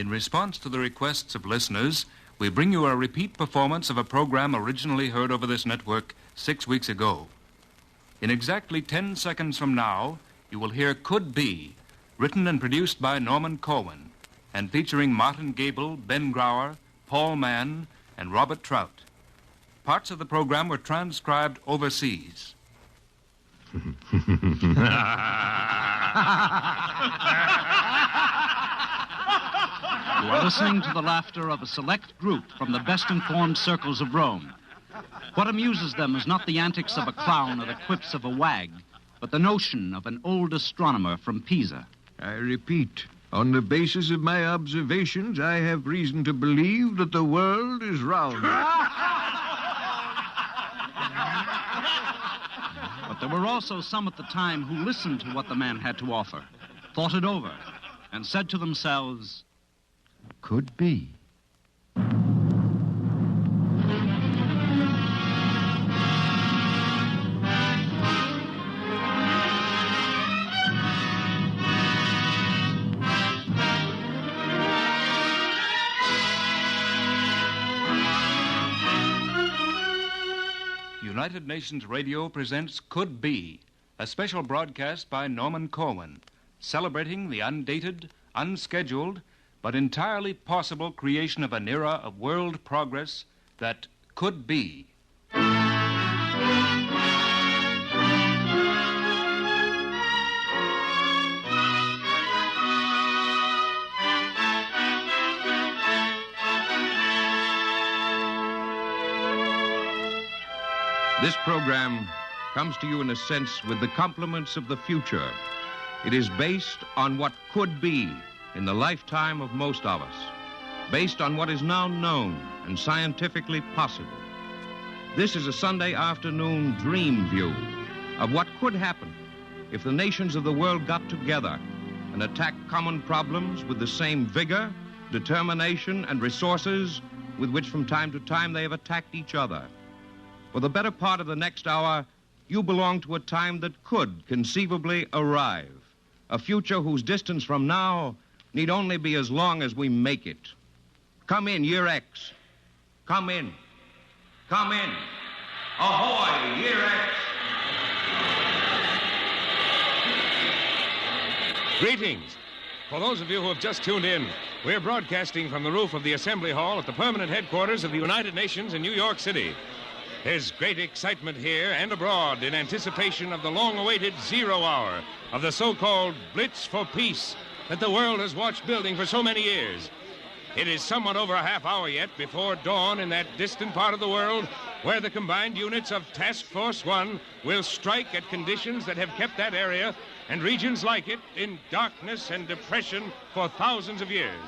In response to the requests of listeners, we bring you a repeat performance of a program originally heard over this network 6 weeks ago. In exactly 10 seconds from now, you will hear Could Be, written and produced by Norman Corwin, and featuring Martin Gable, Ben Grauer, Paul Mann, and Robert Trout. Parts of the program were transcribed overseas. You are listening to the laughter of a select group from the best-informed circles of Rome. What amuses them is not the antics of a clown or the quips of a wag, but the notion of an old astronomer from Pisa. I repeat, on the basis of my observations, I have reason to believe that the world is round. But there were also some at the time who listened to what the man had to offer, thought it over, and said to themselves, Could be. United Nations Radio presents Could Be, a special broadcast by Norman Corwin, celebrating the undated, unscheduled, but entirely possible creation of an era of world progress that could be. This program comes to you in a sense with the compliments of the future. It is based on what could be in the lifetime of most of us, based on what is now known and scientifically possible. This is a Sunday afternoon dream view of what could happen if the nations of the world got together and attacked common problems with the same vigor, determination, and resources with which from time to time they have attacked each other. For the better part of the next hour, you belong to a time that could conceivably arrive, a future whose distance from now need only be as long as we make it. Come in, Year X. Come in. Come in. Ahoy, Year X. Greetings. For those of you who have just tuned in, we're broadcasting from the roof of the Assembly Hall at the permanent headquarters of the United Nations in New York City. There's great excitement here and abroad in anticipation of the long-awaited 0 hour of the so-called Blitz for Peace that the world has watched building for so many years. It is somewhat over a half hour yet before dawn in that distant part of the world where the combined units of Task Force One will strike at conditions that have kept that area and regions like it in darkness and depression for thousands of years.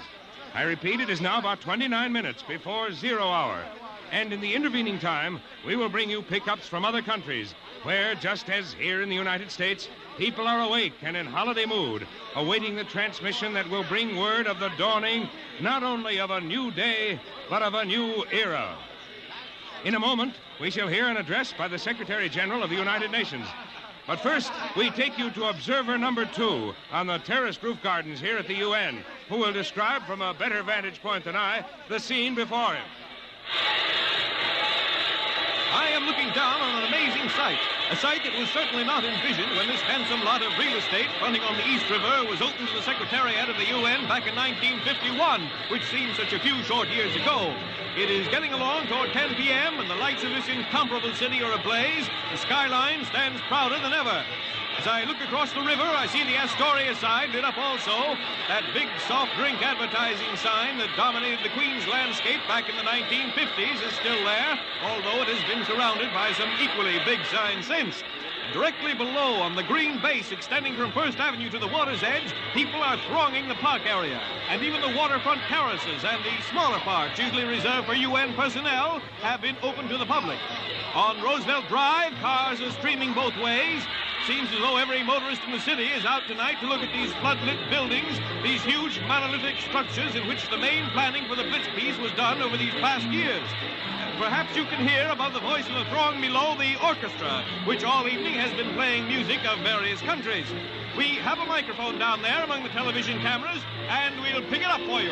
I repeat, it is now about 29 minutes before 0 hour. And in the intervening time, we will bring you pickups from other countries where, just as here in the United States, people are awake and in holiday mood, awaiting the transmission that will bring word of the dawning not only of a new day, but of a new era. In a moment, we shall hear an address by the Secretary General of the United Nations. But first, we take you to observer number 2 on the terraced roof gardens here at the UN, who will describe from a better vantage point than I the scene before him. I am looking down on an amazing sight, a sight that was certainly not envisioned when this handsome lot of real estate fronting on the East River was opened to the Secretariat of the UN back in 1951, which seems such a few short years ago. It is getting along toward 10 p.m., and the lights of this incomparable city are ablaze. The skyline stands prouder than ever. As I look across the river, I see the Astoria side lit up also. That big soft drink advertising sign that dominated the Queen's landscape back in the 1950s is still there, although it has been surrounded by some equally big signs since. Directly below, on the green base extending from First Avenue to the water's edge, people are thronging the park area. And even the waterfront terraces and the smaller parks, usually reserved for UN personnel, have been opened to the public. On Roosevelt Drive, cars are streaming both ways. Seems as though every motorist in the city is out tonight to look at these flood-lit buildings, these huge monolithic structures in which the main planning for the Blitz piece was done over these past years. And perhaps you can hear above the voice of the throng below the orchestra, which all evening has been playing music of various countries. We have a microphone down there among the television cameras, and we'll pick it up for you.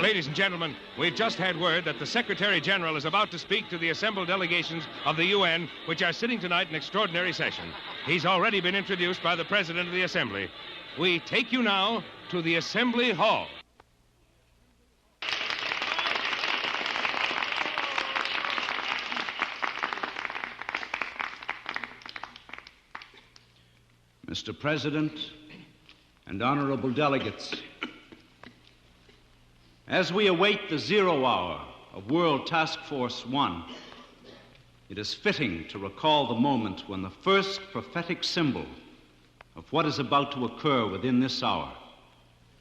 Ladies and gentlemen, we've just had word that the Secretary General is about to speak to the assembled delegations of the UN, which are sitting tonight in extraordinary session. He's already been introduced by the President of the Assembly. We take you now to the Assembly Hall. Mr. President and honorable delegates, as we await the 0 hour of World Task Force 1, it is fitting to recall the moment when the first prophetic symbol of what is about to occur within this hour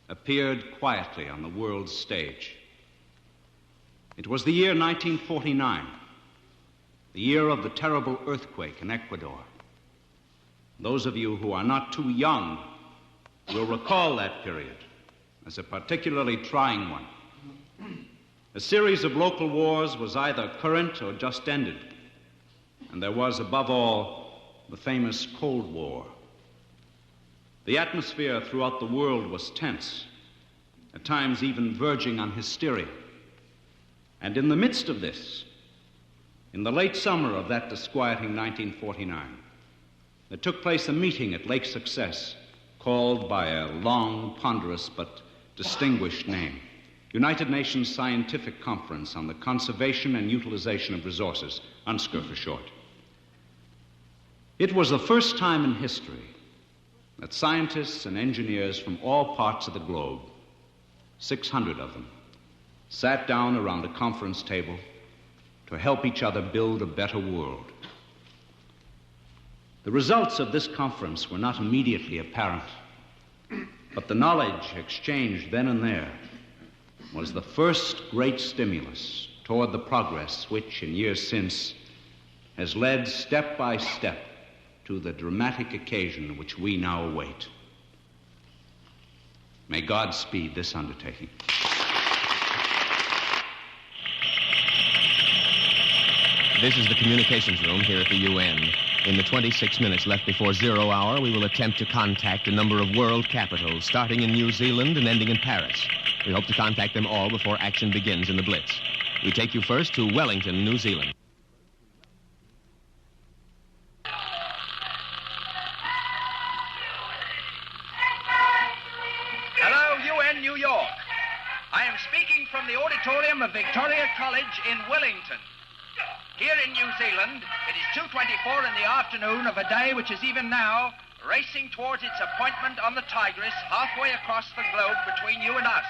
appeared quietly on the world's stage. It was the year 1949, the year of the terrible earthquake in Ecuador. Those of you who are not too young will recall that period as a particularly trying one. A series of local wars was either current or just ended, and there was, above all, the famous Cold War. The atmosphere throughout the world was tense, at times even verging on hysteria. And in the midst of this, in the late summer of that disquieting 1949, there took place a meeting at Lake Success called by a long, ponderous, but distinguished name, United Nations Scientific Conference on the Conservation and Utilization of Resources, UNSCR for short. It was the first time in history that scientists and engineers from all parts of the globe, 600 of them, sat down around a conference table to help each other build a better world. The results of this conference were not immediately apparent, but the knowledge exchanged then and there was the first great stimulus toward the progress which, in years since, has led step by step to the dramatic occasion which we now await. May God speed this undertaking. This is the communications room here at the UN. In the 26 minutes left before 0 hour, we will attempt to contact a number of world capitals, starting in New Zealand and ending in Paris. We hope to contact them all before action begins in the Blitz. We take you first to Wellington, New Zealand. Hello, UN, New York. I am speaking from the auditorium of Victoria College in Wellington. Here in New Zealand, it is 2:24 in the afternoon of a day which is even now racing towards its appointment on the Tigris halfway across the globe between you and us.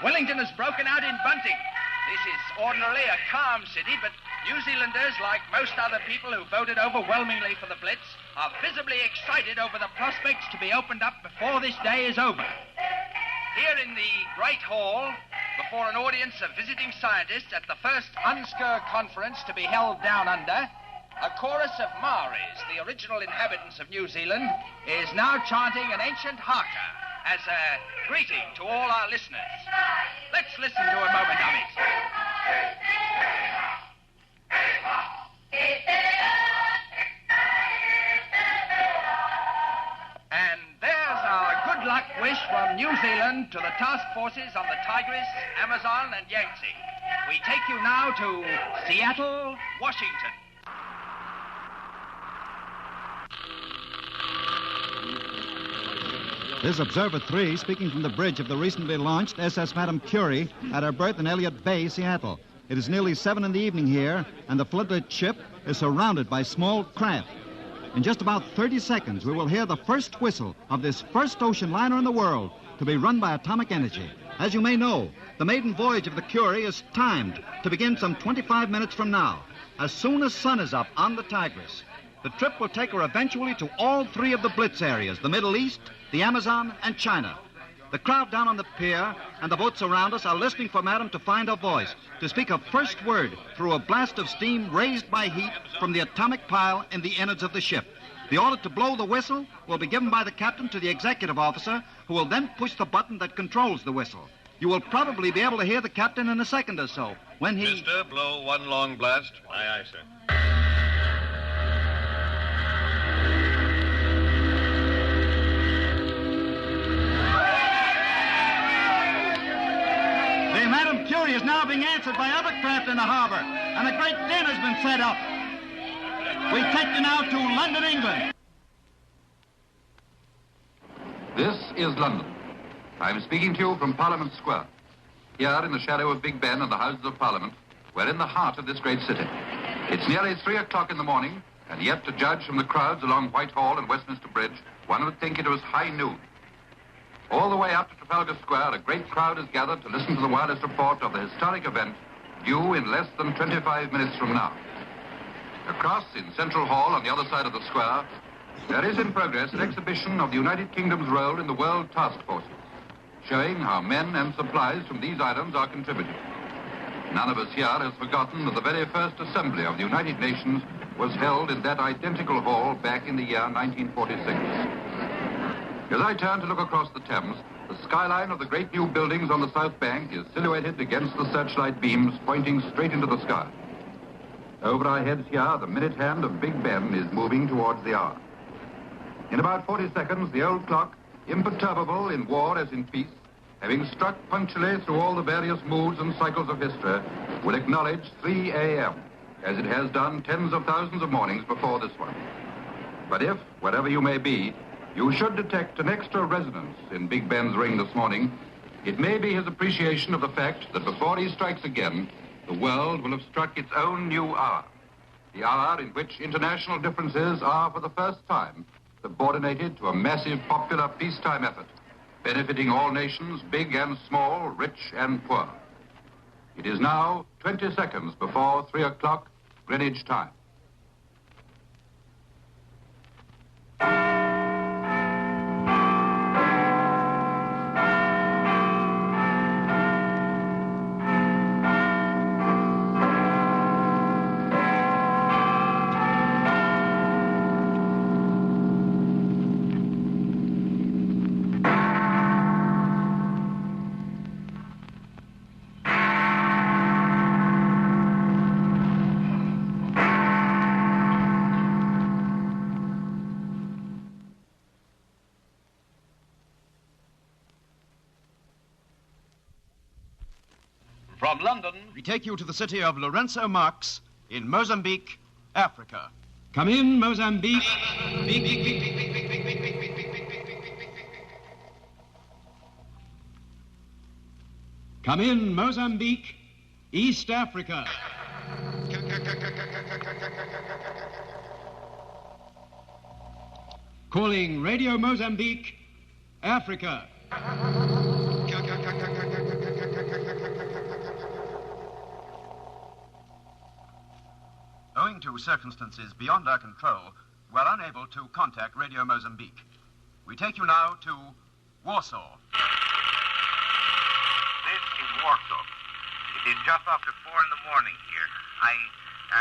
Wellington has broken out in bunting. This is ordinarily a calm city, but New Zealanders, like most other people who voted overwhelmingly for the Blitz, are visibly excited over the prospects to be opened up before this day is over. Here in the Great Hall, before an audience of visiting scientists at the first UNSCR conference to be held down under, a chorus of Maoris, the original inhabitants of New Zealand, is now chanting an ancient haka as a greeting to all our listeners. Let's listen to a moment of it. And there's our good luck wish from New Zealand to the task forces on the Tigris, Amazon, and Yangtze. We take you now to Seattle, Washington. This is Observer 3 speaking from the bridge of the recently launched SS Madame Curie at her berth in Elliott Bay, Seattle. It is nearly 7 in the evening here, and the floodlit ship is surrounded by small craft. In just about 30 seconds, we will hear the first whistle of this first ocean liner in the world to be run by atomic energy. As you may know, the maiden voyage of the Curie is timed to begin some 25 minutes from now, as soon as sun is up on the Tigris. The trip will take her eventually to all three of the Blitz areas, the Middle East, the Amazon, and China. The crowd down on the pier and the boats around us are listening for Madam to find her voice, to speak a first word through a blast of steam raised by heat from the atomic pile in the innards of the ship. The order to blow the whistle will be given by the captain to the executive officer, who will then push the button that controls the whistle. You will probably be able to hear the captain in a second or so when he... Mister, blow one long blast. Aye, aye, sir. The Madame Curie is now being answered by other craft in the harbor, and a great din has been set up. We take you now to London, England. This is London. I'm speaking to you from Parliament Square. Here, in the shadow of Big Ben and the Houses of Parliament, we're in the heart of this great city. It's nearly 3 o'clock in the morning, and yet, to judge from the crowds along Whitehall and Westminster Bridge, one would think it was high noon. All the way up to Trafalgar Square, a great crowd has gathered to listen to the wireless report of the historic event due in less than 25 minutes from now. Across, in Central Hall, on the other side of the square, there is in progress an exhibition of the United Kingdom's role in the World Task Forces, showing how men and supplies from these islands are contributed. None of us here has forgotten that the very first assembly of the United Nations was held in that identical hall back in the year 1946. As I turn to look across the Thames, the skyline of the great new buildings on the south bank is silhouetted against the searchlight beams pointing straight into the sky. Over our heads here, the minute hand of Big Ben is moving towards the hour. In about 40 seconds, the old clock, imperturbable in war as in peace, having struck punctually through all the various moods and cycles of history, will acknowledge 3 a.m., as it has done tens of thousands of mornings before this one. But if, wherever you may be, you should detect an extra resonance in Big Ben's ring this morning, it may be his appreciation of the fact that before he strikes again, the world will have struck its own new hour. The hour in which international differences are, for the first time, subordinated to a massive popular peacetime effort, benefiting all nations, big and small, rich and poor. It is now 20 seconds before 3 o'clock Greenwich time. From London, We take you to the city of Lourenço Marques in Mozambique, Africa. Come in, Mozambique. Come in, Mozambique, East Africa. Calling Radio Mozambique, Africa. Owing to circumstances beyond our control, we're unable to contact Radio Mozambique. We take you now to Warsaw. This is Warsaw. It is just after 4 in the morning here. I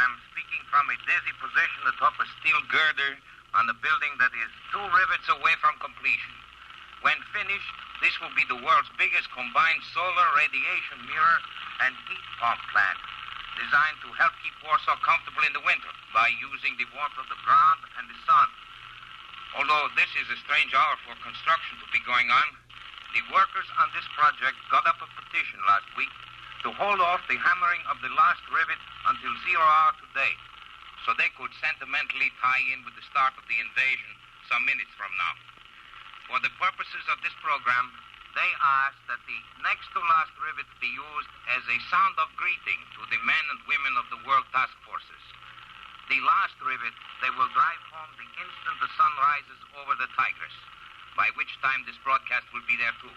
am speaking from a dizzy position atop a steel girder on a building that is 2 rivets away from completion. When finished, this will be the world's biggest combined solar radiation mirror and heat pump plant, designed to help keep Warsaw comfortable in the winter by using the warmth of the ground and the sun. Although this is a strange hour for construction to be going on, the workers on this project got up a petition last week to hold off the hammering of the last rivet until 0 hour today, so they could sentimentally tie in with the start of the invasion some minutes from now. For the purposes of this program, they asked that the next to last rivet be used as a sound of greeting to the men and women of the World Task Forces. The last rivet they will drive home the instant the sun rises over the Tigris, by which time this broadcast will be there too.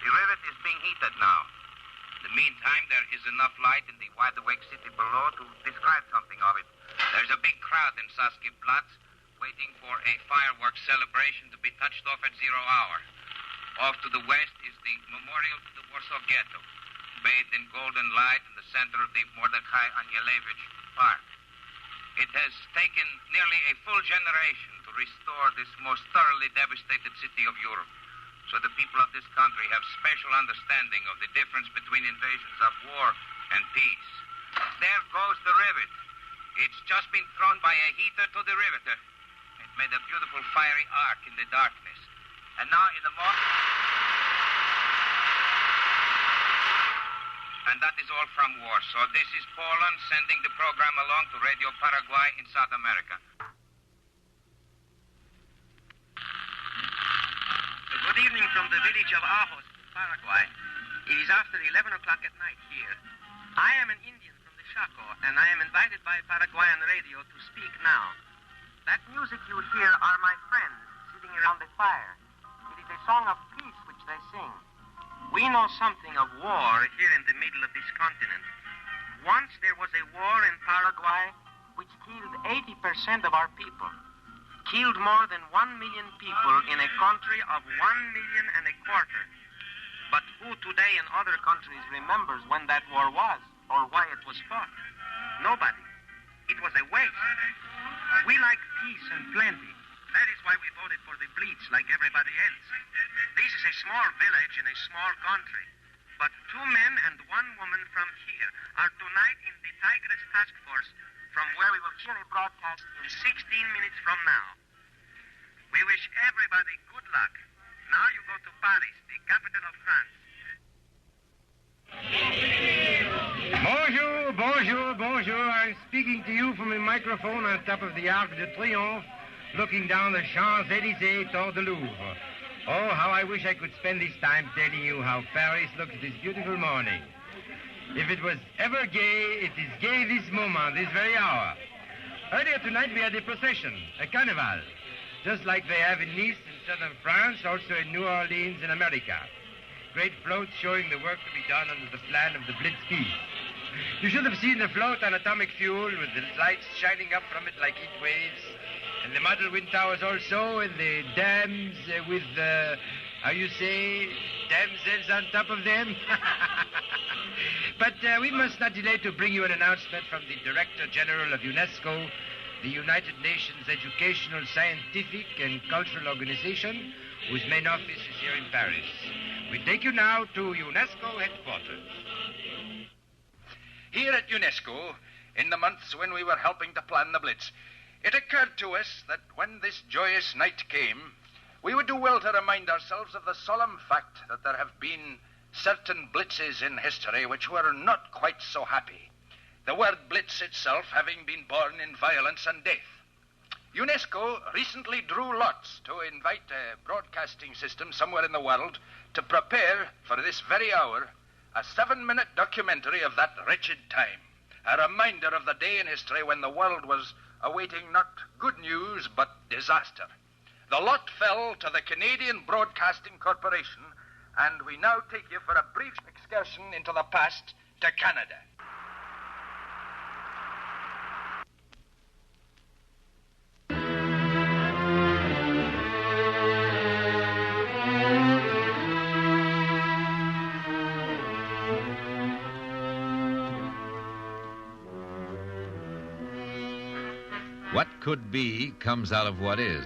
The rivet is being heated now. In the meantime, there is enough light in the wide-awake city below to describe something of it. There's a big crowd in Saski Platz waiting for a fireworks celebration to be touched off at 0 hour. Off to the west is the memorial to the Warsaw Ghetto, bathed in golden light in the center of the Mordechai Anielewicz Park. It has taken nearly a full generation to restore this most thoroughly devastated city of Europe. so the people of this country have special understanding of the difference between invasions of war and peace. There goes the rivet. It's just been thrown by a heater to the riveter. It made a beautiful fiery arc in the darkness. And now in the morning... And that is all from Warsaw. This is Poland sending the program along to Radio Paraguay in South America. Good evening from the village of Ajos, Paraguay. It is after 11 o'clock at night here. I am an Indian from the Chaco, and I am invited by Paraguayan radio to speak now. That music you hear are my friends sitting around the fire. It is a song of peace which they sing. We know something of war here in the middle of this continent. Once there was a war in Paraguay which killed 80% of our people. Killed more than 1 million people in a country of 1.25 million. But who today in other countries remembers when that war was or why it was fought? Nobody. It was a waste. We like peace and plenty. That is why we voted for the Blitz like everybody else. This is a small village in a small country. But 2 men and 1 woman from here are tonight in the Tigris task force from where we will hear a broadcast in 16 minutes from now. We wish everybody good luck. Now you go to Paris, the capital of France. Bonjour, bonjour, bonjour. I'm speaking to you from a microphone on top of the Arc de Triomphe, looking down the Champs-Élysées toward the Louvre. Oh, how I wish I could spend this time telling you how Paris looks this beautiful morning. If it was ever gay, it is gay this moment, this very hour. Earlier tonight we had a procession, a carnival, just like they have in Nice in southern France, also in New Orleans in America. Great floats showing the work to be done under the plan of the Blitzkrieg. You should have seen the float on atomic fuel with the lights shining up from it like heat waves, and the model wind towers also, and the dams with, how you say, damsels on top of them. But we must not delay to bring you an announcement from the Director General of UNESCO, the United Nations Educational, Scientific, and Cultural Organization, whose main office is here in Paris. We take you now to UNESCO headquarters. Here at UNESCO, in the months when we were helping to plan the Blitz, it occurred to us that when this joyous night came, we would do well to remind ourselves of the solemn fact that there have been certain blitzes in history which were not quite so happy. The word blitz itself having been born in violence and death. UNESCO recently drew lots to invite a broadcasting system somewhere in the world to prepare for this very hour a 7-minute documentary of that wretched time. A reminder of the day in history when the world was awaiting not good news but disaster. The lot fell to the Canadian Broadcasting Corporation, and we now take you for a brief excursion into the past to Canada. What could be comes out of what is.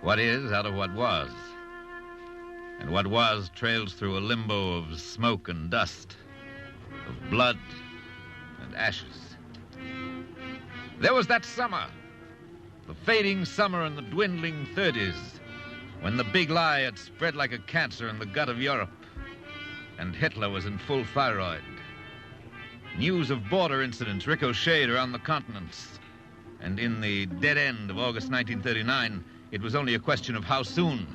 What is out of what was. And what was trails through a limbo of smoke and dust, of blood and ashes. There was that summer, the fading summer in the dwindling 30s, when the big lie had spread like a cancer in the gut of Europe, and Hitler was in full thyroid. News of border incidents ricocheted around the continents, and in the dead end of August 1939, it was only a question of how soon,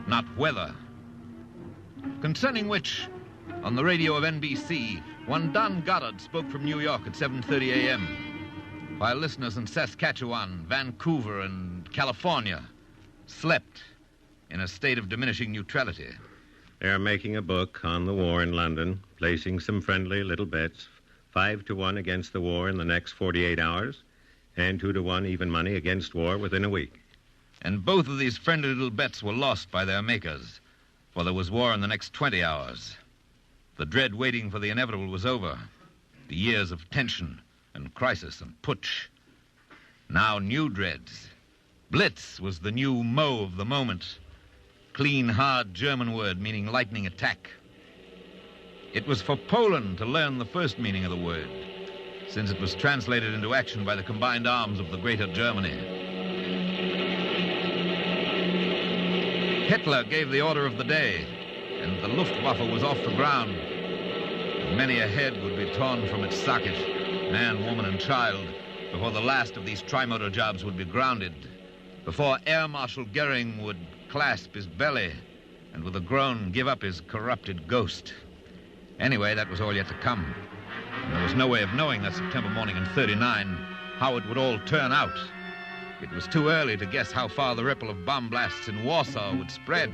not whether. Concerning which, on the radio of NBC, one Don Goddard spoke from New York at 7:30 a.m., while listeners in Saskatchewan, Vancouver, and California slept in a state of diminishing neutrality. They're making a book on the war in London, placing some friendly little bets, 5-1 against the war in the next 48 hours, and 2-1 even money against war within a week. And both of these friendly little bets were lost by their makers, for there was war in the next 20 hours. The dread waiting for the inevitable was over. The years of tension and crisis and putsch. Now new dreads. Blitz was the new mo of the moment. clean, hard German word meaning lightning attack. It was for Poland to learn the first meaning of the word, since it was translated into action by the combined arms of the Greater Germany. Hitler gave the order of the day, and the Luftwaffe was off the ground. Many a head would be torn from its socket, man, woman, and child, before the last of these trimotor jobs would be grounded, before Air Marshal Goering would clasp his belly and with a groan give up his corrupted ghost. Anyway, that was all yet to come. And there was no way of knowing that September morning in 1939 how it would all turn out. It was too early to guess how far the ripple of bomb blasts in Warsaw would spread.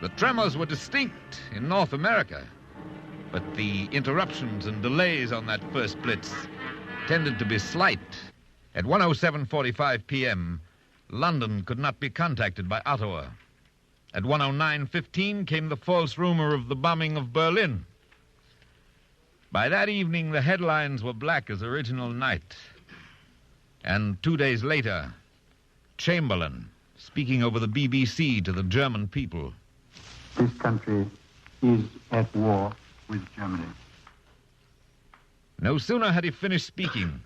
The tremors were distinct in North America, but the interruptions and delays on that first blitz tended to be slight. At 1:07:45 p.m., London could not be contacted by Ottawa. At 1:09:15 came the false rumor of the bombing of Berlin. By that evening, the headlines were black as original night. And 2 days later, Chamberlain, speaking over the BBC to the German people. This country is at war with Germany. No sooner had he finished speaking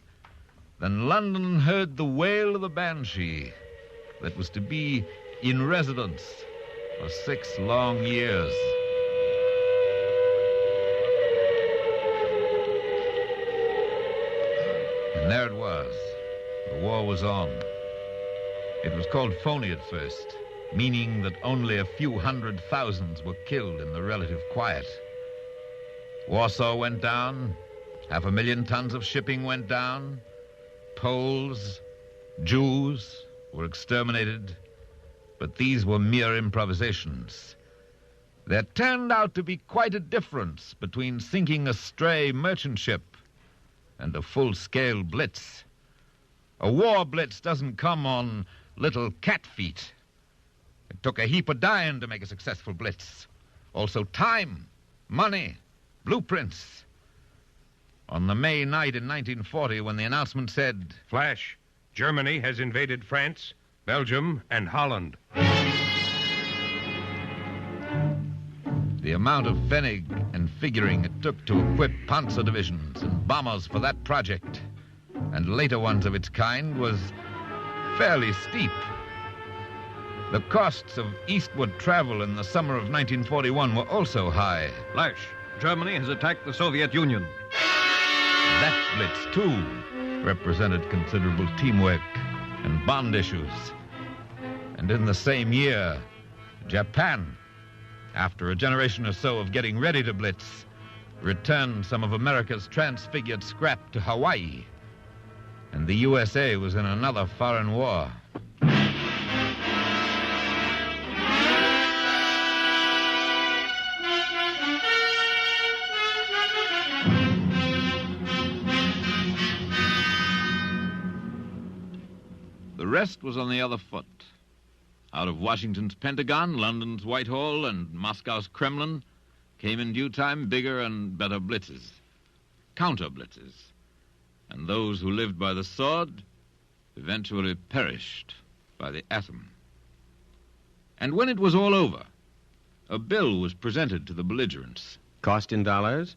than London heard the wail of the banshee that was to be in residence for 6 long years. And there it was. The war was on. It was called phony at first, meaning that only a few 100,000 were killed in the relative quiet. Warsaw went down, 500,000 tons of shipping went down, Poles, Jews were exterminated, but these were mere improvisations. There turned out to be quite a difference between sinking a stray merchant ship and a full-scale blitz. A war blitz doesn't come on little cat feet. It took a heap of dying to make a successful blitz. Also time, money, blueprints. On the May night in 1940, when the announcement said, "Flash, Germany has invaded France, Belgium, and Holland." The amount of pfennig and figuring it took to equip panzer divisions and bombers for that project, and later ones of its kind, was fairly steep. The costs of eastward travel in the summer of 1941 were also high. Flash, Germany has attacked the Soviet Union. That blitz, too, represented considerable teamwork and bond issues. And in the same year, Japan, after a generation or so of getting ready to blitz, returned some of America's transfigured scrap to Hawaii. And the USA was in another foreign war. The rest was on the other foot. Out of Washington's Pentagon, London's Whitehall, and Moscow's Kremlin came in due time bigger and better blitzes, counter-blitzes. And those who lived by the sword eventually perished by the atom. And when it was all over, a bill was presented to the belligerents. Cost in dollars,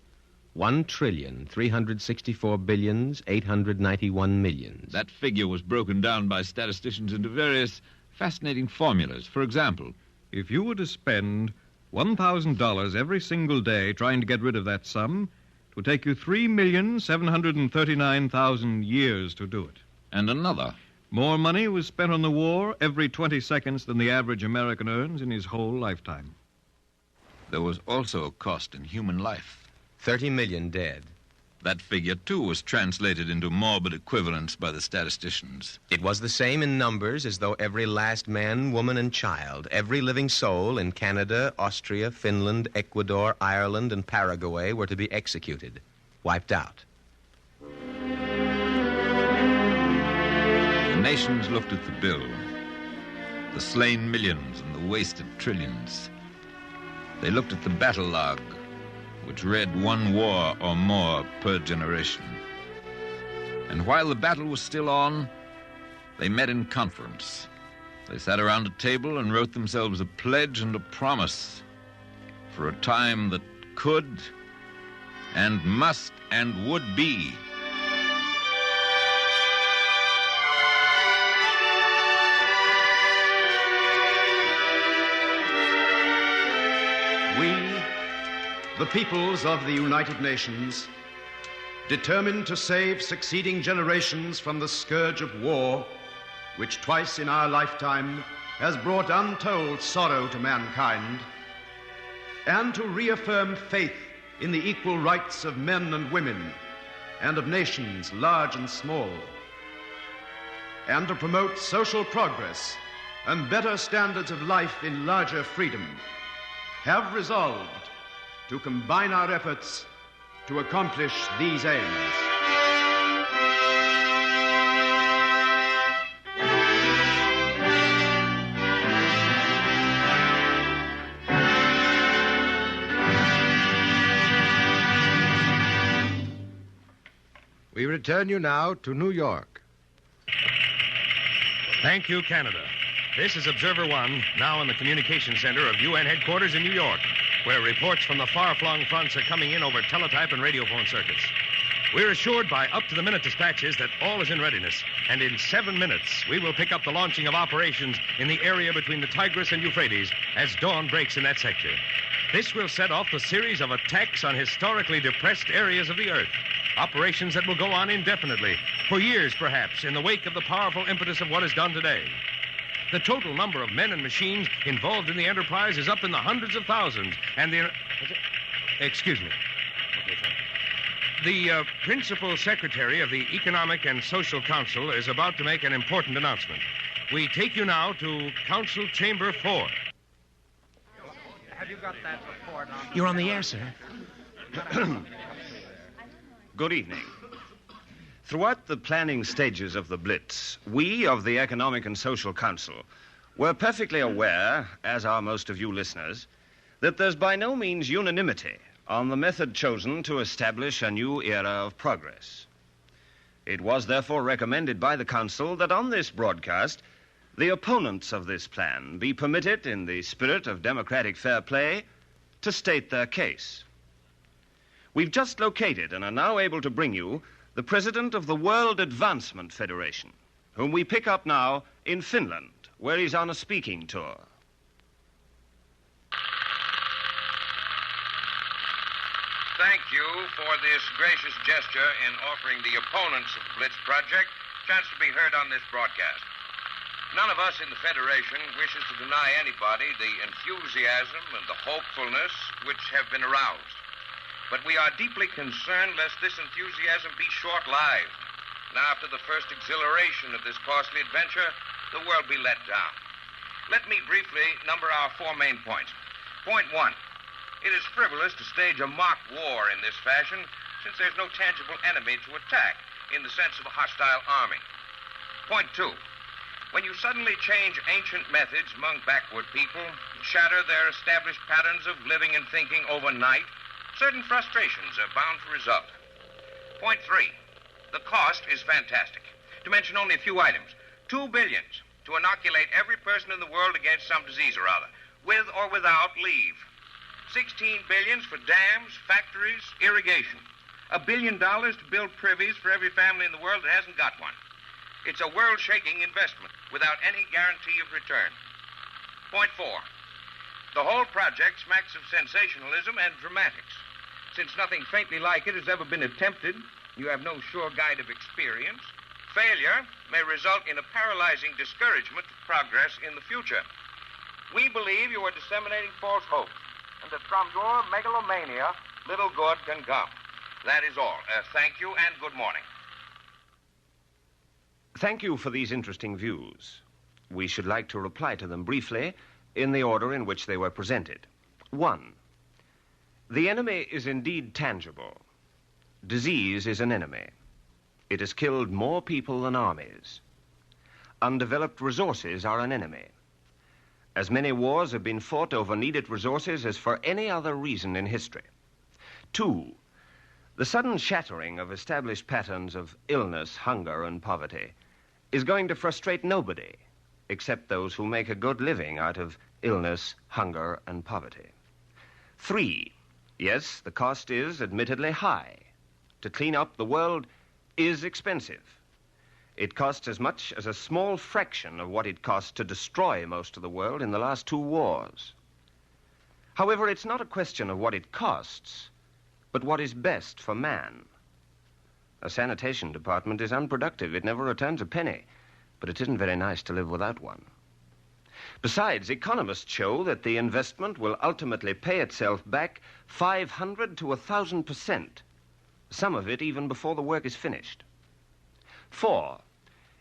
$1,364,891,000,000. That figure was broken down by statisticians into various fascinating formulas. For example, if you were to spend $1,000 every single day trying to get rid of that sum, it would take you 3,739,000 years to do it. And another. More money was spent on the war every 20 seconds than the average American earns in his whole lifetime. There was also a cost in human life. 30 million dead. That figure, too, was translated into morbid equivalents by the statisticians. It was the same in numbers as though every last man, woman, and child, every living soul in Canada, Austria, Finland, Ecuador, Ireland, and Paraguay were to be executed, wiped out. The nations looked at the bill, the slain millions and the wasted trillions. They looked at the battle log, which read 1 war or more per generation. And while the battle was still on, they met in conference. They sat around a table and wrote themselves a pledge and a promise for a time that could and must and would be. We, the peoples of the United Nations, determined to save succeeding generations from the scourge of war, which twice in our lifetime has brought untold sorrow to mankind, and to reaffirm faith in the equal rights of men and women, and of nations large and small, and to promote social progress and better standards of life in larger freedom, have resolved to combine our efforts to accomplish these aims. We return you now to New York. Thank you, Canada. This is Observer One, now in the Communications Center of UN headquarters in New York, where reports from the far-flung fronts are coming in over teletype and radiophone circuits. We're assured by up-to-the-minute dispatches that all is in readiness, and in 7 minutes we will pick up the launching of operations in the area between the Tigris and Euphrates as dawn breaks in that sector. This will set off the series of attacks on historically depressed areas of the Earth, operations that will go on indefinitely, for years perhaps, in the wake of the powerful impetus of what is done today. The total number of men and machines involved in the enterprise is up in the hundreds of thousands, and the... Excuse me. The principal secretary of the Economic and Social Council is about to make an important announcement. We take you now to Council Chamber 4. Have you got that report on... You're on the air, sir. Good evening. Throughout the planning stages of the Blitz, we of the Economic and Social Council were perfectly aware, as are most of you listeners, that there's by no means unanimity on the method chosen to establish a new era of progress. It was therefore recommended by the Council that on this broadcast, the opponents of this plan be permitted, in the spirit of democratic fair play, to state their case. We've just located and are now able to bring you the president of the World Advancement Federation, whom we pick up now in Finland, where he's on a speaking tour. Thank you for this gracious gesture in offering the opponents of the Blitz project a chance to be heard on this broadcast. None of us in the Federation wishes to deny anybody the enthusiasm and the hopefulness which have been aroused. But we are deeply concerned lest this enthusiasm be short-lived, and after the first exhilaration of this costly adventure, the world be let down. Let me briefly number our 4 main points. Point 1. It is frivolous to stage a mock war in this fashion, since there's no tangible enemy to attack in the sense of a hostile army. Point 2. When you suddenly change ancient methods among backward people, shatter their established patterns of living and thinking overnight, certain frustrations are bound to result. Point 3. The cost is fantastic. To mention only a few items, $2 billion to inoculate every person in the world against some disease or other, with or without leave. $16 billion for dams, factories, irrigation. $1 billion to build privies for every family in the world that hasn't got one. It's a world-shaking investment without any guarantee of return. Point 4. The whole project smacks of sensationalism and dramatics. Since nothing faintly like it has ever been attempted, you have no sure guide of experience. Failure may result in a paralyzing discouragement of progress in the future. We believe you are disseminating false hope, and that from your megalomania, little good can come. That is all. Thank you and good morning. Thank you for these interesting views. We should like to reply to them briefly in the order in which they were presented. 1. The enemy is indeed tangible. Disease is an enemy. It has killed more people than armies. Undeveloped resources are an enemy. As many wars have been fought over needed resources as for any other reason in history. 2. The sudden shattering of established patterns of illness, hunger, and poverty is going to frustrate nobody, except those who make a good living out of illness, hunger, and poverty. 3, yes, the cost is admittedly high. To clean up the world is expensive. It costs as much as a small fraction of what it cost to destroy most of the world in the last 2 wars. However, it's not a question of what it costs, but what is best for man. A sanitation department is unproductive. It never returns a penny, but it isn't very nice to live without one. Besides, economists show that the investment will ultimately pay itself back 500 to 1,000%, some of it even before the work is finished. 4,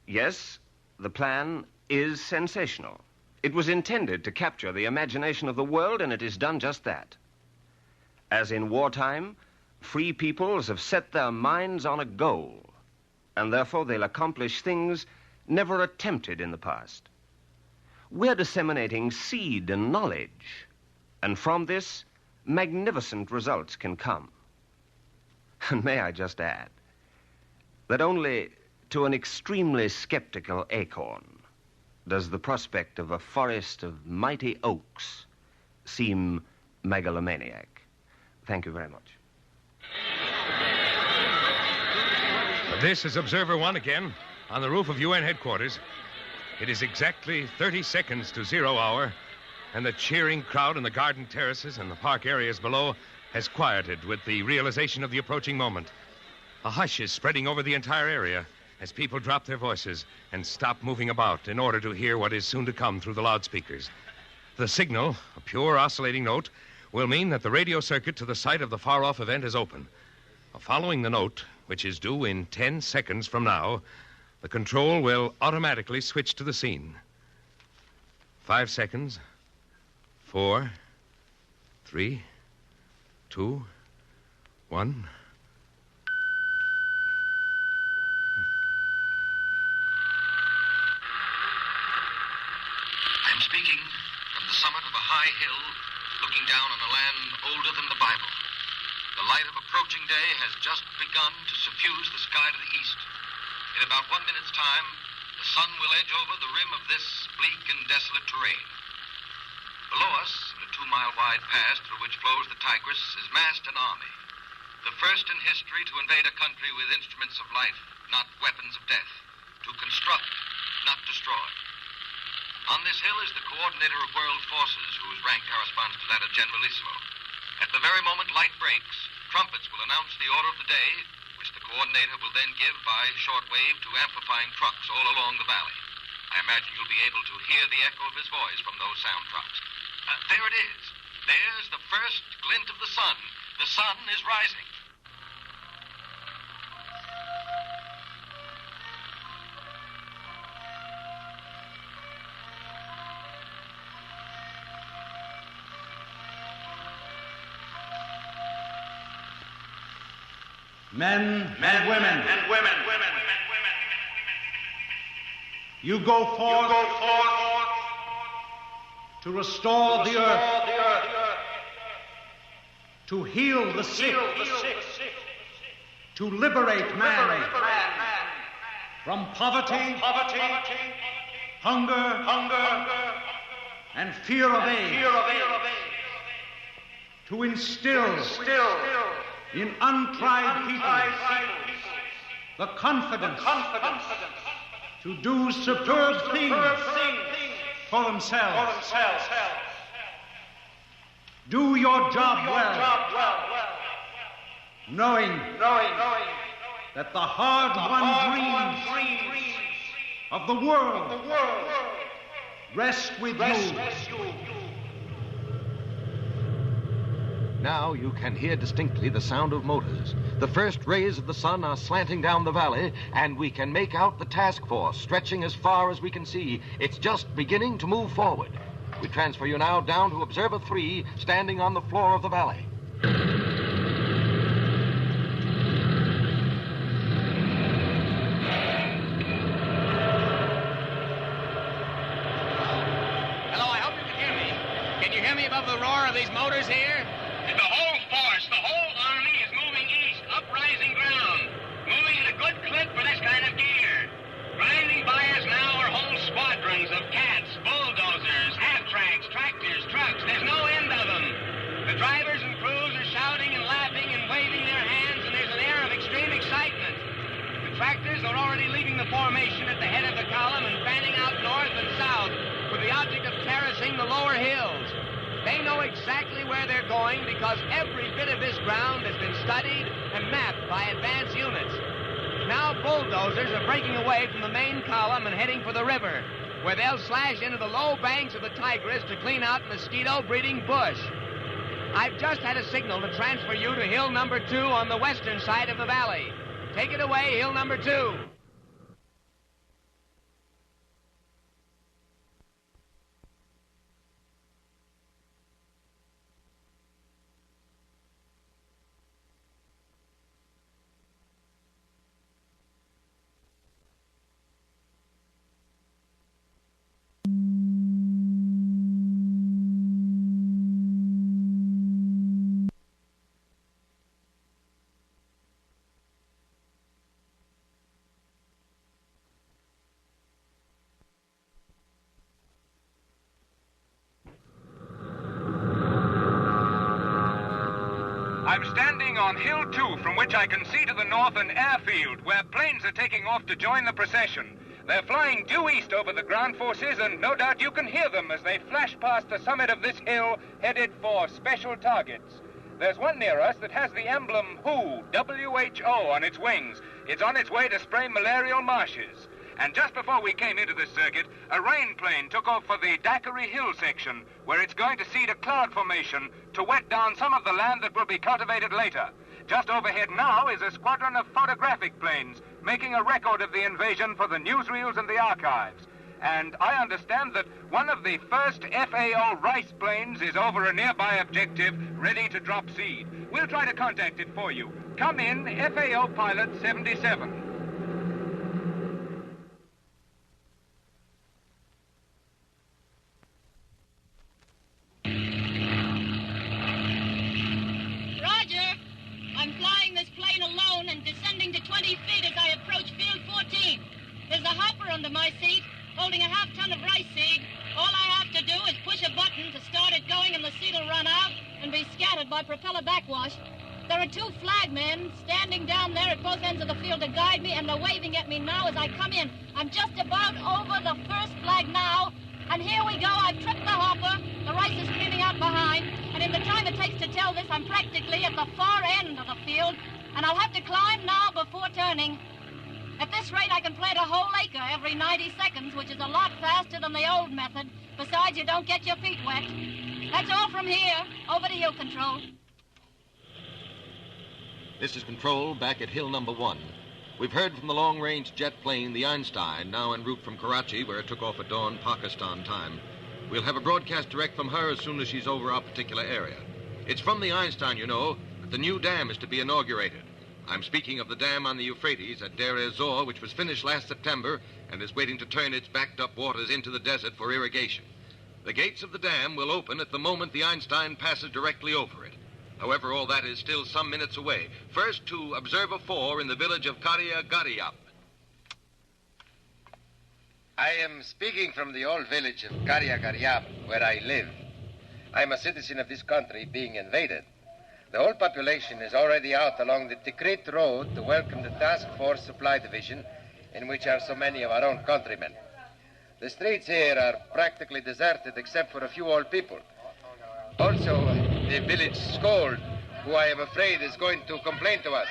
yes, the plan is sensational. It was intended to capture the imagination of the world, and it has done just that. As in wartime, free peoples have set their minds on a goal, and therefore they'll accomplish things never attempted in the past. We're disseminating seed and knowledge, and from this, magnificent results can come. And may I just add that only to an extremely skeptical acorn does the prospect of a forest of mighty oaks seem megalomaniac. Thank you very much. This is Observer One again, on the roof of UN headquarters. It is exactly 30 seconds to 0 hour, and the cheering crowd in the garden terraces and the park areas below has quieted with the realization of the approaching moment. A hush is spreading over the entire area as people drop their voices and stop moving about in order to hear what is soon to come through the loudspeakers. The signal, a pure oscillating note, will mean that the radio circuit to the site of the far-off event is open. Following the note, which is due in 10 seconds from now, the control will automatically switch to the scene. 5 seconds. 4, 3, 2, 1. I'm speaking from the summit of a high hill, looking down on a land older than the Bible. The light of approaching day has just begun to suffuse the sky to the east. In about 1 minute's time, the sun will edge over the rim of this bleak and desolate terrain. Below us, in a 2-mile-wide pass through which flows the Tigris, is massed an army. The first in history to invade a country with instruments of life, not weapons of death. To construct, not destroy. On this hill is the coordinator of world forces, whose rank corresponds to that of Generalissimo. At the very moment light breaks, trumpets will announce the order of the day, which the coordinator will then give by shortwave to amplifying trucks all along the valley. I imagine you'll be able to hear the echo of his voice from those sound trucks. There it is. There's the first glint of the sun. The sun is rising. Men and women. You go forth to restore the earth, to heal the sick, to liberate man from poverty, hunger, and fear of age, to instill in untried people the confidence to do superb things for themselves. Do your job well, knowing that the hard-won dreams of the world rest with you. Now you can hear distinctly the sound of motors. The first rays of the sun are slanting down the valley, and we can make out the task force stretching as far as we can see. It's just beginning to move forward. We transfer you now down to Observer 3, standing on the floor of the valley. Hello, I hope you can hear me. Can you hear me above the roar of these motors here? The whole force, the whole army is moving east, up rising ground. Moving at a good clip for this kind of gear. Grinding by us now are whole squadrons of the formation at the head of the column and fanning out north and south with the object of terracing the lower hills. They know exactly where they're going because every bit of this ground has been studied and mapped by advance units. Now bulldozers are breaking away from the main column and heading for the river, where they'll slash into the low banks of the Tigris to clean out mosquito-breeding bush. I've just had a signal to transfer you to hill number 2 on the western side of the valley. Take it away, hill number 2. I'm standing on Hill 2, from which I can see to the north an airfield where planes are taking off to join the procession. They're flying due east over the ground forces, and no doubt you can hear them as they flash past the summit of this hill, headed for special targets. There's one near us that has the emblem WHO, WHO, on its wings. It's on its way to spray malarial marshes. And just before we came into this circuit, a rain plane took off for the Daiquiri Hill section, where it's going to seed a cloud formation to wet down some of the land that will be cultivated later. Just overhead now is a squadron of photographic planes making a record of the invasion for the newsreels and the archives. And I understand that one of the first FAO Rice planes is over a nearby objective, ready to drop seed. We'll try to contact it for you. Come in, FAO Pilot 77. I'm flying this plane alone and descending to 20 feet as I approach field 14. There's a hopper under my seat, holding a half-ton of rice seed. All I have to do is push a button to start it going, and the seed will run out and be scattered by propeller backwash. There are 2 flagmen standing down there at both ends of the field to guide me, and they're waving at me now as I come in. I'm just about over the first flag now, and here we go. I've tripped the hopper. The rice is cleaning out behind. And in the time it takes to tell this, I'm practically at the far end of the field, and I'll have to climb now before turning. At this rate, I can plant a whole acre every 90 seconds, which is a lot faster than the old method. Besides, you don't get your feet wet. That's all from here. Over to you, Control. This is Control back at hill number 1. We've heard from the long-range jet plane, the Einstein, now en route from Karachi, where it took off at dawn Pakistan time. We'll have a broadcast direct from her as soon as she's over our particular area. It's from the Einstein, you know, that the new dam is to be inaugurated. I'm speaking of the dam on the Euphrates at Deir ez-Zor, which was finished last September and is waiting to turn its backed-up waters into the desert for irrigation. The gates of the dam will open at the moment the Einstein passes directly over it. However, all that is still some minutes away. First to Observer 4 in the village of Karya Gariap. I am speaking from the old village of Karya Gariap, where I live. I am a citizen of this country being invaded. The whole population is already out along the Tikrit Road to welcome the Task Force Supply Division, in which are so many of our own countrymen. The streets here are practically deserted except for a few old people. Also, the village scold, who I am afraid is going to complain to us.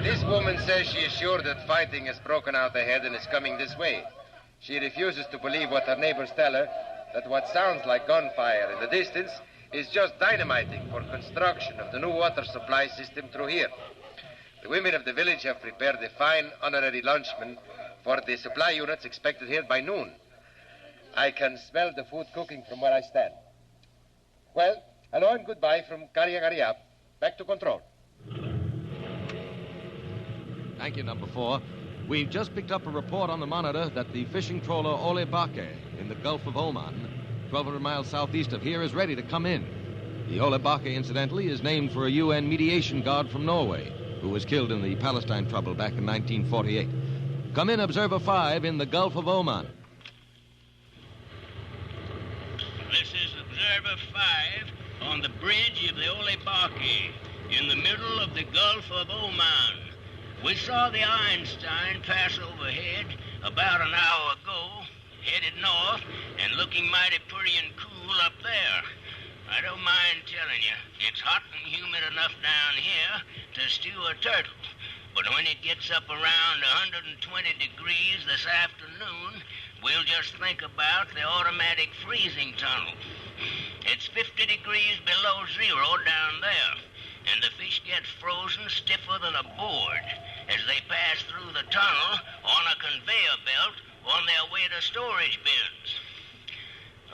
This woman says she is sure that fighting has broken out ahead and is coming this way. She refuses to believe what her neighbors tell her, that what sounds like gunfire in the distance is just dynamiting for construction of the new water supply system through here. The women of the village have prepared a fine honorary luncheon for the supply units expected here by noon. I can smell the food cooking from where I stand. Well, hello and goodbye from Karya Gariap. Back to Control. Thank you, number 4. We've just picked up a report on the monitor that the fishing trawler Ole Bake in the Gulf of Oman, 1,200 miles southeast of here, is ready to come in. The Ole Bake, incidentally, is named for a UN mediation guard from Norway who was killed in the Palestine trouble back in 1948. Come in, Observer 5 in the Gulf of Oman. This is Observer 5 on the bridge of the Olibaki in the middle of the Gulf of Oman. We saw the Einstein pass overhead about an hour ago, headed north and looking mighty pretty and cool up there. I don't mind telling you, it's hot and humid enough down here to stew a turtle. But when it gets up around 120 degrees this afternoon, we'll just think about the automatic freezing tunnel. It's 50 degrees below zero down there, and the fish get frozen stiffer than a board as they pass through the tunnel on a conveyor belt on their way to storage bins.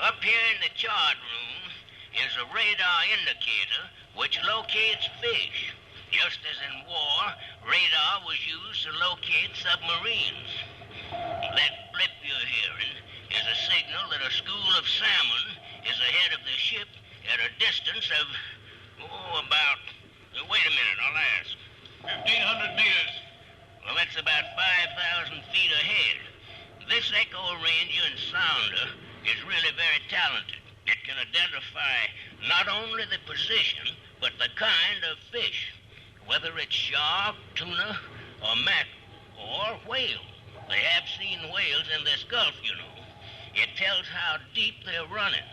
Up here in the chart room is a radar indicator which locates fish. Just as in war, radar was used to locate submarines. That blip you're hearing is a signal that a school of salmon is ahead of the ship at a distance of, about, wait a minute, I'll ask. 1,500 meters. Well, that's about 5,000 feet ahead. This echo ranger and sounder is really very talented. It can identify not only the position, but the kind of fish. Whether it's shark, tuna, or mackerel, or whale. They have seen whales in this Gulf, you know. It tells how deep they're running.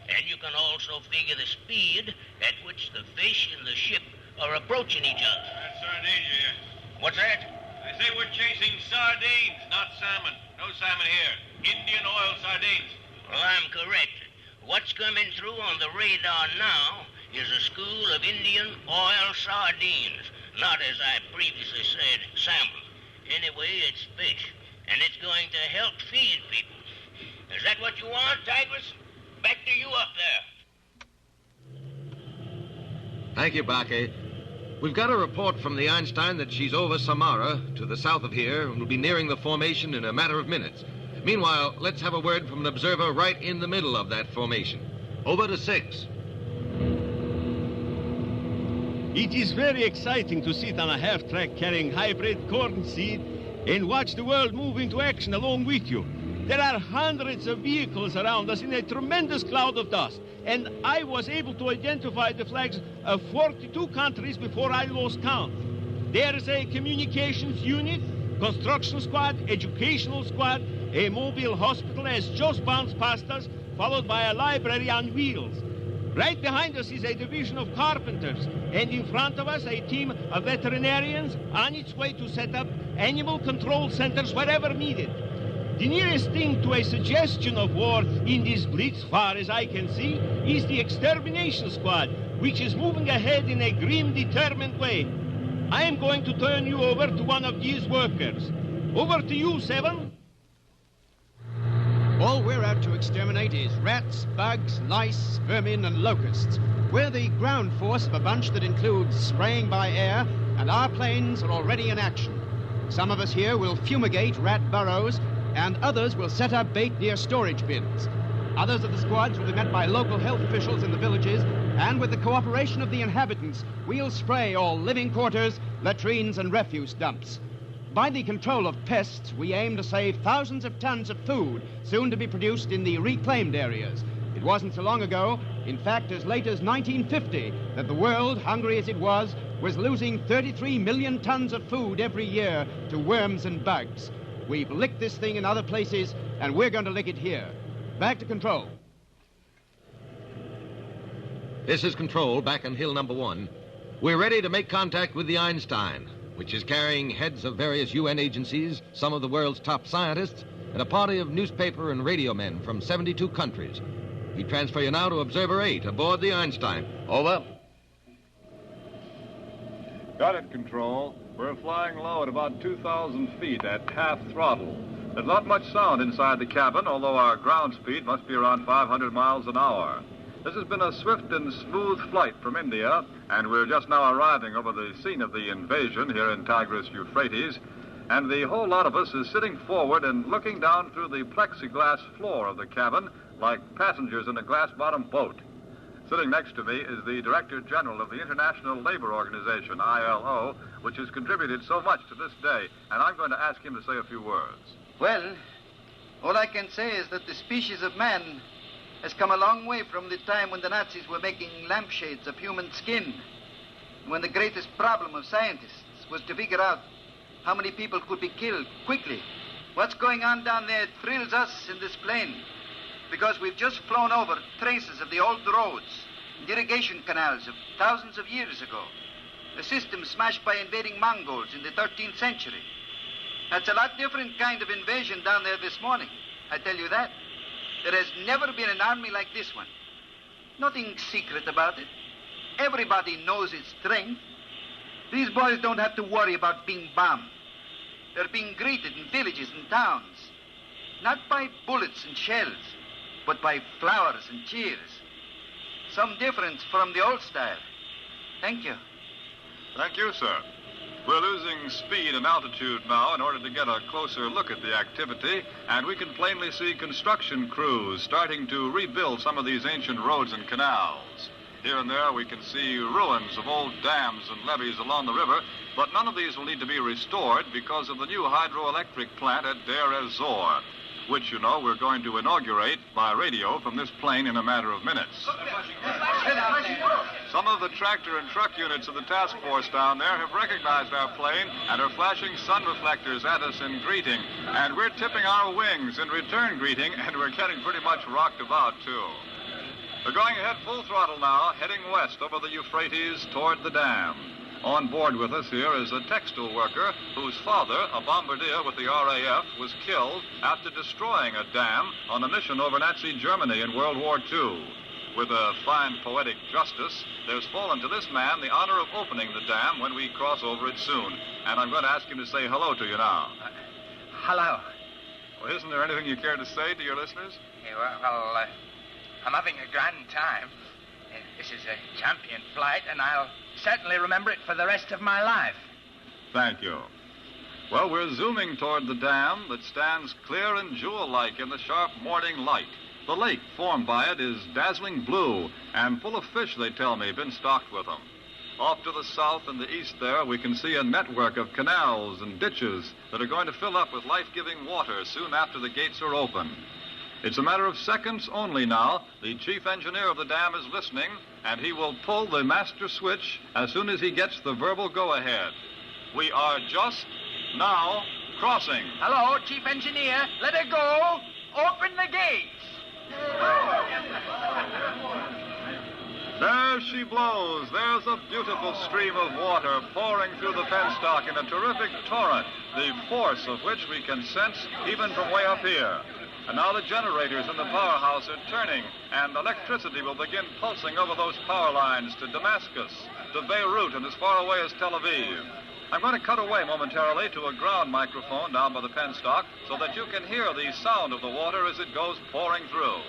And you can also figure the speed at which the fish and the ship are approaching each other. That's sardines here. What's that? I say we're chasing sardines, not salmon. No salmon here. Indian oil sardines. Well, I'm corrected. What's coming through on the radar now is a school of Indian oil sardines, not, as I previously said, salmon. Anyway, it's fish, and it's going to help feed people. Is that what you want, Tigris? Back to you up there. Thank you, Barkey. We've got a report from the Einstein that she's over Samara, to the south of here, and will be nearing the formation in a matter of minutes. Meanwhile, let's have a word from an observer right in the middle of that formation. Over to 6. It is very exciting to sit on a half-track carrying hybrid corn seed and watch the world move into action along with you. There are hundreds of vehicles around us in a tremendous cloud of dust, and I was able to identify the flags of 42 countries before I lost count. There is a communications unit, construction squad, educational squad, a mobile hospital has just bounced past us, followed by a library on wheels. Right behind us is a division of carpenters, and in front of us a team of veterinarians on its way to set up animal control centers wherever needed. The nearest thing to a suggestion of war in this blitz, far as I can see, is the extermination squad, which is moving ahead in a grim, determined way. I am going to turn you over to one of these workers. Over to you, 7. All we're out to exterminate is rats, bugs, lice, vermin, and locusts. We're the ground force of a bunch that includes spraying by air, and our planes are already in action. Some of us here will fumigate rat burrows, and others will set up bait near storage bins. Others of the squads will be met by local health officials in the villages, and with the cooperation of the inhabitants, we'll spray all living quarters, latrines, and refuse dumps. By the control of pests, we aim to save thousands of tons of food, soon to be produced in the reclaimed areas. It wasn't so long ago, in fact as late as 1950, that the world, hungry as it was losing 33 million tons of food every year to worms and bugs. We've licked this thing in other places, and we're going to lick it here. Back to control. This is Control, back on Hill number 1. We're ready to make contact with the Einstein, which is carrying heads of various UN agencies, some of the world's top scientists, and a party of newspaper and radio men from 72 countries. We transfer you now to Observer 8 aboard the Einstein. Over. Got it, Control. We're flying low at about 2,000 feet at half throttle. There's not much sound inside the cabin, although our ground speed must be around 500 miles an hour. This has been a swift and smooth flight from India, and we're just now arriving over the scene of the invasion here in Tigris-Euphrates, and the whole lot of us is sitting forward and looking down through the plexiglass floor of the cabin like passengers in a glass-bottom boat. Sitting next to me is the Director General of the International Labor Organization, ILO, which has contributed so much to this day, and I'm going to ask him to say a few words. Well, all I can say is that the species of man has come a long way from the time when the Nazis were making lampshades of human skin, when the greatest problem of scientists was to figure out how many people could be killed quickly. What's going on down there thrills us in this plane because we've just flown over traces of the old roads and irrigation canals of thousands of years ago, a system smashed by invading Mongols in the 13th century. That's a lot different kind of invasion down there this morning, I tell you that. There has never been an army like this one. Nothing secret about it. Everybody knows its strength. These boys don't have to worry about being bombed. They're being greeted in villages and towns, not by bullets and shells, but by flowers and cheers. Some difference from the old style. Thank you. Thank you, sir. We're losing speed and altitude now in order to get a closer look at the activity, and we can plainly see construction crews starting to rebuild some of these ancient roads and canals. Here and there we can see ruins of old dams and levees along the river, but none of these will need to be restored because of the new hydroelectric plant at Deir ez-Zor, which, you know, we're going to inaugurate by radio from this plane in a matter of minutes. Some of the tractor and truck units of the task force down there have recognized our plane and are flashing sun reflectors at us in greeting. And we're tipping our wings in return greeting, and we're getting pretty much rocked about, too. We're going ahead full throttle now, heading west over the Euphrates toward the dam. On board with us here is a textile worker whose father, a bombardier with the RAF, was killed after destroying a dam on a mission over Nazi Germany in World War II. With a fine poetic justice, there's fallen to this man the honor of opening the dam when we cross over it soon. And I'm going to ask him to say hello to you now. Hello. Well, isn't there anything you care to say to your listeners? I'm having a grand time. This is a champion flight, and I'll certainly remember it for the rest of my life. Thank you. Well, we're zooming toward the dam that stands clear and jewel-like in the sharp morning light. The lake formed by it is dazzling blue and full of fish, they tell me, been stocked with them. Off to the south and the east there, we can see a network of canals and ditches that are going to fill up with life-giving water soon after the gates are open. It's a matter of seconds only now. The chief engineer of the dam is listening, and he will pull the master switch as soon as he gets the verbal go-ahead. We are just now crossing. Hello, chief engineer. Let her go. Open the gates. There she blows. There's a beautiful stream of water pouring through the penstock in a terrific torrent, the force of which we can sense even from way up here. And now the generators in the powerhouse are turning, and electricity will begin pulsing over those power lines to Damascus, to Beirut, and as far away as Tel Aviv. I'm going to cut away momentarily to a ground microphone down by the penstock so that you can hear the sound of the water as it goes pouring through.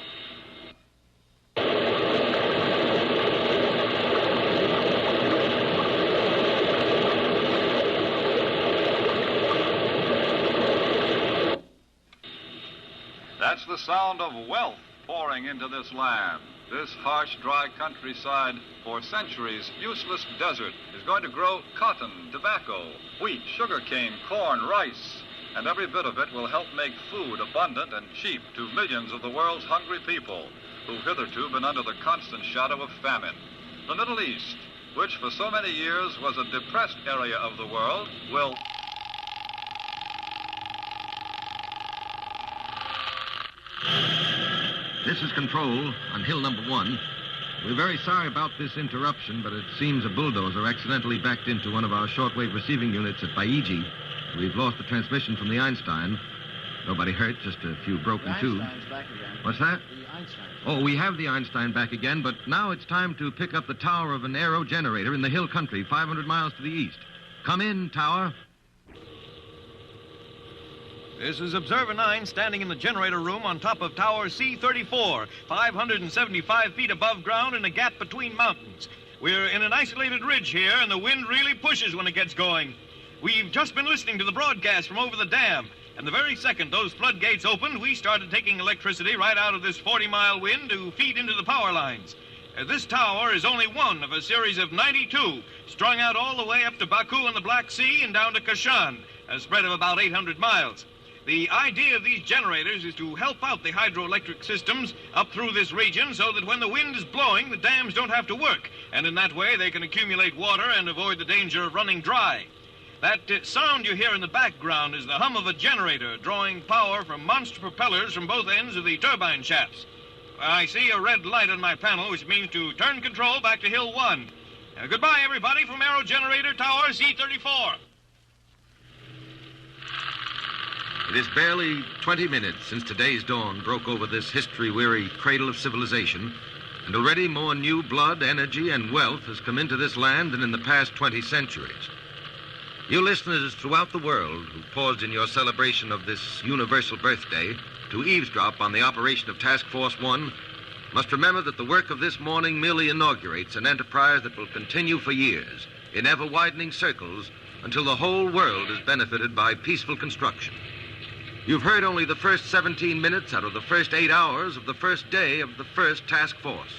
That's the sound of wealth pouring into this land. This harsh, dry countryside, for centuries useless desert, is going to grow cotton, tobacco, wheat, sugarcane, corn, rice, and every bit of it will help make food abundant and cheap to millions of the world's hungry people who've hitherto been under the constant shadow of famine. The Middle East, which for so many years was a depressed area of the world, will... This is Control on Hill number 1. We're very sorry about this interruption, but it seems a bulldozer accidentally backed into one of our shortwave receiving units at Baiji. We've lost the transmission from the Einstein. Nobody hurt, just a few broken tubes. Back again. What's that? The Einstein. Oh, we have the Einstein back again, but now it's time to pick up the tower of an aero generator in the hill country, 500 miles to the east. Come in, tower. This is Observer 9 standing in the generator room on top of Tower C-34, 575 feet above ground in a gap between mountains. We're in an isolated ridge here, and the wind really pushes when it gets going. We've just been listening to the broadcast from over the dam, and the very second those floodgates opened, we started taking electricity right out of this 40-mile wind to feed into the power lines. This tower is only one of a series of 92, strung out all the way up to Baku in the Black Sea and down to Kashan, a spread of about 800 miles. The idea of these generators is to help out the hydroelectric systems up through this region so that when the wind is blowing, the dams don't have to work. And in that way, they can accumulate water and avoid the danger of running dry. That sound you hear in the background is the hum of a generator drawing power from monster propellers from both ends of the turbine shafts. I see a red light on my panel, which means to turn control back to Hill 1. Goodbye, everybody, from Aero Generator Tower C-34. It is barely 20 minutes since today's dawn broke over this history-weary cradle of civilization, and already more new blood, energy, and wealth has come into this land than in the past 20 centuries. You listeners throughout the world who paused in your celebration of this universal birthday to eavesdrop on the operation of Task Force 1 must remember that the work of this morning merely inaugurates an enterprise that will continue for years in ever-widening circles until the whole world is benefited by peaceful construction. You've heard only the first 17 minutes out of the first 8 hours of the first day of the first task force.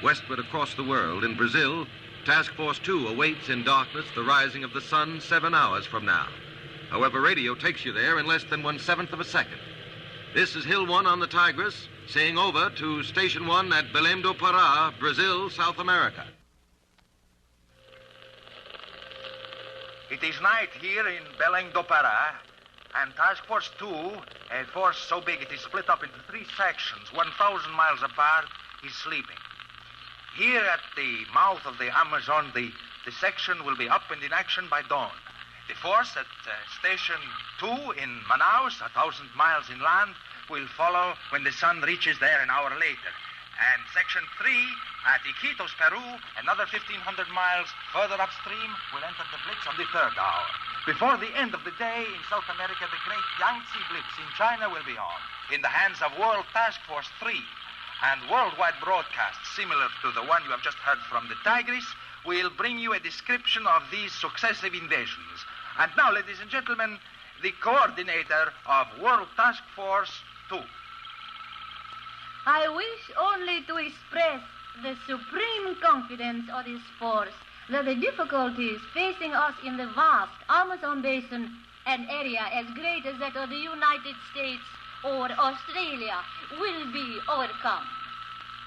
Westward across the world, in Brazil, Task Force 2 awaits in darkness the rising of the sun 7 hours from now. However, radio takes you there in less than 1/7 of a second. This is Hill 1 on the Tigris, saying over to Station 1 at Belém do Pará, Brazil, South America. It is night here in Belém do Pará, and Task Force 2, a force so big it is split up into 3 sections, 1,000 miles apart, is sleeping. Here at the mouth of the Amazon, the section will be up and in action by dawn. The force at Station 2 in Manaus, 1,000 miles inland, will follow when the sun reaches there an hour later. And Section 3 at Iquitos, Peru, another 1,500 miles further upstream, will enter the Blitz on the 3rd hour. Before the end of the day, in South America, the great Yangtze Blitz in China will be on, in the hands of World Task Force 3. And worldwide broadcasts, similar to the one you have just heard from the Tigris, will bring you a description of these successive invasions. And now, ladies and gentlemen, the coordinator of World Task Force 2. I wish only to express the supreme confidence of this force that the difficulties facing us in the vast Amazon basin, an area as great as that of the United States or Australia, will be overcome.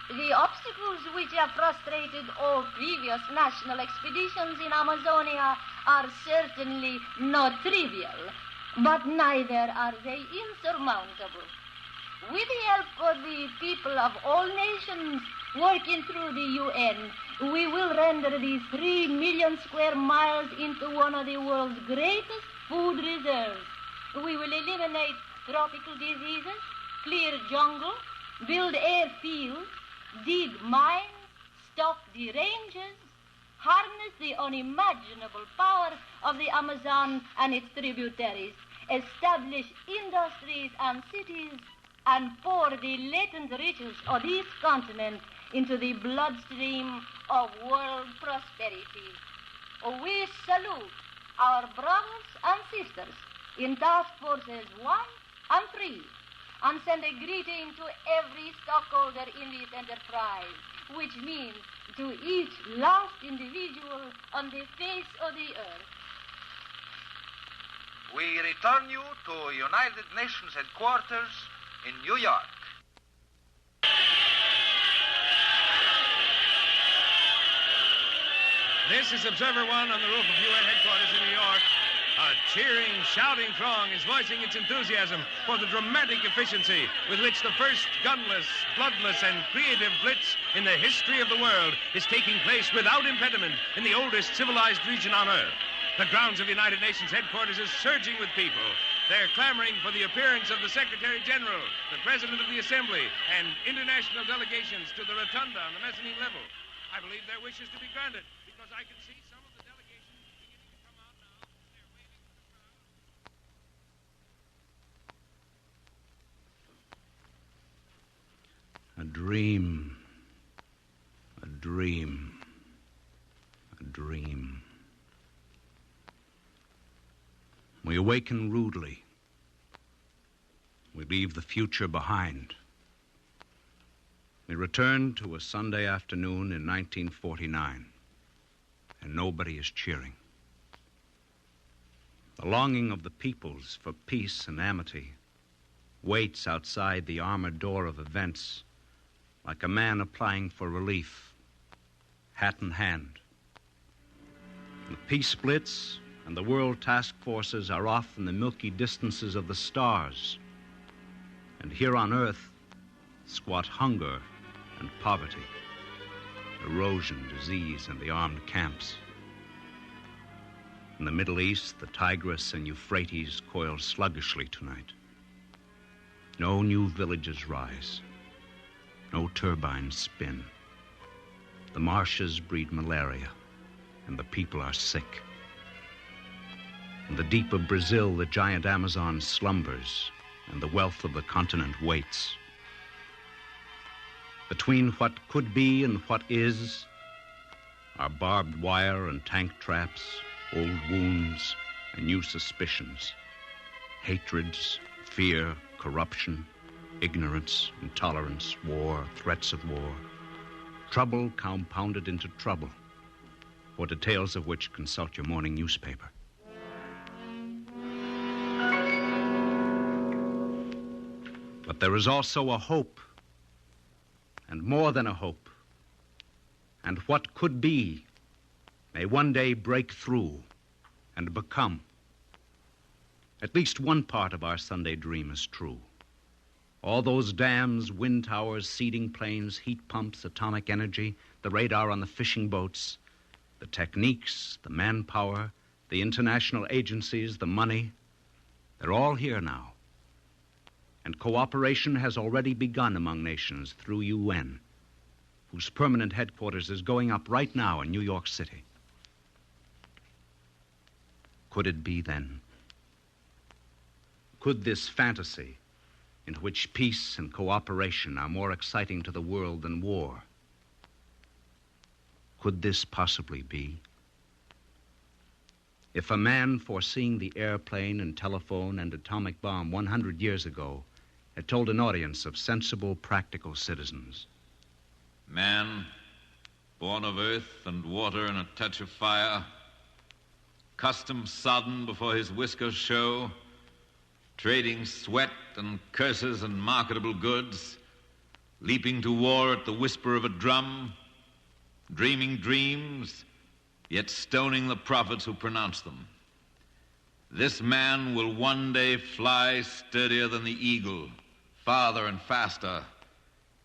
The obstacles which have frustrated all previous national expeditions in Amazonia are certainly not trivial, but neither are they insurmountable. With the help of the people of all nations working through the UN, we will render these 3 million square miles into one of the world's greatest food reserves. We will eliminate tropical diseases, clear jungle, build airfields, dig mines, stop the ranges, harness the unimaginable power of the Amazon and its tributaries, establish industries and cities, and pour the latent riches of this continent into the bloodstream of world prosperity. We salute our brothers and sisters in Task Forces 1 and 3 and send a greeting to every stockholder in this enterprise, which means to each last individual on the face of the earth. We return you to United Nations headquarters in New York. This is Observer One on the roof of UN headquarters in New York. A cheering, shouting throng is voicing its enthusiasm for the dramatic efficiency with which the first gunless, bloodless, and creative blitz in the history of the world is taking place without impediment in the oldest civilized region on Earth. The grounds of the United Nations headquarters is surging with people. They're clamoring for the appearance of the Secretary General, the President of the Assembly, and international delegations to the rotunda on the mezzanine level. I believe their wish is to be granted because I can see some of the delegations beginning to come out now. They're waving to the crowd. A dream. A dream. A dream. We awaken rudely. We leave the future behind. We return to a Sunday afternoon in 1949, and nobody is cheering. The longing of the peoples for peace and amity waits outside the armored door of events like a man applying for relief, hat in hand. The peace blitz and the world task forces are off in the milky distances of the stars. And here on Earth squat hunger and poverty, erosion, disease, and the armed camps. In the Middle East, the Tigris and Euphrates coil sluggishly tonight. No new villages rise. No turbines spin. The marshes breed malaria, and the people are sick. In the deep of Brazil, the giant Amazon slumbers, and the wealth of the continent waits. Between what could be and what is are barbed wire and tank traps, old wounds and new suspicions, hatreds, fear, corruption, ignorance, intolerance, war, threats of war, trouble compounded into trouble, for details of which consult your morning newspaper. But there is also a hope, and more than a hope. And what could be may one day break through and become. At least one part of our Sunday dream is true. All those dams, wind towers, seeding planes, heat pumps, atomic energy, the radar on the fishing boats, the techniques, the manpower, the international agencies, the money, they're all here now. And cooperation has already begun among nations through UN, whose permanent headquarters is going up right now in New York City. Could it be then? Could this fantasy, in which peace and cooperation are more exciting to the world than war, could this possibly be? If a man foreseeing the airplane and telephone and atomic bomb 100 years ago had told an audience of sensible, practical citizens, man, born of earth and water and a touch of fire, custom sodden before his whiskers show, trading sweat and curses and marketable goods, leaping to war at the whisper of a drum, dreaming dreams, yet stoning the prophets who pronounce them. This man will one day fly sturdier than the eagle, farther and faster.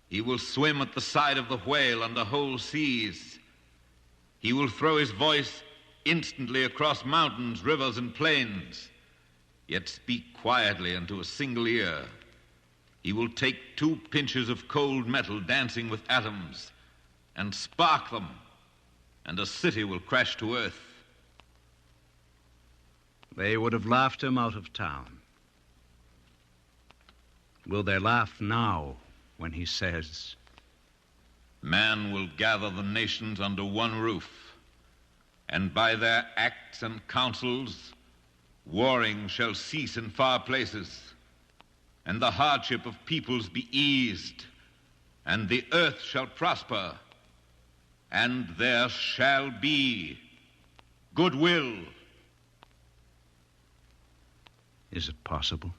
He will swim at the side of the whale under whole seas. He will throw his voice instantly across mountains, rivers, and plains, yet speak quietly into a single ear. He will take 2 pinches of cold metal dancing with atoms and spark them, and a city will crash to earth. They would have laughed him out of town. Will they laugh now when he says, man will gather the nations under one roof, and by their acts and counsels, warring shall cease in far places, and the hardship of peoples be eased, and the earth shall prosper, and there shall be goodwill. Is it possible?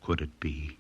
Could it be?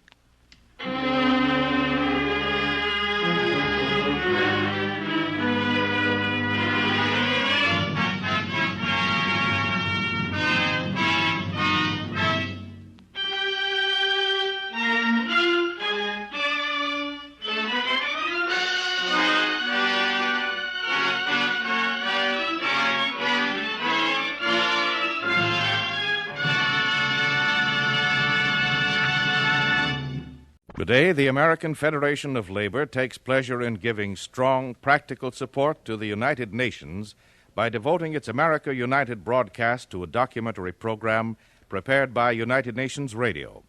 Today, the American Federation of Labor takes pleasure in giving strong, practical support to the United Nations by devoting its America United broadcast to a documentary program prepared by United Nations Radio.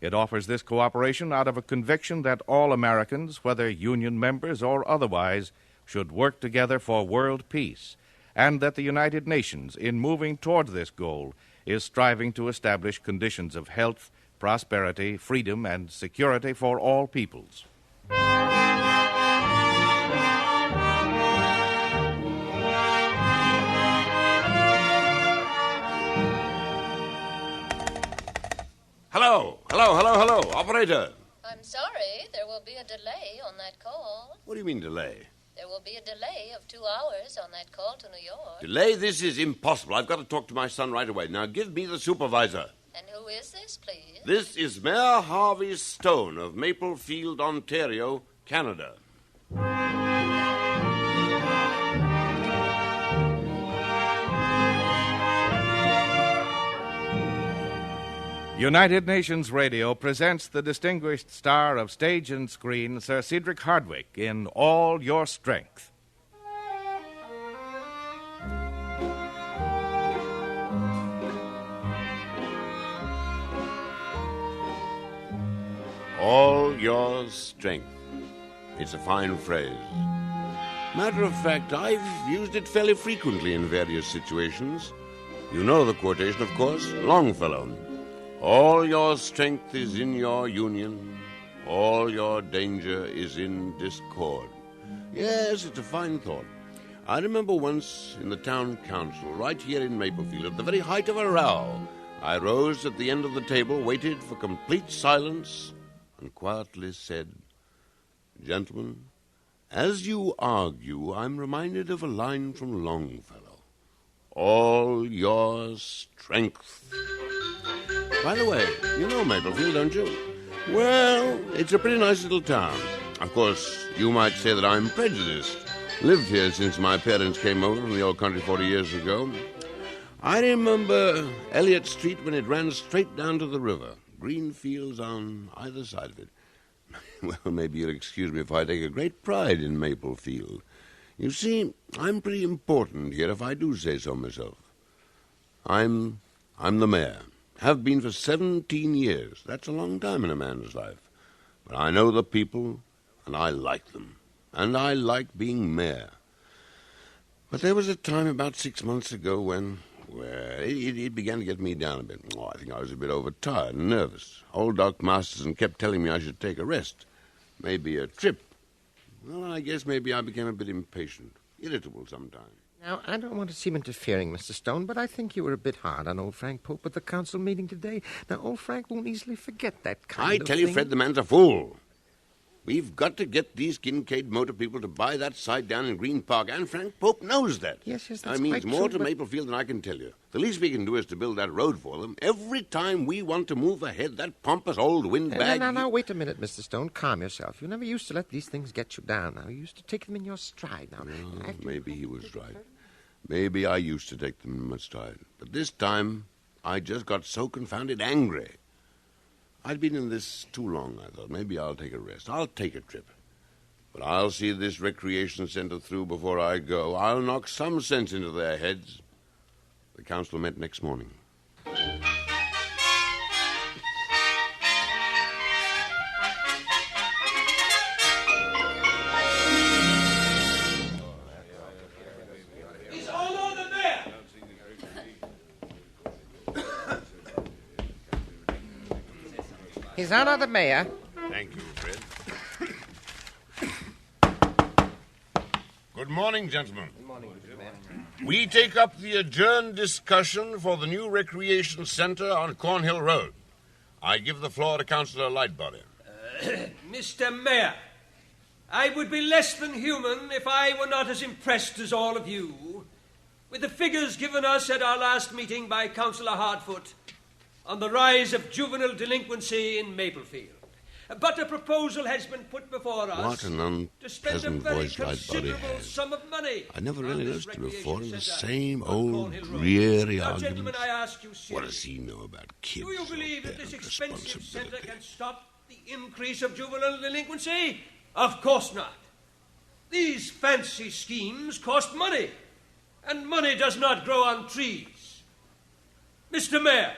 It offers this cooperation out of a conviction that all Americans, whether union members or otherwise, should work together for world peace, and that the United Nations, in moving toward this goal, is striving to establish conditions of health, prosperity, freedom, and security for all peoples. Hello. Operator. I'm sorry, there will be a delay on that call. What do you mean delay? There will be a delay of 2 hours on that call to New York. Delay? This is impossible. I've got to talk to my son right away. Now, give me the supervisor. And who is this, please? This is Mayor Harvey Stone of Maplefield, Ontario, Canada. United Nations Radio presents the distinguished star of stage and screen, Sir Cedric Hardwicke, in All Your Strength. All your strength. It's a fine phrase. Matter of fact, I've used it fairly frequently in various situations. You know the quotation, of course, Longfellow. All your strength is in your union. All your danger is in discord. Yes, it's a fine thought. I remember once in the town council, right here in Maplefield, at the very height of a row, I rose at the end of the table, waited for complete silence, and quietly said, "Gentlemen, as you argue, I'm reminded of a line from Longfellow. All your strength." By the way, you know Maplefield, don't you? Well, it's a pretty nice little town. Of course, you might say that I'm prejudiced. Lived here since my parents came over from the old country 40 years ago. I remember Elliott Street when it ran straight down to the river. Green fields on either side of it. Well, maybe you'll excuse me if I take a great pride in Maplefield. You see, I'm pretty important here, if I do say so myself. I'm the mayor. Have been for 17 years. That's a long time in a man's life. But I know the people, and I like them. And I like being mayor. But there was a time about 6 months ago when, well, it began to get me down a bit. Oh, I think I was a bit overtired and nervous. Old Doc Masterson kept telling me I should take a rest. Maybe a trip. Well, I guess maybe I became a bit impatient. Irritable sometimes. Now, I don't want to seem interfering, Mr. Stone, but I think you were a bit hard on old Frank Pope at the council meeting today. Now, old Frank won't easily forget that kind of thing. I tell you, Fred, the man's a fool. We've got to get these Kincaid Motor people to buy that site down in Green Park, and Frank Pope knows that. Yes, that's I mean, quite it's more true, to Maplefield than I can tell you. The least we can do is to build that road for them. Every time we want to move ahead, that pompous old windbag... Now, wait a minute, Mr. Stone. Calm yourself. You never used to let these things get you down. Now, you used to take them in your stride. Now, well, maybe he was right. Maybe I used to take them in my stride. But this time, I just got so confounded angry. I'd been in this too long, I thought. Maybe I'll take a rest. I'll take a trip. But I'll see this recreation center through before I go. I'll knock some sense into their heads. The council met next morning. His Honor the Mayor! His Honor the Mayor. Thank you, Fred. Good morning, gentlemen. Good morning, Mr. Mayor. We take up the adjourned discussion for the new recreation center on Cornhill Road. I give the floor to Councillor Lightbody. Mr. Mayor, I would be less than human if I were not as impressed as all of you with the figures given us at our last meeting by Councillor Hardfoot on the rise of juvenile delinquency in Maplefield. But a proposal has been put before us What an to spend a unpleasant very voice Lightbody considerable has. sum of money. I never really on this noticed it before. recreation The centre same on old Cornhill Road. dreary Now, arguments. gentlemen, I ask you What seriously, does he know about kids? do you believe that this expensive centre can stop the increase of juvenile delinquency? Of course not. These fancy schemes cost money, and money does not grow on trees. Mr. Mayor,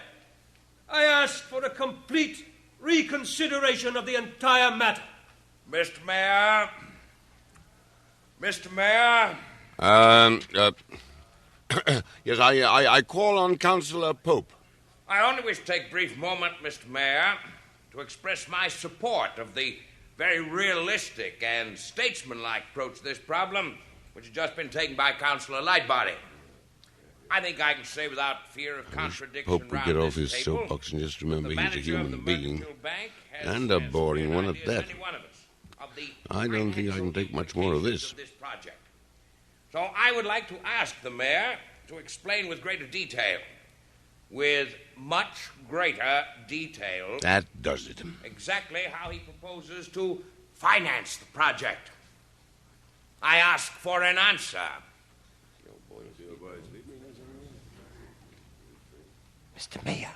I ask for a complete reconsideration of the entire matter. Mr. Mayor. Mr. Mayor. Yes, I call on Councillor Pope. I only wish to take a brief moment, Mr. Mayor, to express my support of the very realistic and statesmanlike approach to this problem, which has just been taken by Councillor Lightbody. I think I can say without fear of contradiction Pope would round get off this his table, soapbox and just remember the he's a manager of the human being. Mercantile Bank has And a as boring clear one an at idea as that. any one of us of the I don't think I can take much more of this. this project. So I would like to ask the mayor to explain with greater detail, with much greater detail, That does it. exactly how he proposes to finance the project. I ask for an answer. Mr. Mayor.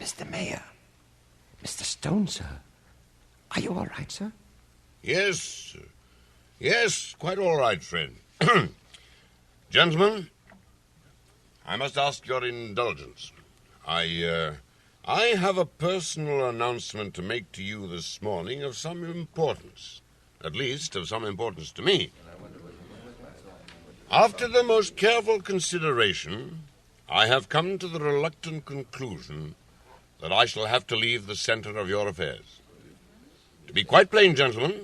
Mr. Mayor. Mr. Stone, sir. Are you all right, sir? Yes, sir. Yes, quite all right, friend. Gentlemen, I must ask your indulgence. I have a personal announcement to make to you this morning of some importance. At least, of some importance to me. After the most careful consideration, I have come to the reluctant conclusion that I shall have to leave the center of your affairs. To be quite plain, gentlemen,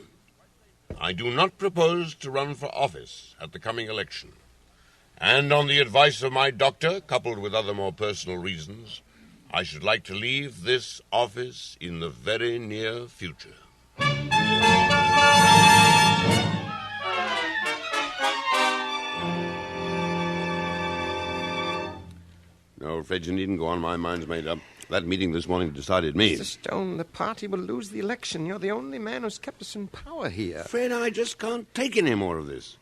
I do not propose to run for office at the coming election. And on the advice of my doctor, coupled with other more personal reasons, I should like to leave this office in the very near future. No, Fred, you needn't go on. My mind's made up. That meeting this morning decided me. Mr. Stone, the party will lose the election. You're the only man who's kept us in power here. Fred, I just can't take any more of this.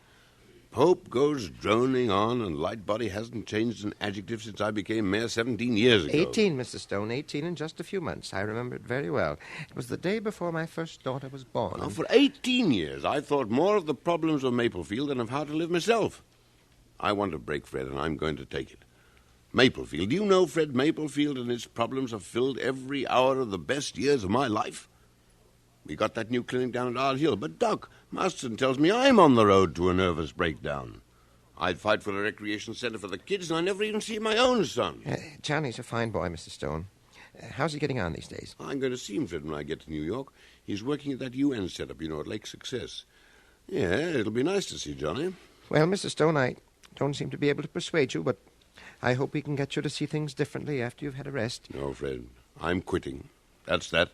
Pope goes droning on, and Lightbody hasn't changed an adjective since I became mayor 17 years ago. 18, Mr. Stone, 18 in just a few months. I remember it very well. It was the day before my first daughter was born. Now, for 18 years, I thought more of the problems of Maplefield than of how to live myself. I want a break, Fred, and I'm going to take it. Maplefield. Do you know, Fred, Maplefield and its problems have filled every hour of the best years of my life? We got that new clinic down at Ard Hill, but Doc Marston tells me I'm on the road to a nervous breakdown. I'd fight for a recreation center for the kids, and I never even see my own son. Johnny's a fine boy, Mr. Stone. How's he getting on these days? I'm going to see him, Fred, when I get to New York. He's working at that UN setup, at Lake Success. Yeah, it'll be nice to see Johnny. Well, Mr. Stone, I don't seem to be able to persuade you, but I hope we can get you to see things differently after you've had a rest. No, Fred. I'm quitting. That's that.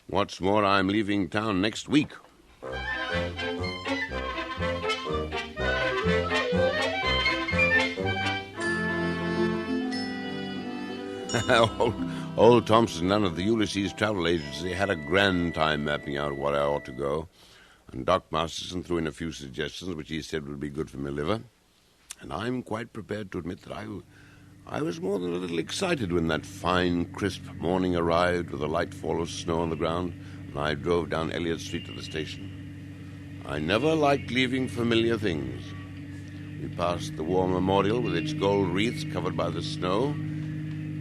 What's more, I'm leaving town next week. Old Thompson down at the Ulysses Travel Agency had a grand time mapping out where I ought to go. And Doc Masterson threw in a few suggestions which he said would be good for my liver. And I'm quite prepared to admit that I was more than a little excited when that fine, crisp morning arrived with a light fall of snow on the ground, and I drove down Elliott Street to the station. I never liked leaving familiar things. We passed the War Memorial with its gold wreaths covered by the snow.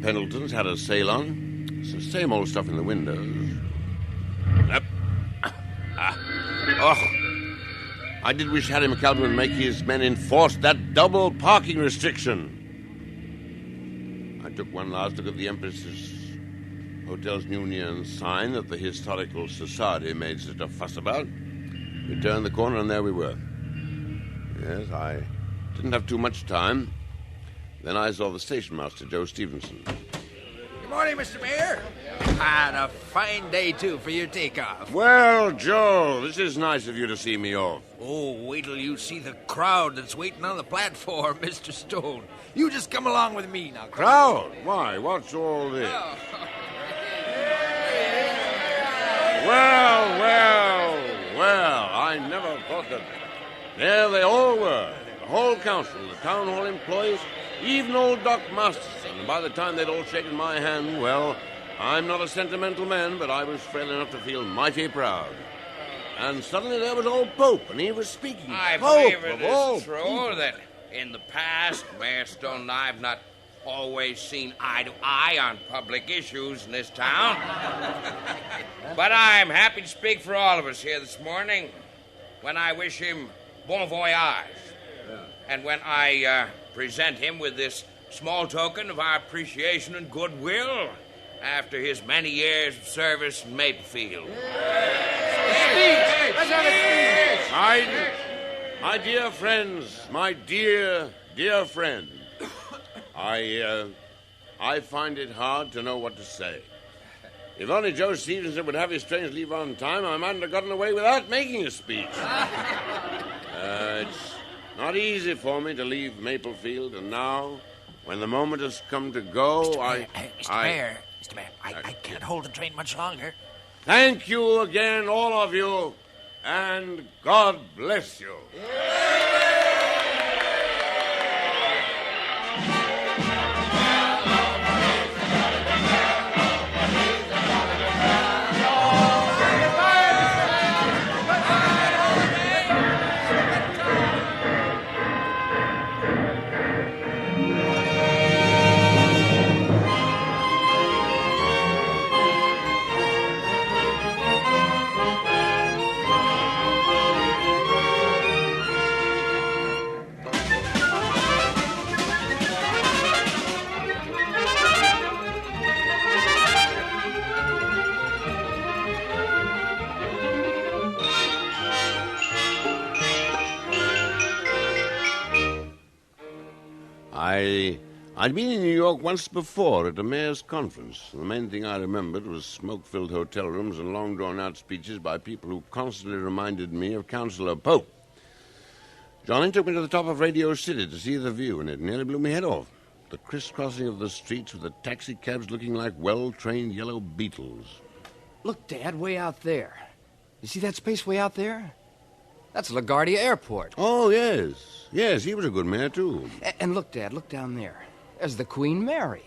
Pendleton's had a sail on. It's the same old stuff in the windows. I did wish Harry McAlpin would make his men enforce that double parking restriction. I took one last look at the Empress's Hotel's new neon sign that the Historical Society made such a fuss about. We turned the corner, and there we were. Yes, I didn't have too much time. Then I saw the station master, Joe Stevenson. Good morning, Mr. Mayor. And a fine day, too, for your takeoff. Well, Joe, this is nice of you to see me off. Oh, wait till you see the crowd that's waiting on the platform, Mr. Stone. You just come along with me now. Crowd? Why? What's all this? Oh. Well, I never thought that. There they all were. The whole council, the town hall employees, even old Doc Masterson. And by the time they'd all shaken my hand, well, I'm not a sentimental man, but I was frail enough to feel mighty proud. And suddenly there was old Pope, and he was speaking. I Pope, believe it of all is true people. that in the past, Mayor Stone and I have not always seen eye to eye on public issues in this town. But I'm happy to speak for all of us here this morning when I wish him bon voyage. And when I present him with this small token of our appreciation and goodwill after his many years of service in Maplefield. My dear friends, my dear friend, I find it hard to know what to say. If only Joe Stevenson would have his trains leave on time, I mightn't have gotten away without making a speech. It's not easy for me to leave Maplefield, and now, when the moment has come to go, Mr. Mayor, I can't hold the train much longer. Thank you again, all of you, and God bless you. I'd been in New York once before at a mayor's conference. The main thing I remembered was smoke-filled hotel rooms and long drawn-out speeches by people who constantly reminded me of Councillor Pope. Johnny took me to the top of Radio City to see the view, and it nearly blew my head off. The crisscrossing of the streets with the taxi cabs looking like well-trained yellow beetles. Look, Dad, way out there. You see that space way out there? That's LaGuardia Airport. Oh, yes. Yes, he was a good mayor, too. And look, Dad, look down there. There's the Queen Mary.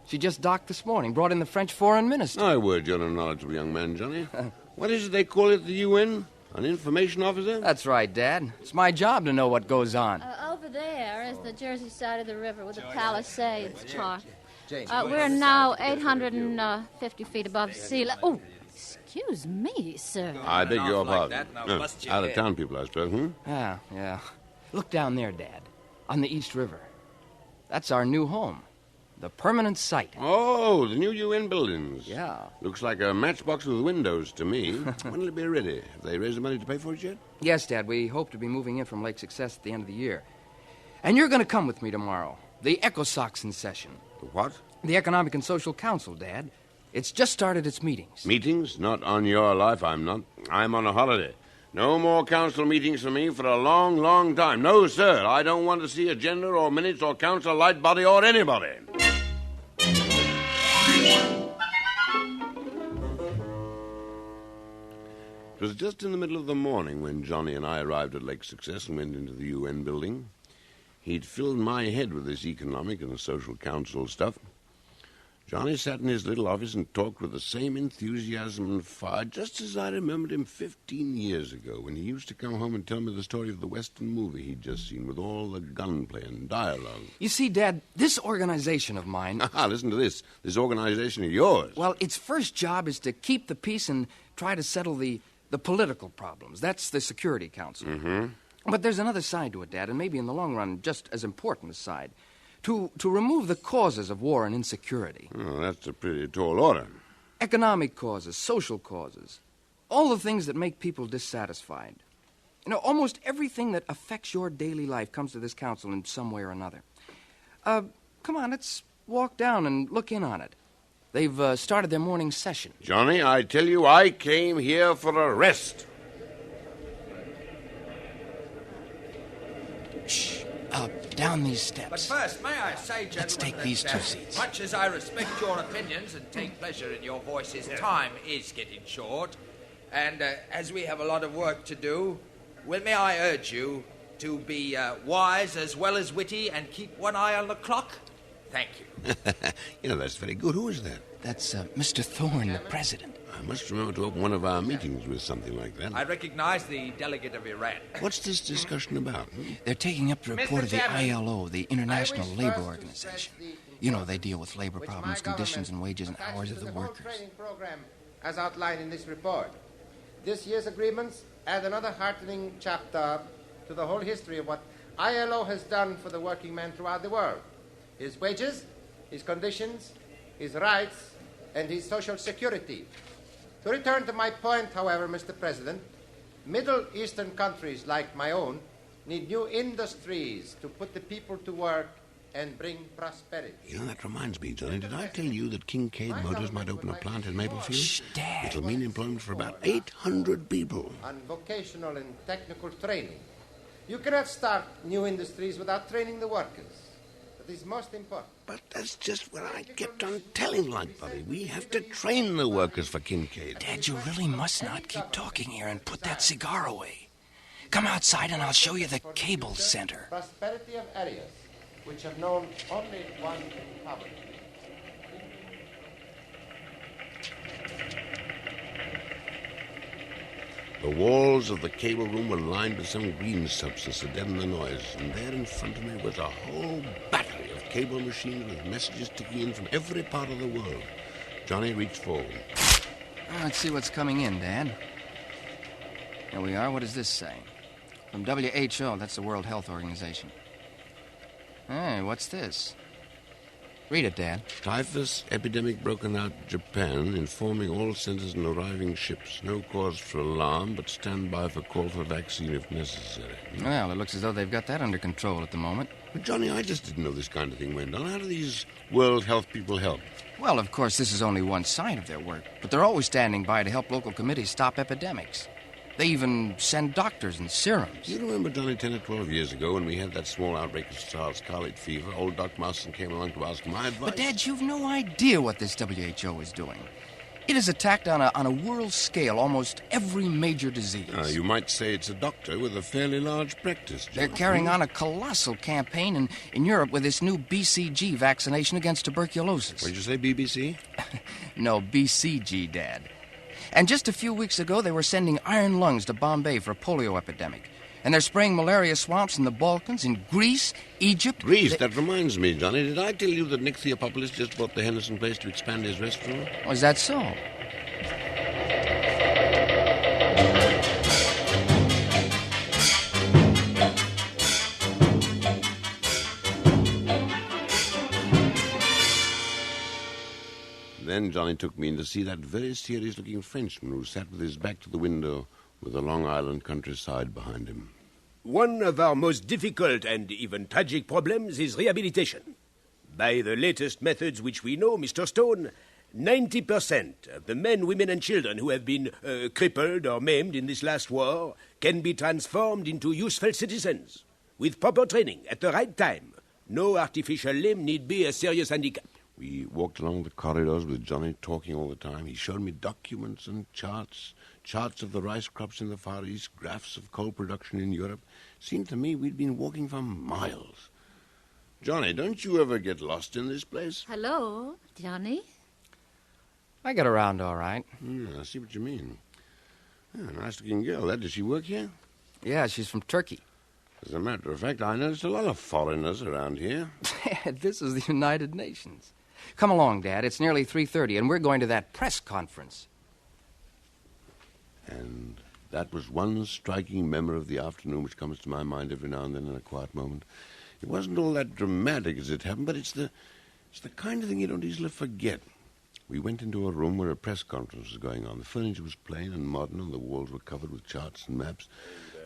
She just docked this morning, brought in the French foreign minister. My word, you're a knowledgeable young man, Johnny. What is it they call it at the UN? An information officer? That's right, Dad. It's my job to know what goes on. Over there is the Jersey side of the river with the Palisades part. We're now 850 feet above sea level. Oh, excuse me, sir. I beg your pardon. Out-of-town people, I suppose, Yeah. Look down there, Dad, on the East River. That's our new home, the permanent site. Oh, the new UN buildings. Yeah. Looks like a matchbox with windows to me. When will it be ready? Have they raised the money to pay for it yet? Yes, Dad. We hope to be moving in from Lake Success at the end of the year. And you're going to come with me tomorrow. The ECOSOC session. The what? The Economic and Social Council, Dad. It's just started its meetings. Meetings? Not on your life, I'm not. I'm on a holiday. No more council meetings for me for a long, long time. No, sir. I don't want to see agenda or minutes or council light body or anybody. It was just in the middle of the morning when Johnny and I arrived at Lake Success and went into the UN building. He'd filled my head with this economic and social council stuff. Johnny sat in his little office and talked with the same enthusiasm and fire, just as I remembered him 15 years ago when he used to come home and tell me the story of the Western movie he'd just seen with all the gunplay and dialogue. You see, Dad, this organization of mine... Listen to this. This organization of yours. Well, its first job is to keep the peace and try to settle the political problems. That's the Security Council. Mm-hmm. But there's another side to it, Dad, and maybe in the long run just as important a side. To remove the causes of war and insecurity. Oh, that's a pretty tall order. Economic causes, social causes. All the things that make people dissatisfied. You know, almost everything that affects your daily life comes to this council in some way or another. Come on, let's walk down and look in on it. They've started their morning session. Johnny, I tell you, I came here for a rest. Shh. Down these steps. But first, may I say, gentlemen, let's take these two seats. Much as I respect your opinions and take pleasure in your voices, time is getting short. And as we have a lot of work to do, may I urge you to be wise as well as witty and keep one eye on the clock? Thank you. You know, that's very good. Who is that? That's Mr. Thorne, the president. I must remember to open one of our meetings with something like that. I recognize the delegate of Iran. What's this discussion about? They're taking up the report of the ILO, the International Labor Organization. You know, they deal with labor problems, conditions, and wages and hours of the workers. Training program, as outlined in this report. This year's agreements add another heartening chapter to the whole history of what ILO has done for the working man throughout the world. His wages, his conditions, his rights, and his social security. To return to my point, however, Mr. President, Middle Eastern countries like my own need new industries to put the people to work and bring prosperity. You know, that reminds me, Johnny, did I tell you that Kincaid Motors might open a plant in Maplefield? Shh, Dad. It'll mean employment for about 800 people. On vocational and technical training. You cannot start new industries without training the workers. That is most important. But that's just what I kept on telling Lightbody. We have to train the workers for Kincaid. Dad, you really must not keep talking here and put that cigar away. Come outside and I'll show you the cable center. Prosperity of areas which have known only one poverty. The walls of the cable room were lined with some green substance to deaden the noise, and there in front of me was a whole battery of cable machines with messages ticking in from every part of the world. Johnny reached forward. Let's see what's coming in, Dad. Here we are. What does this say? From WHO, that's the World Health Organization. Hey, what's this? Read it, Dad. Typhus epidemic broken out in Japan, informing all centers and arriving ships. No cause for alarm, but stand by for call for vaccine if necessary. Well, it looks as though they've got that under control at the moment. But, Johnny, I just didn't know this kind of thing went on. How do these World Health people help? Well, of course, this is only one side of their work, but they're always standing by to help local committees stop epidemics. They even send doctors and serums. You remember, Johnny, 10 or 12 years ago when we had that small outbreak of scarlet fever, old Doc Marston came along to ask my advice? But, Dad, you've no idea what this WHO is doing. It has attacked on a world scale almost every major disease. You might say it's a doctor with a fairly large practice, John. They're carrying on a colossal campaign in Europe with this new BCG vaccination against tuberculosis. What did you say, BBC? No, BCG, Dad. And just a few weeks ago, they were sending iron lungs to Bombay for a polio epidemic. And they're spraying malaria swamps in the Balkans, in Greece, Egypt... Greece, that reminds me, Johnny. Did I tell you that Nick Theopopoulos just bought the Henderson place to expand his restaurant? Oh, is that so? Then Johnny took me in to see that very serious-looking Frenchman who sat with his back to the window with the Long Island countryside behind him. One of our most difficult and even tragic problems is rehabilitation. By the latest methods which we know, Mr. Stone, 90% of the men, women, and children who have been crippled or maimed in this last war can be transformed into useful citizens. With proper training at the right time, no artificial limb need be a serious handicap. We walked along the corridors with Johnny talking all the time. He showed me documents and charts of the rice crops in the Far East, graphs of coal production in Europe. Seemed to me we'd been walking for miles. Johnny, don't you ever get lost in this place? Hello, Johnny. I get around all right. I see what you mean. Nice-looking girl. Does she work here? Yeah, she's from Turkey. As a matter of fact, I noticed a lot of foreigners around here. This is the United Nations. Come along, Dad. It's nearly 3:30, and we're going to that press conference. And that was one striking memory of the afternoon which comes to my mind every now and then in a quiet moment. It wasn't all that dramatic as it happened, but it's the kind of thing you don't easily forget. We went into a room where a press conference was going on. The furniture was plain and modern, and the walls were covered with charts and maps.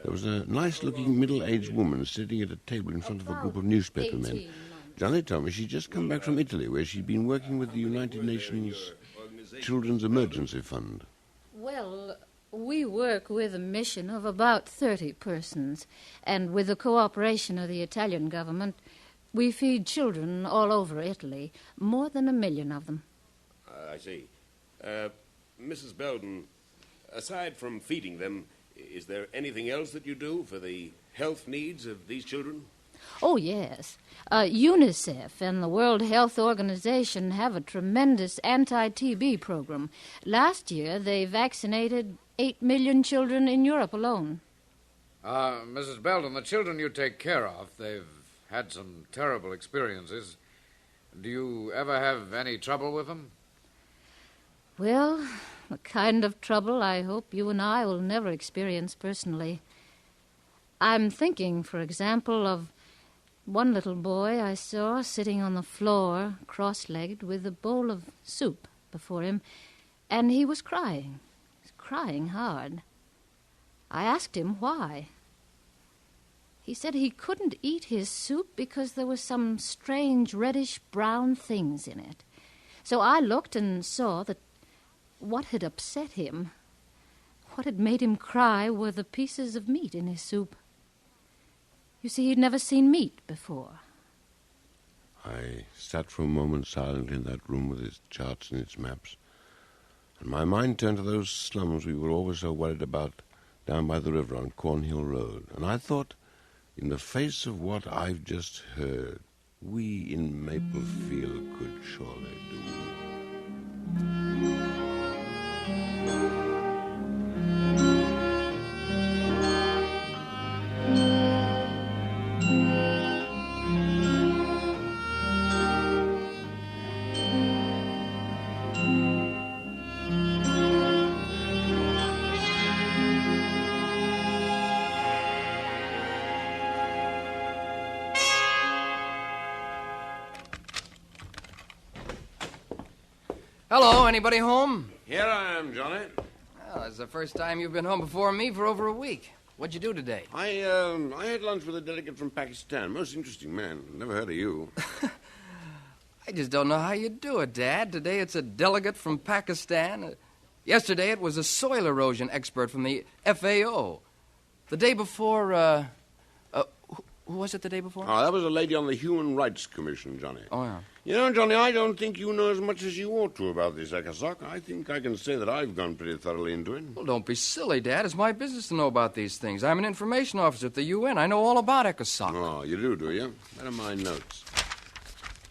There was a nice-looking middle-aged woman sitting at a table in front of a group of newspaper men. Johnny told me she'd just come back from Italy, where she'd been working with the United Nations Children's Emergency Fund. Well, we work with a mission of about 30 persons, and with the cooperation of the Italian government, we feed children all over Italy, more than 1 million of them. I see. Mrs. Belden, aside from feeding them, is there anything else that you do for the health needs of these children? Oh, yes. UNICEF and the World Health Organization have a tremendous anti-TB program. Last year, they vaccinated 8 million children in Europe alone. Mrs. Belden, the children you take care of, they've had some terrible experiences. Do you ever have any trouble with them? Well, the kind of trouble I hope you and I will never experience personally. I'm thinking, for example, of one little boy I saw sitting on the floor, cross-legged, with a bowl of soup before him, and he was crying. He was crying hard. I asked him why. He said he couldn't eat his soup because there were some strange reddish-brown things in it. So I looked and saw that what had upset him, what had made him cry, were the pieces of meat in his soup. You see, he'd never seen meat before. I sat for a moment silent in that room with its charts and its maps, and my mind turned to those slums we were always so worried about down by the river on Cornhill Road, and I thought, in the face of what I've just heard, we in Maplefield could surely do. Hello, anybody home? Here I am, Johnny. Well, it's the first time you've been home before me for over a week. What'd you do today? I had lunch with a delegate from Pakistan. Most interesting man. Never heard of you. I just don't know how you do it, Dad. Today it's a delegate from Pakistan. Yesterday it was a soil erosion expert from the FAO. The day before, who was it the day before? Oh, that was a lady on the Human Rights Commission, Johnny. Oh, yeah. You know, Johnny, I don't think you know as much as you ought to about this ECOSOC. I think I can say that I've gone pretty thoroughly into it. Well, don't be silly, Dad. It's my business to know about these things. I'm an information officer at the UN. I know all about ECOSOC. Oh, you do you? Better my notes.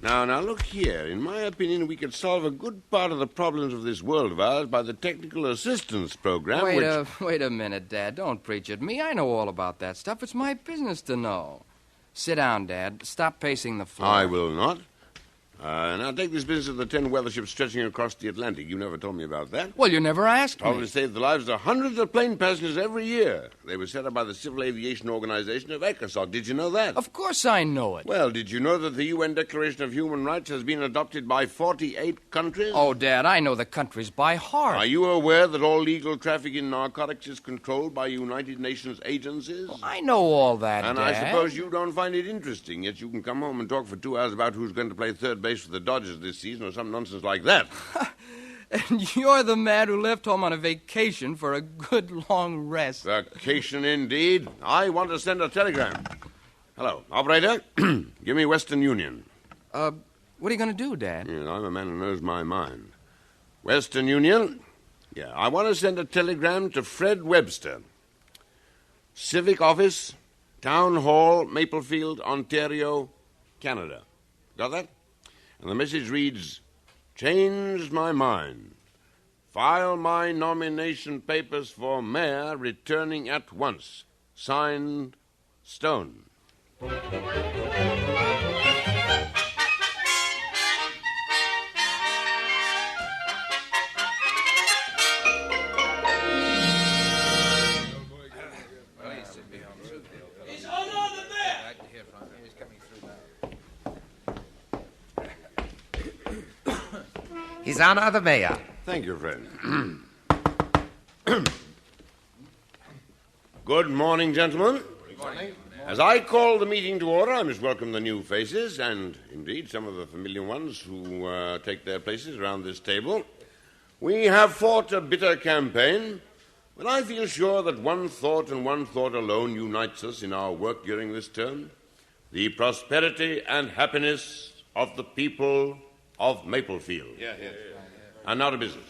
Now, look here. In my opinion, we could solve a good part of the problems of this world of ours by the Technical Assistance Program, Wait a minute, Dad. Don't preach at me. I know all about that stuff. It's my business to know. Sit down, Dad. Stop pacing the floor. I will not. Now, take this business of the 10 weather ships stretching across the Atlantic. You never told me about that. Well, you never asked me. Probably saved the lives of hundreds of plane passengers every year. They were set up by the Civil Aviation Organization of ECOSOC. Did you know that? Of course I know it. Well, did you know that the UN Declaration of Human Rights has been adopted by 48 countries? Oh, Dad, I know the countries by heart. Are you aware that all legal traffic in narcotics is controlled by United Nations agencies? Well, I know all that, and Dad. I suppose you don't find it interesting, yet you can come home and talk for 2 hours about who's going to play third base for the Dodgers this season or some nonsense like that. And you're the man who left home on a vacation for a good long rest. Vacation indeed. I want to send a telegram. Hello, operator. Give me Western Union. What are you going to do, Dad? Yeah, I'm a man who knows my mind. Western Union? Yeah, I want to send a telegram to Fred Webster. Civic Office, Town Hall, Maplefield, Ontario, Canada. Got that? And the message reads, changed my mind. File my nomination papers for mayor returning at once. Signed, Stone. His Honor the Mayor. Thank you, friend. Good morning, gentlemen. Good morning. As I call the meeting to order, I must welcome the new faces, and indeed some of the familiar ones who take their places around this table. We have fought a bitter campaign, but I feel sure that one thought and one thought alone unites us in our work during this term: the prosperity and happiness of the people of Maplefield. Yeah. And now to business.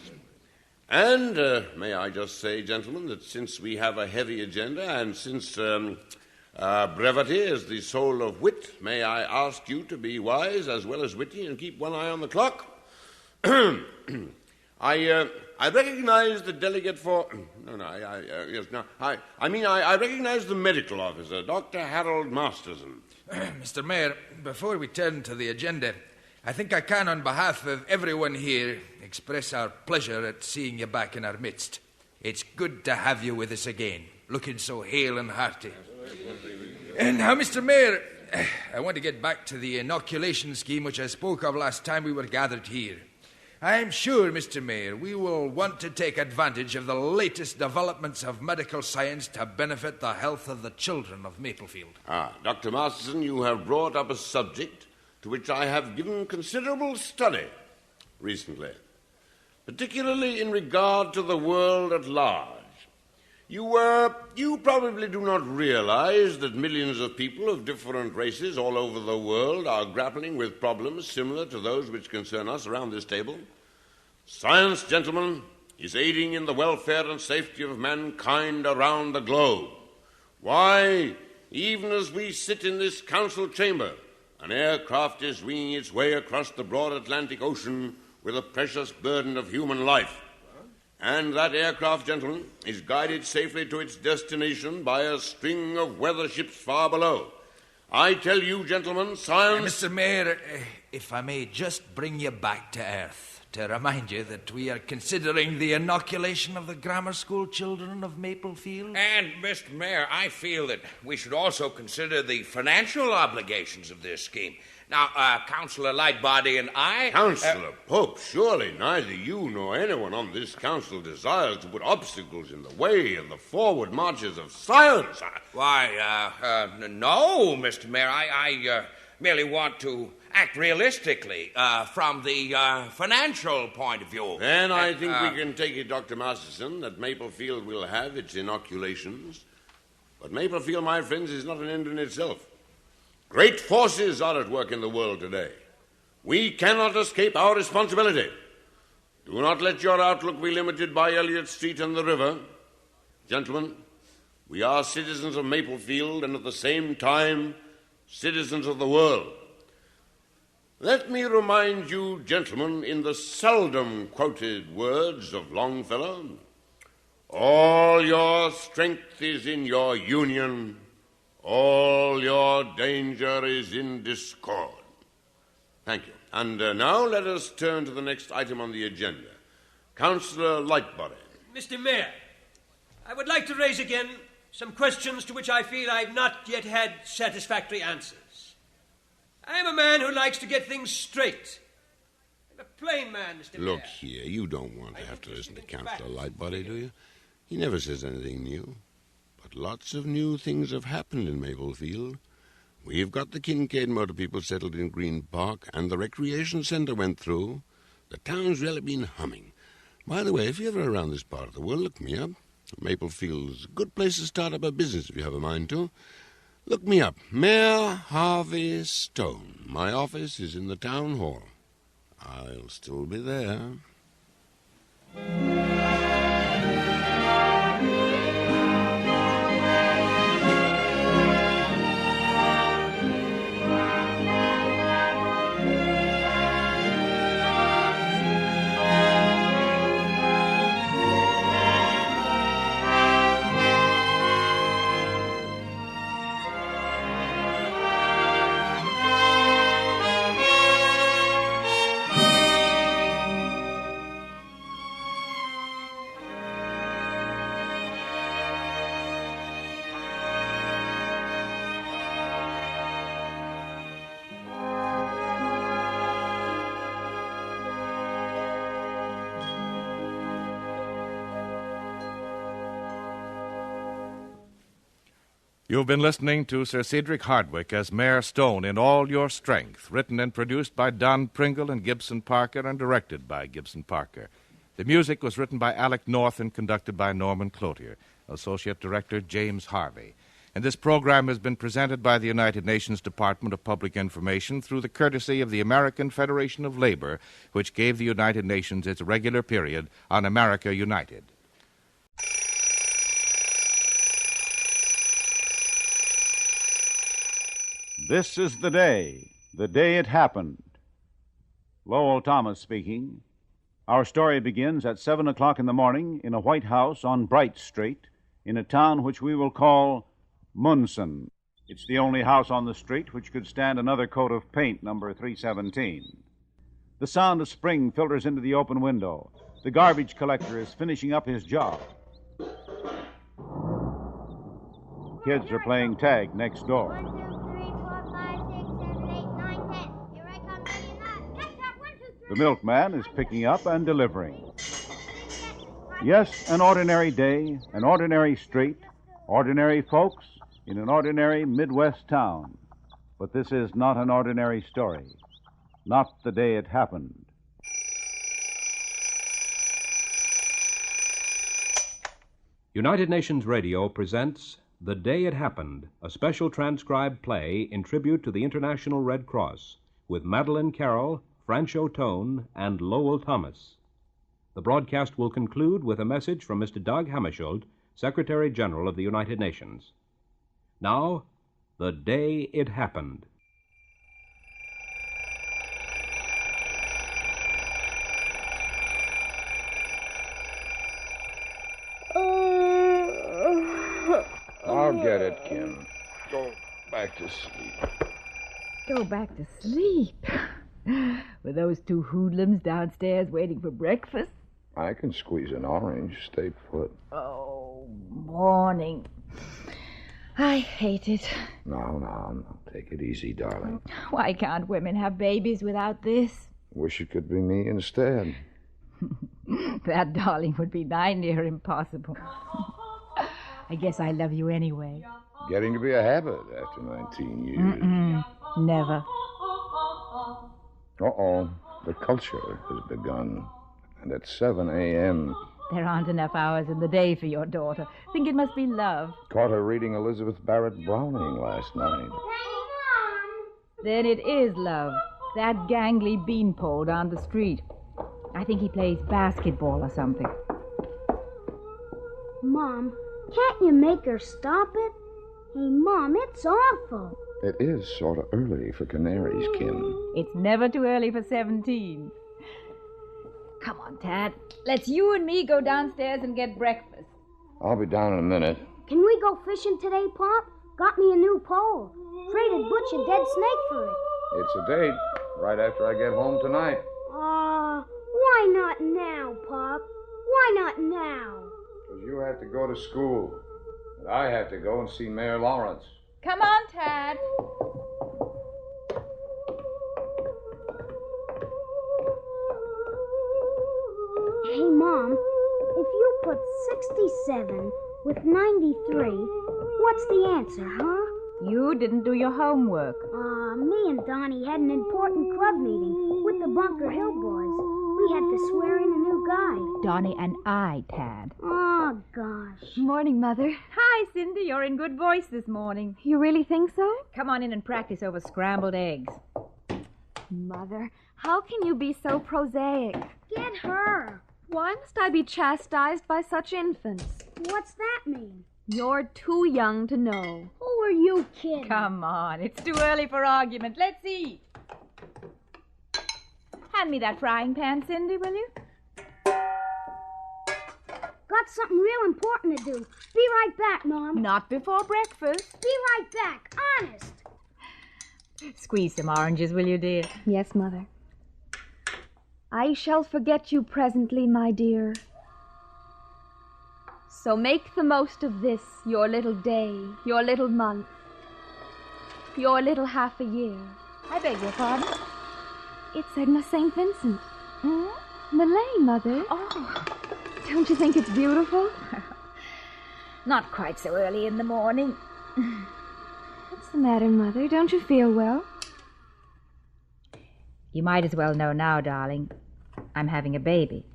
And may I just say, gentlemen, that since we have a heavy agenda and since brevity is the soul of wit, may I ask you to be wise as well as witty and keep one eye on the clock? I recognize the delegate for... I recognize the medical officer, Dr. Harold Masterson. Mr. Mayor, before we turn to the agenda, I think I can, on behalf of everyone here, express our pleasure at seeing you back in our midst. It's good to have you with us again, looking so hale and hearty. And now, Mr. Mayor, I want to get back to the inoculation scheme which I spoke of last time we were gathered here. I'm sure, Mr. Mayor, we will want to take advantage of the latest developments of medical science to benefit the health of the children of Maplefield. Dr. Masterson, you have brought up a subject to which I have given considerable study recently, particularly in regard to the world at large. You probably do not realize that millions of people of different races all over the world are grappling with problems similar to those which concern us around this table. Science, gentlemen, is aiding in the welfare and safety of mankind around the globe. Why, even as we sit in this council chamber, an aircraft is winging its way across the broad Atlantic Ocean with a precious burden of human life. And that aircraft, gentlemen, is guided safely to its destination by a string of weather ships far below. I tell you, gentlemen, science... Mr. Mayor, if I may just bring you back to earth to remind you that we are considering the inoculation of the grammar school children of Maplefield. And, Mr. Mayor, I feel that we should also consider the financial obligations of this scheme. Now, Councillor Lightbody and I... Councillor Pope, surely neither you nor anyone on this council desires to put obstacles in the way of the forward marches of science. Why, no, Mr. Mayor. I merely want to act realistically from the financial point of view. Then I think we can take it, Dr. Masterson, that Maplefield will have its inoculations. But Maplefield, my friends, is not an end in itself. Great forces are at work in the world today. We cannot escape our responsibility. Do not let your outlook be limited by Elliott Street and the river. Gentlemen, we are citizens of Maplefield and at the same time citizens of the world. Let me remind you, gentlemen, in the seldom quoted words of Longfellow, all your strength is in your union, all your danger is in discord. Thank you. And now let us turn to the next item on the agenda. Councillor Lightbody. Mr. Mayor, I would like to raise again some questions to which I feel I've not yet had satisfactory answers. I am a man who likes to get things straight. I'm a plain man, Mr. Mayor. Look here, you don't want to have to listen to Councillor Lightbody, do you? He never says anything new. But lots of new things have happened in Maplefield. We've got the Kincaid motor people settled in Green Park, and the recreation centre went through. The town's really been humming. By the way, if you're ever around this part of the world, look me up. Maplefield's a good place to start up a business if you have a mind to. Look me up, Mayor Harvey Stone. My office is in the town hall. I'll still be there. You've been listening to Sir Cedric Hardwicke as Mayor Stone in All Your Strength, written and produced by Don Pringle and Gibson Parker and directed by Gibson Parker. The music was written by Alec North and conducted by Norman Cloutier, Associate Director James Harvey. And this program has been presented by the United Nations Department of Public Information through the courtesy of the American Federation of Labor, which gave the United Nations its regular period on America United. This is the day it happened. Lowell Thomas speaking. Our story begins at 7 o'clock in the morning in a white house on Bright Street in a town which we will call Munson. It's the only house on the street which could stand another coat of paint, number 317. The sound of spring filters into the open window. The garbage collector is finishing up his job. Kids are playing tag next door. The milkman is picking up and delivering. Yes, an ordinary day, an ordinary street, ordinary folks in an ordinary Midwest town. But this is not an ordinary story. Not the day it happened. United Nations Radio presents The Day It Happened, a special transcribed play in tribute to the International Red Cross, with Madeleine Carroll, Francho Tone, and Lowell Thomas. The broadcast will conclude with a message from Mr. Dag Hammarskjöld, Secretary General of the United Nations. Now, The Day It Happened. I'll get it, Kim. Go back to sleep. Go back to sleep? Were those two hoodlums downstairs waiting for breakfast? I can squeeze an orange. Stay put. Oh, morning. I hate it. No. Take it easy, darling. Why can't women have babies without this? Wish it could be me instead. That, darling, would be nigh near impossible. I guess I love you anyway. Getting to be a habit after 19 years. Never. Uh-oh. The culture has begun. And at 7 a.m. There aren't enough hours in the day for your daughter. Think it must be love. Caught her reading Elizabeth Barrett Browning last night. Then it is love. That gangly beanpole down the street. I think he plays basketball or something. Mom, can't you make her stop it? Hey, Mom, it's awful. It is sort of early for canaries, Kim. It's never too early for 17. Come on, Tad. Let's you and me go downstairs and get breakfast. I'll be down in a minute. Can we go fishing today, Pop? Got me a new pole. Traded Butch a dead snake for it. It's a date. Right after I get home tonight. Why not now, Pop? Why not now? Because you have to go to school. And I have to go and see Mayor Lawrence. Come on, Tad. Hey, Mom, if you put 67 with 93, what's the answer, huh? You didn't do your homework. Me and Donnie had an important club meeting with the Bunker Hill boys. We had to swear in a new guy. Donnie and I, Tad. Oh, gosh. Morning, Mother. Hi, Cindy. You're in good voice this morning. You really think so? Come on in and practice over scrambled eggs. Mother, how can you be so prosaic? Get her. Why must I be chastised by such infants? What's that mean? You're too young to know. Who are you kidding? Come on. It's too early for argument. Let's eat. Hand me that frying pan, Cindy, will you? Got something real important to do. Be right back, Mom. Not before breakfast. Be right back. Honest. Squeeze some oranges, will you, dear? Yes, Mother. I shall forget you presently, my dear. So make the most of this, your little day, your little month, your little half a year. I beg your pardon? It's Edna St. Vincent. Malay, Mother. Oh. Don't you think it's beautiful? Not quite so early in the morning. What's the matter, Mother? Don't you feel well? You might as well know now, darling. I'm having a baby.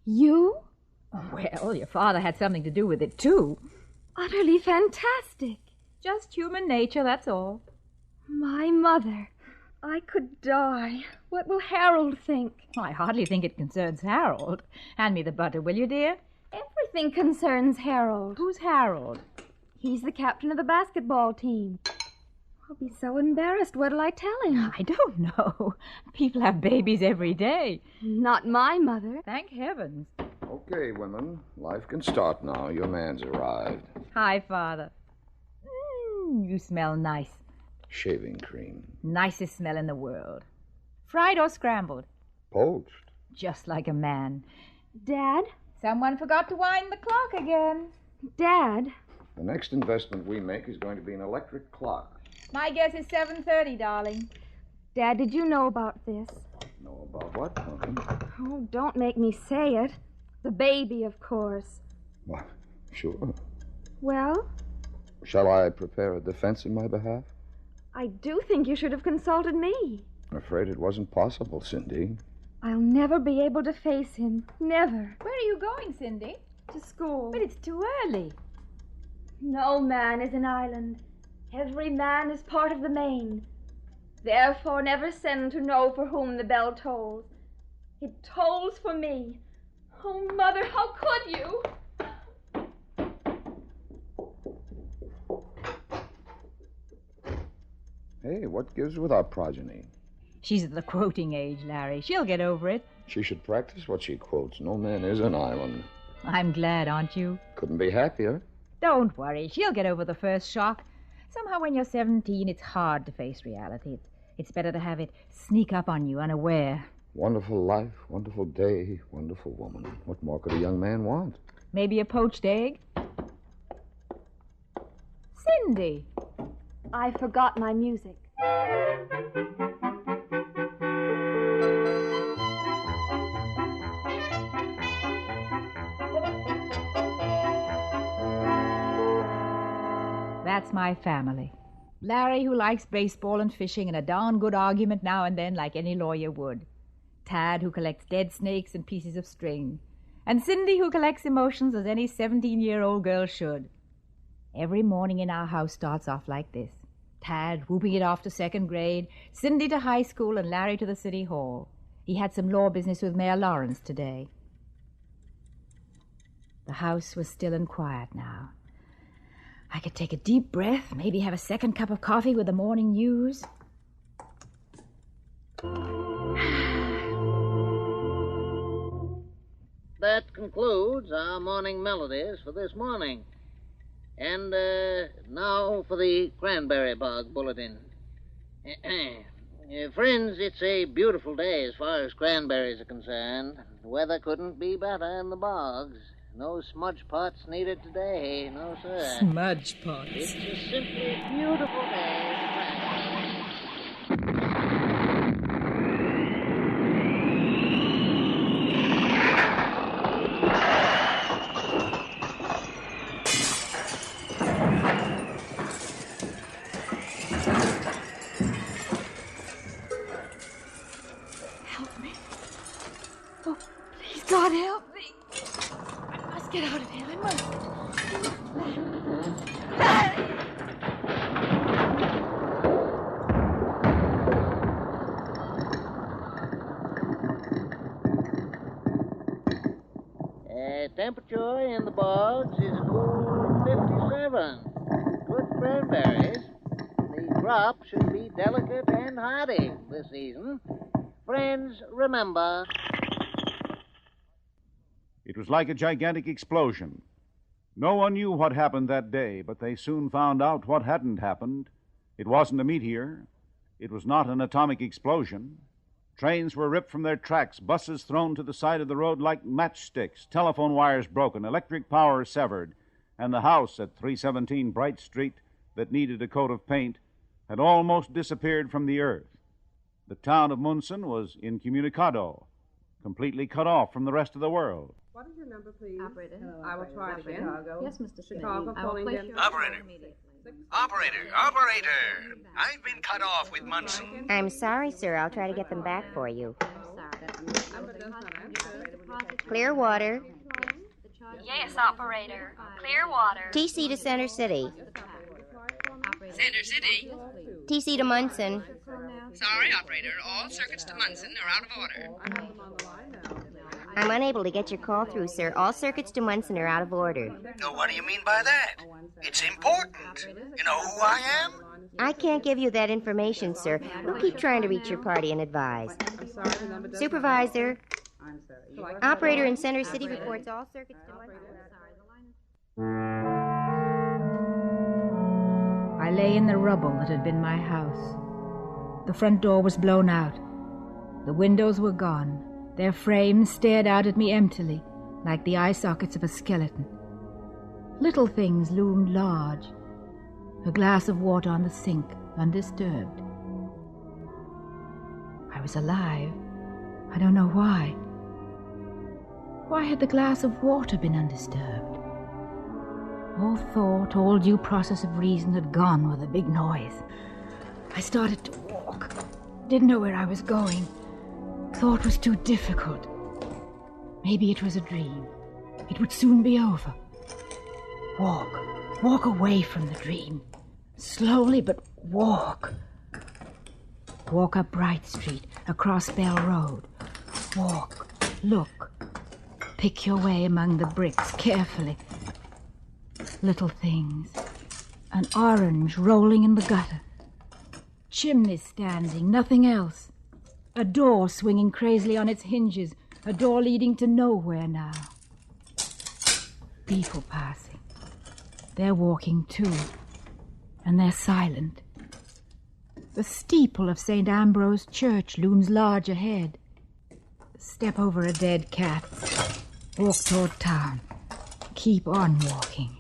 You? Well, your father had something to do with it, too. Utterly fantastic. Just human nature, that's all. My mother. I could die. What will Harold think? I hardly think it concerns Harold. Hand me the butter, will you, dear? Everything concerns Harold. Who's Harold? He's the captain of the basketball team. I'll be so embarrassed. What'll I tell him? I don't know. People have babies every day. Not my mother. Thank heavens. Okay, women. Life can start now. Your man's arrived. Hi, Father. You smell nice. Shaving cream. Nicest smell in the world. Fried or scrambled? Poached. Just like a man. Dad? Someone forgot to wind the clock again. Dad? The next investment we make is going to be an electric clock. My guess is 7:30, darling. Dad, did you know about this? Know about what, honey? Oh, don't make me say it. The baby, of course. Well, sure. Well, Shall I prepare a defense in my behalf? I do think you should have consulted me. I'm afraid it wasn't possible, Cindy. I'll never be able to face him. Never. Where are you going, Cindy? To school. But it's too early. No man is an island. Every man is part of the main. Therefore, never send to know for whom the bell tolls. It tolls for me. Oh, Mother, how could you? Hey, what gives with our progeny? She's at the quoting age, Larry. She'll get over it. She should practice what she quotes. No man is an island. I'm glad, aren't you? Couldn't be happier. Don't worry. She'll get over the first shock. Somehow when you're 17, it's hard to face reality. It's better to have it sneak up on you unaware. Wonderful life, wonderful day, wonderful woman. What more could a young man want? Maybe a poached egg? Cindy! I forgot my music. That's my family. Larry, who likes baseball and fishing and a darn good argument now and then like any lawyer would. Tad, who collects dead snakes and pieces of string. And Cindy, who collects emotions as any 17-year-old girl should. Every morning in our house starts off like this. Tad whooping it off to second grade, Cindy to high school, and Larry to the city hall. He had some law business with Mayor Lawrence today. The house was still and quiet now. I could take a deep breath, maybe have a second cup of coffee with the morning news. That concludes our morning melodies for this morning. And now for the Cranberry Bog Bulletin. Friends, it's a beautiful day as far as cranberries are concerned. The weather couldn't be better in the bogs. No smudge pots needed today, no sir. Smudge pots. It's a simply beautiful day. Help me. Oh, please, God, help me. I must get out of here. I must. Temperature in the bogs is cool 57. Good cranberries. The crop should be delicate and hardy this season. Friends, remember. It was like a gigantic explosion. No one knew what happened that day, but they soon found out what hadn't happened. It wasn't a meteor. It was not an atomic explosion. Trains were ripped from their tracks, buses thrown to the side of the road like matchsticks, telephone wires broken, electric power severed, and the house at 317 Bright Street that needed a coat of paint had almost disappeared from the earth. The town of Munson was incommunicado, completely cut off from the rest of the world. What is your number, please? Operator. Hello, I will try it again. Chicago. Yes, Mr. Chicago, calling again. Operator. Operator! I've been cut off with Munson. I'm sorry, sir. I'll try to get them back for you. Clearwater. Yes, operator. Clearwater. TC to Center City. Center City. TC to Munson. Sorry, operator. All circuits to Munson are out of order. I'm unable to get your call through, sir. All circuits to Munson are out of order. No, what do you mean by that? It's important. You know who I am? I can't give you that information, sir. We'll keep trying to reach your party and advise. Supervisor. Operator in Center City reports all circuits to Munson. I lay in the rubble that had been my house. The front door was blown out. The windows were gone. Their frames stared out at me emptily, like the eye sockets of a skeleton. Little things loomed large. A glass of water on the sink, undisturbed. I was alive, I don't know why. Why had the glass of water been undisturbed? All thought, all due process of reason had gone with a big noise. I started to walk. Didn't know where I was going. Thought was too difficult. Maybe it was a dream. It would soon be over. Walk away from the dream. Slowly, but walk. Walk up Bright Street, across Bell Road. Walk, look. Pick your way among the bricks carefully. Little things. An orange rolling in the gutter. Chimneys standing, nothing else. A door swinging crazily on its hinges. A door leading to nowhere now. People passing. They're walking too. And they're silent. The steeple of St. Ambrose Church looms large ahead. Step over a dead cat. Walk toward town. Keep on walking.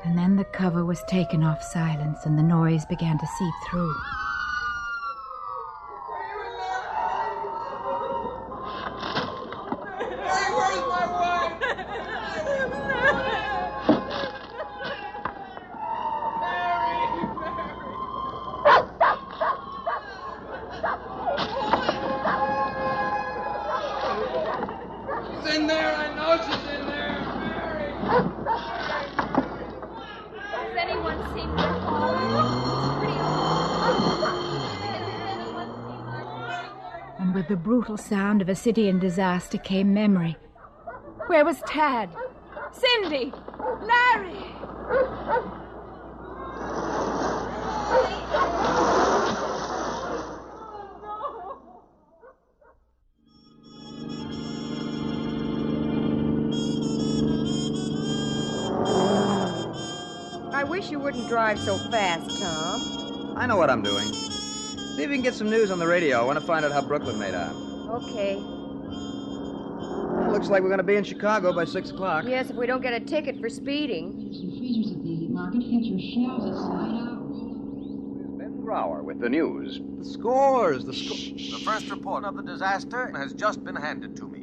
And then the cover was taken off silence and the noise began to seep through. She's in there. I know she's in there. Mary. Has anyone seen her fall? And with the brutal sound of a city in disaster came memory. Where was Tad? Cindy! Larry! I wish you wouldn't drive so fast, Tom. I know what I'm doing. See if you can get some news on the radio. I want to find out how Brooklyn made out. Okay. Well, looks like we're going to be in Chicago by 6 o'clock. Yes, if we don't get a ticket for speeding. Ben Brower with the news. The scores. The first report of the disaster has just been handed to me.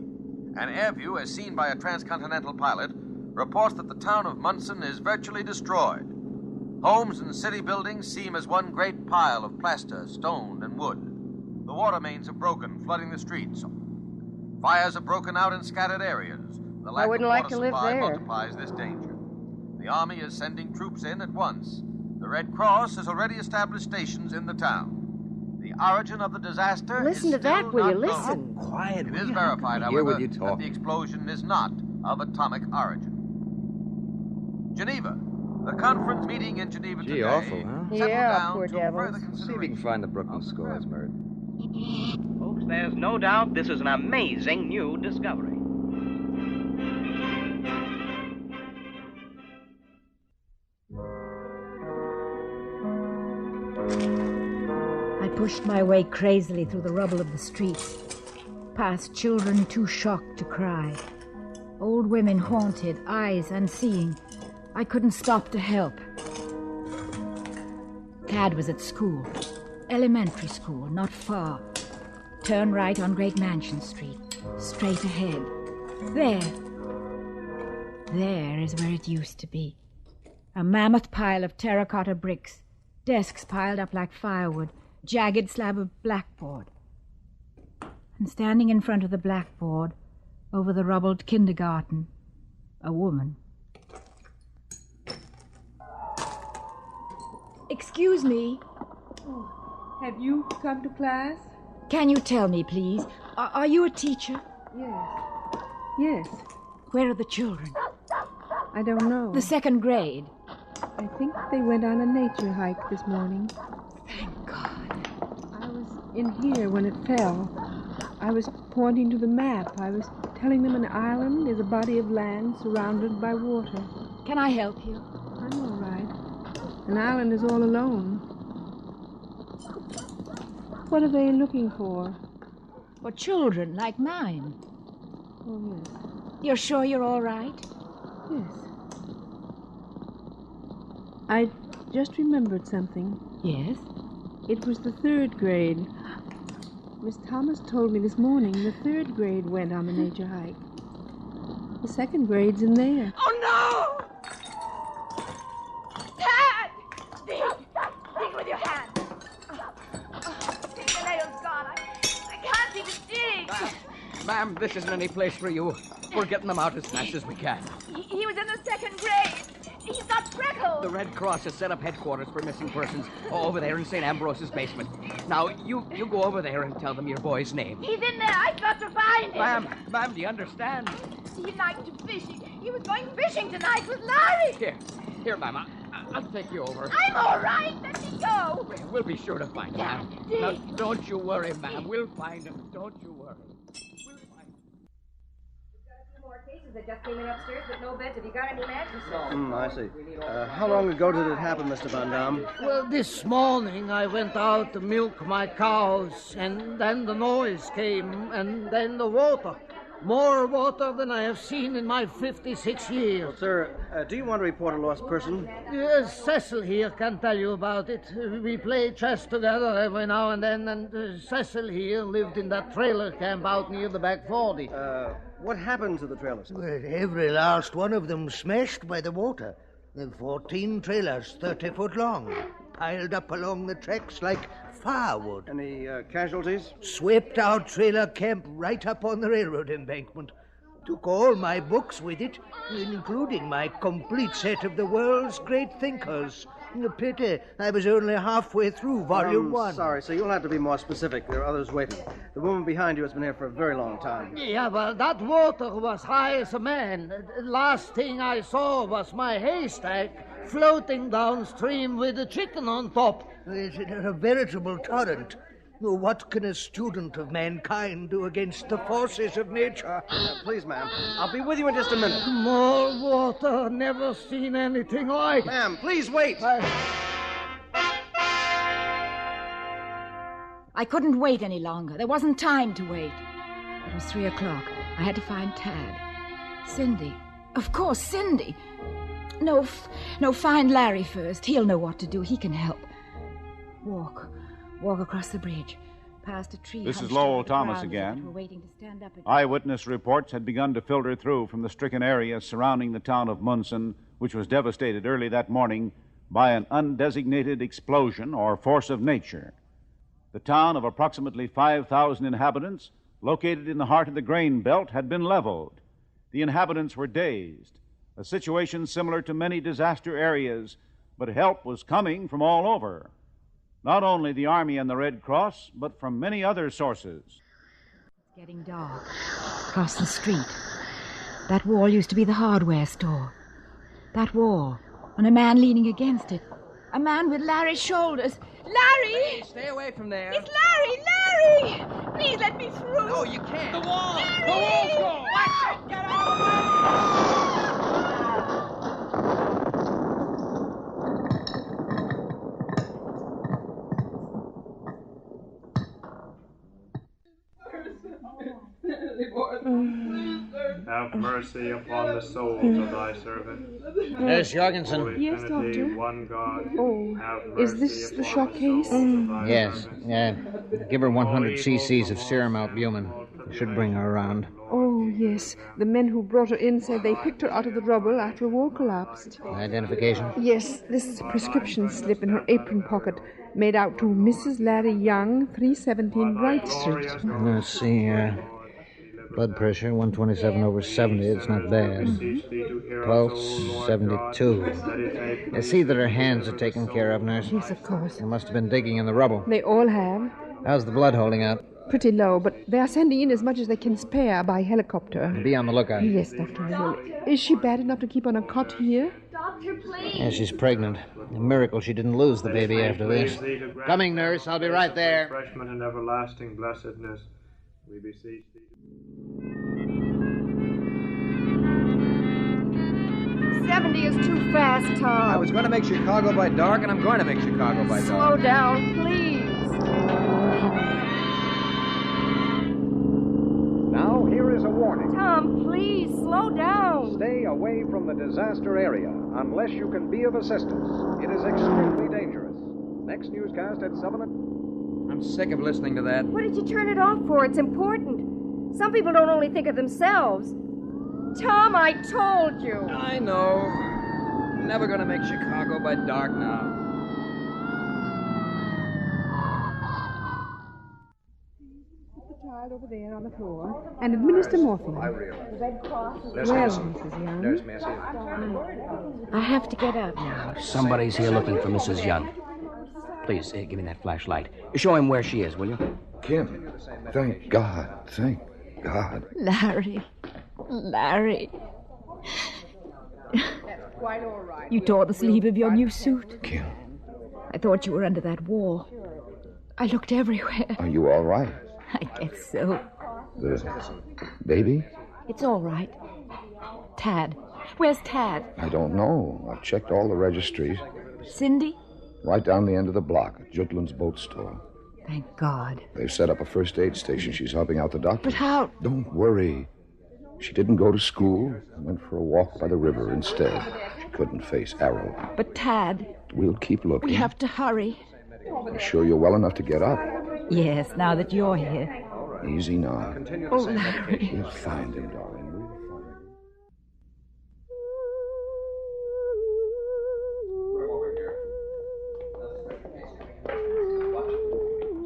An air view, as seen by a transcontinental pilot, reports that the town of Munson is virtually destroyed. Homes and city buildings seem as one great pile of plaster, stone, and wood. The water mains are broken, flooding the streets. Fires are broken out in scattered areas. The lack I wouldn't of like water to live supply there. multiplies this danger. The Army is sending troops in at once. The Red Cross has already established stations in the town. The origin of the disaster Listen is to that, still will you? not known. Listen. Quiet. It is verified, hear however, what you that talk. the explosion is not of atomic origin. Geneva. The conference meeting in Geneva Gee, today awful, huh? settled Yeah, down poor to devils. further See if you consideration. can find the Brooklyn scores, Mert. Folks, there's no doubt this is an amazing new discovery. I pushed my way crazily through the rubble of the streets, past children too shocked to cry, old women haunted, eyes unseeing. I couldn't stop to help. Tad was at school, elementary school, not far. Turn right on Great Mansion Street, straight ahead. There is where it used to be. A mammoth pile of terracotta bricks, desks piled up like firewood, jagged slab of blackboard. And standing in front of the blackboard, over the rubbled kindergarten, a woman. Excuse me. Have you come to class? Can you tell me, please? Are you a teacher? Yes. Where are the children? I don't know. The second grade. I think they went on a nature hike this morning. Thank God. I was in here when it fell. I was pointing to the map. I was telling them an island is a body of land surrounded by water. Can I help you? I'm all right. An island is all alone. What are they looking for? For children like mine. Oh, yes. You're sure you're all right? Yes. I just remembered something. Yes? It was the third grade. Miss Thomas told me this morning the 3rd grade went on the nature hike. The 2nd grade's in there. Oh, no! Dad! Dig with your hand. The nail's gone. I can't even dig. Ma'am, this isn't any place for you. We're getting them out as fast as we can. He was in the 2nd grade. He's got freckles. The Red Cross has set up headquarters for missing persons over there in St. Ambrose's basement. Now, you go over there and tell them your boy's name. He's in there. I've got to find him. Ma'am, do you understand? He liked to fish. He was going fishing tonight with Larry. Here, ma'am. I'll take you over. I'm all right. Let me go. We'll be sure to find him, ma'am. Now, don't you worry, ma'am. We'll find him. Don't you worry. That just came in upstairs, but no beds. Have you got any mattresses? I see. How long ago did it happen, Mr. Van Damme? Well, this morning I went out to milk my cows, and then the noise came, and then the water. More water than I have seen in my 56 years. Well, sir, do you want to report a lost person? Yes, Cecil here can tell you about it. We play chess together every now and then, and Cecil here lived in that trailer camp out near the back 40. What happened to the trailers? Well, every last one of them smashed by the water. There are 14 trailers, 30 foot long, piled up along the tracks like firewood. Any casualties? Swept our trailer camp right up on the railroad embankment. Took all my books with it, including my complete set of the world's great thinkers. A pity. I was only halfway through Volume 1. Sorry, sir. You'll have to be more specific. There are others waiting. The woman behind you has been here for a very long time. Yeah, well, that water was high as a man. Last thing I saw was my haystack floating downstream with a chicken on top. It's a veritable torrent. What can a student of mankind do against the forces of nature? Please, ma'am. I'll be with you in just a minute. More water. Never seen anything like. Ma'am, please wait. I couldn't wait any longer. There wasn't time to wait. It was 3 o'clock. I had to find Tad. Cindy. Of course, Cindy. No, find Larry first. He'll know what to do. He can help. Walk across the bridge, past a tree. This is Lowell Thomas again. Eyewitness reports had begun to filter through from the stricken area surrounding the town of Munson, which was devastated early that morning by an undesignated explosion or force of nature. The town of approximately 5,000 inhabitants, located in the heart of the grain belt, had been leveled. The inhabitants were dazed, a situation similar to many disaster areas, but help was coming from all over. Not only the Army and the Red Cross, but from many other sources. It's getting dark. Across the street. That wall used to be the hardware store. That wall, and a man leaning against it. A man with Larry's shoulders. Larry! Hey, stay away from there. It's Larry! Larry! Please let me through. No, you can't. The wall! Larry! The wall's gone! Watch it! Get out of the way! Have mercy upon the souls of thy servants. Nurse Jorgensen. Yes, Doctor. One God. Oh, is this the shock case? Yes. Give her 100 cc's of serum albumin. Should bring her around. Oh, yes. The men who brought her in said they picked her out of the rubble after a wall collapsed. Identification? Yes, this is a prescription slip in her apron pocket, made out to Mrs. Larry Young, 317 Bright Street. Let's see, blood pressure, 127/70. It's not bad. Pulse, 72. I see that her hands are taken care of, nurse. Yes, of course. They must have been digging in the rubble. They all have. How's the blood holding out? Pretty low, but they are sending in as much as they can spare by helicopter. Be on the lookout. Yes, Doctor, I will. Is she bad enough to keep on a cot here? Doctor, please. Yeah, she's pregnant. A miracle she didn't lose the baby after this. Coming, nurse. I'll be right there. Refreshment and everlasting blessedness. We beseech thee. 70 is too fast, Tom. I was going to make Chicago by dark, and I'm going to make Chicago by dark. Slow down, please. Now, here is a warning. Tom, please, slow down. Stay away from the disaster area unless you can be of assistance. It is extremely dangerous. Next newscast at 7 o'clock. I'm I'm sick of listening to that. What did you turn it off for? It's important. Some people don't only think of themselves. Tom, I told you. I know. Never gonna make Chicago by dark now. Child over there on the floor and administer morphine. The Red Cross is Nurse well, Massey. Mrs. Young. Nurse Massey. I have to get up now. Somebody's here looking for Mrs. Young. Please, give me that flashlight. Show him where she is, will you? Kim, thank God. Thank God. Larry. Larry. Quite all right. You tore the sleeve of your new suit. Kim. I thought you were under that wall. I looked everywhere. Are you all right? I guess so. The baby? It's all right. Tad. Where's Tad? I don't know. I've checked all the registries. Cindy? Right down the end of the block at Jutland's boat store. Thank God. They've set up a first aid station. She's helping out the doctor. But how? Don't worry. She didn't go to school. Went for a walk by the river instead. She couldn't face Arrow. But Tad. We'll keep looking. We have to hurry. You sure you're well enough to get up? Yes, now that you're here. Easy now. Oh, Larry. We'll find him, darling.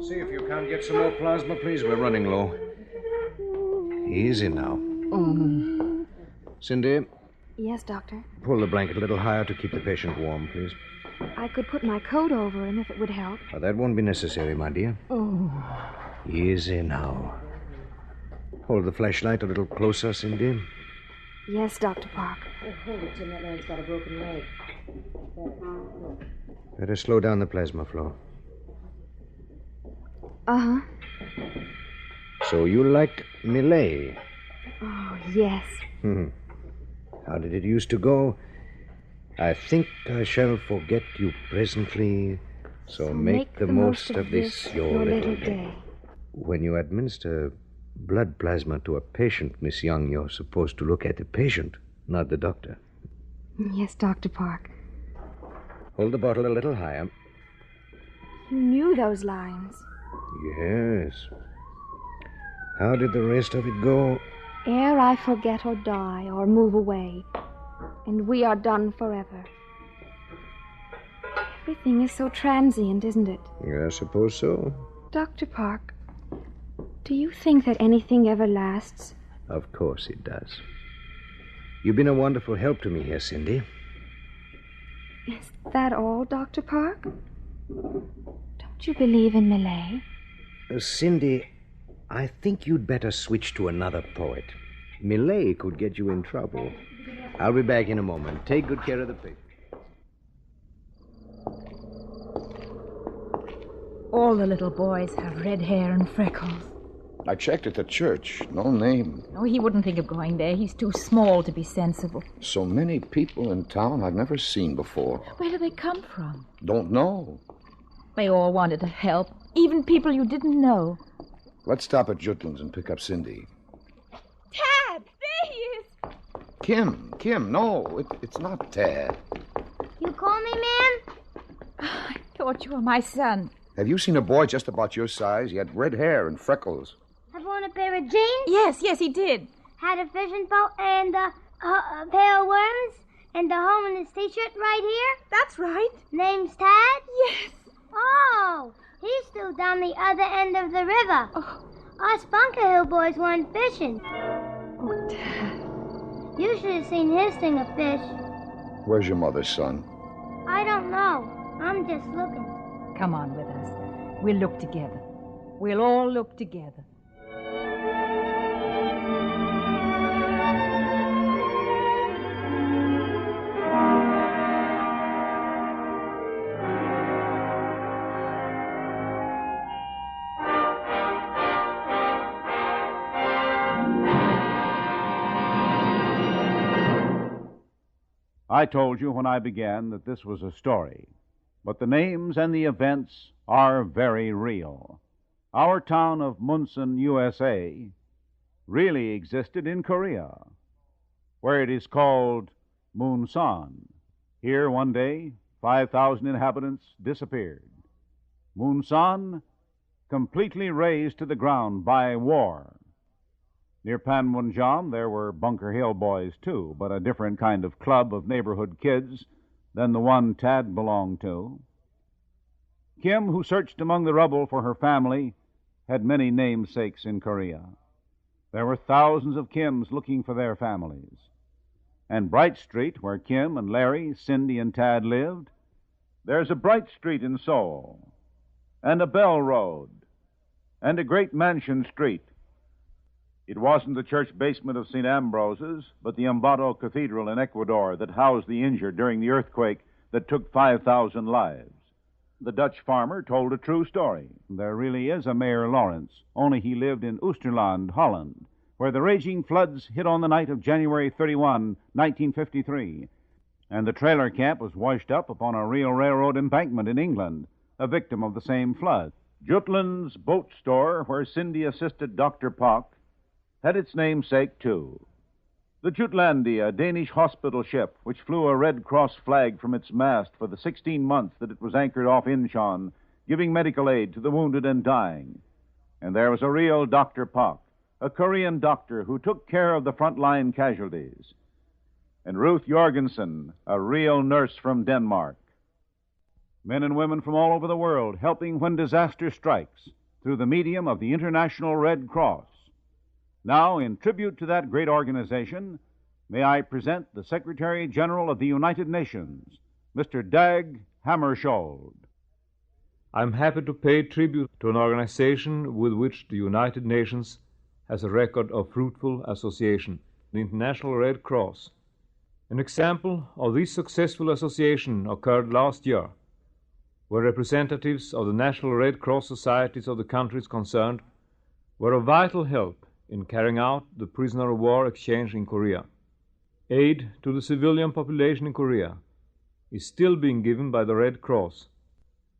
See if you can't get some more plasma, please. We're running low. Easy now. Cindy, Yes, Doctor. pull the blanket a little higher to keep the patient warm, please. I could put my coat over him if it would help. That won't be necessary, my dear. Oh. Easy now. Hold the flashlight a little closer, Cindy. Yes, Dr. Park. Hold it, Jim. That man's got a broken leg. Better slow down the plasma flow. Uh-huh. So you liked Millet? Oh, yes. How did it used to go? I think I shall forget you presently, so make the most of this your little day. When you administer blood plasma to a patient, Miss Young, you're supposed to look at the patient, not the doctor. Yes, Dr. Park. Hold the bottle a little higher. You knew those lines. Yes. How did the rest of it go? Ere I forget or die or move away, and we are done forever. Everything is so transient, isn't it? I suppose so. Dr. Park, do you think that anything ever lasts? Of course it does. You've been a wonderful help to me here, Cindy. Is that all, Dr. Park? Don't you believe in Millet? Cindy, I think you'd better switch to another poet. Millet could get you in trouble. I'll be back in a moment. Take good care of the patient. All the little boys have red hair and freckles. I checked at the church. No name. Oh, he wouldn't think of going there. He's too small to be sensible. So many people in town I've never seen before. Where do they come from? Don't know. They all wanted to help, even people you didn't know. Let's stop at Jutland's and pick up Cindy. Tad! There he is! Kim, no, it's not Tad. You call me, ma'am? I thought you were my son. Have you seen a boy just about your size? He had red hair and freckles. Have on a pair of jeans? Yes, he did. Had a fishing boat and a pair of worms and a homeless t-shirt right here? That's right. Name's Tad? Yes. Oh, he's still down the other end of the river. Oh. Us Bunker Hill boys went fishing. Oh, Tad. You should have seen his thing of fish. Where's your mother, son? I don't know. I'm just looking. Come on with us. We'll look together. We'll all look together. I told you when I began that this was a story, but the names and the events are very real. Our town of Munson, USA, really existed in Korea, where it is called Munsan. Here, one day, 5,000 inhabitants disappeared. Munsan completely razed to the ground by war. Near Panmunjom, there were Bunker Hill boys, too, but a different kind of club of neighborhood kids than the one Tad belonged to. Kim, who searched among the rubble for her family, had many namesakes in Korea. There were thousands of Kims looking for their families. And Bright Street, where Kim and Larry, Cindy and Tad lived, there's a Bright Street in Seoul, and a Bell Road, and a great mansion street. It wasn't the church basement of St. Ambrose's, but the Ambato Cathedral in Ecuador that housed the injured during the earthquake that took 5,000 lives. The Dutch farmer told a true story. There really is a Mayor Lawrence, only he lived in Oosterland, Holland, where the raging floods hit on the night of January 31, 1953, and the trailer camp was washed up upon a real railroad embankment in England, a victim of the same flood. Jutland's boat store, where Cindy assisted Dr. Pock, had its namesake, too. The Jutlandia, a Danish hospital ship, which flew a Red Cross flag from its mast for the 16 months that it was anchored off Incheon, giving medical aid to the wounded and dying. And there was a real Dr. Pock, a Korean doctor who took care of the frontline casualties. And Ruth Jorgensen, a real nurse from Denmark. Men and women from all over the world helping when disaster strikes through the medium of the International Red Cross. Now, in tribute to that great organization, may I present the Secretary General of the United Nations, Mr. Dag Hammarskjöld. I'm happy to pay tribute to an organization with which the United Nations has a record of fruitful association, the International Red Cross. An example of this successful association occurred last year, where representatives of the National Red Cross societies of the countries concerned were of vital help in carrying out the prisoner of war exchange in Korea. Aid to the civilian population in Korea is still being given by the Red Cross,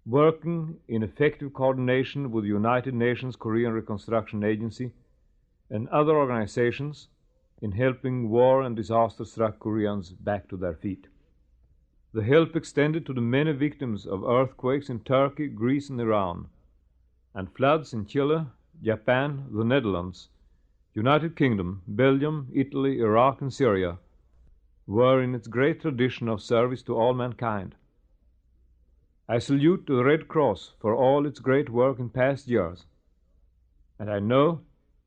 working in effective coordination with the United Nations Korean Reconstruction Agency and other organizations in helping war and disaster-struck Koreans back to their feet. The help extended to the many victims of earthquakes in Turkey, Greece, and Iran, and floods in Chile, Japan, the Netherlands, United Kingdom, Belgium, Italy, Iraq, and Syria were in its great tradition of service to all mankind. I salute the Red Cross for all its great work in past years, and I know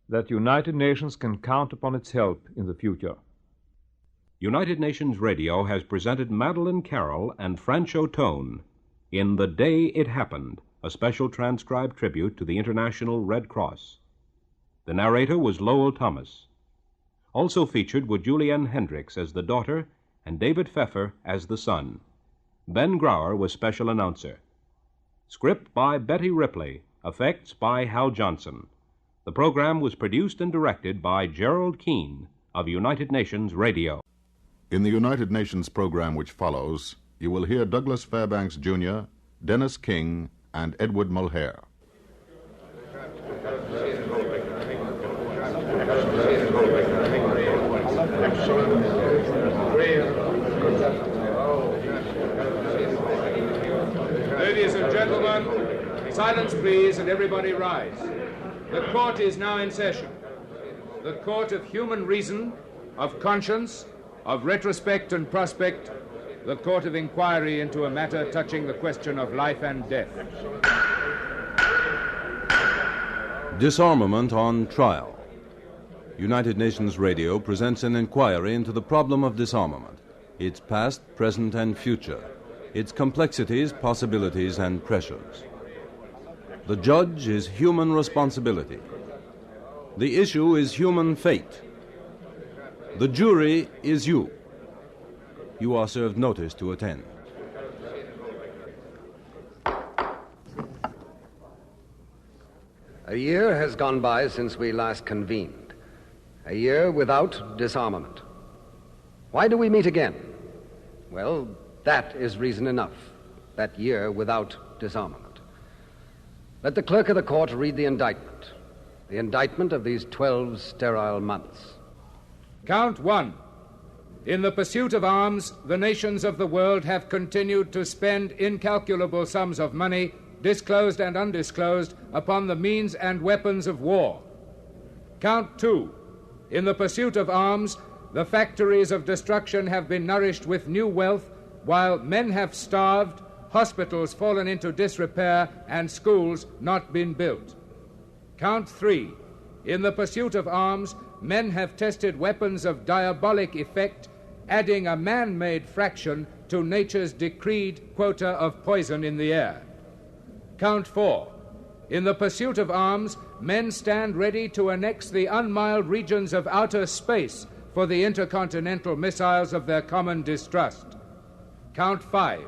that the United Nations can count upon its help in the future. United Nations Radio has presented Madeline Carroll and Francho Tone in The Day It Happened, a special transcribed tribute to the International Red Cross. The narrator was Lowell Thomas. Also featured were Julianne Hendricks as the daughter and David Pfeffer as the son. Ben Grauer was special announcer. Script by Betty Ripley. Effects by Hal Johnson. The program was produced and directed by Gerald Keane of United Nations Radio. In the United Nations program which follows, you will hear Douglas Fairbanks Jr., Dennis King, and Edward Mulhare. Ladies and gentlemen, silence please, and everybody rise. The court is now in session. The court of human reason, of conscience, of retrospect and prospect, the court of inquiry into a matter touching the question of life and death. Disarmament on Trial. United Nations Radio presents an inquiry into the problem of disarmament, its past, present, and future, its complexities, possibilities, and pressures. The judge is human responsibility. The issue is human fate. The jury is you. You are served notice to attend. A year has gone by since we last convened. A year without disarmament. Why do we meet again? Well, that is reason enough. That year without disarmament. Let the clerk of the court read the indictment. The indictment of these 12 sterile months. Count 1. In the pursuit of arms, the nations of the world have continued to spend incalculable sums of money disclosed and undisclosed, upon the means and weapons of war. Count 2. In the pursuit of arms, the factories of destruction have been nourished with new wealth, while men have starved, hospitals fallen into disrepair, and schools not been built. Count 3. In the pursuit of arms, men have tested weapons of diabolic effect, adding a man-made fraction to nature's decreed quota of poison in the air. Count 4. In the pursuit of arms, men stand ready to annex the unmild regions of outer space for the intercontinental missiles of their common distrust. Count 5.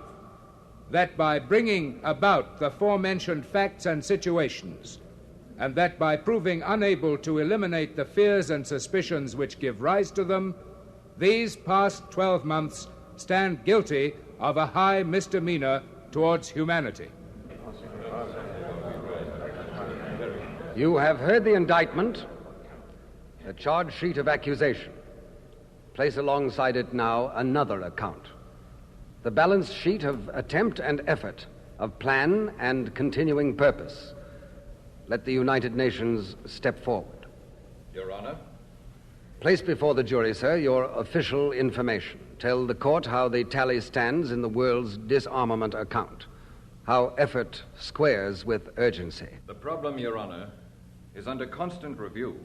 That by bringing about the aforementioned facts and situations, and that by proving unable to eliminate the fears and suspicions which give rise to them, these past 12 months stand guilty of a high misdemeanor towards humanity. You have heard the indictment, the charge sheet of accusation. Place alongside it now another account, the balance sheet of attempt and effort, of plan and continuing purpose. Let the United Nations step forward. Your Honor. Place before the jury, sir, your official information. Tell the court how the tally stands in the world's disarmament account, how effort squares with urgency. The problem, Your Honor, is under constant review.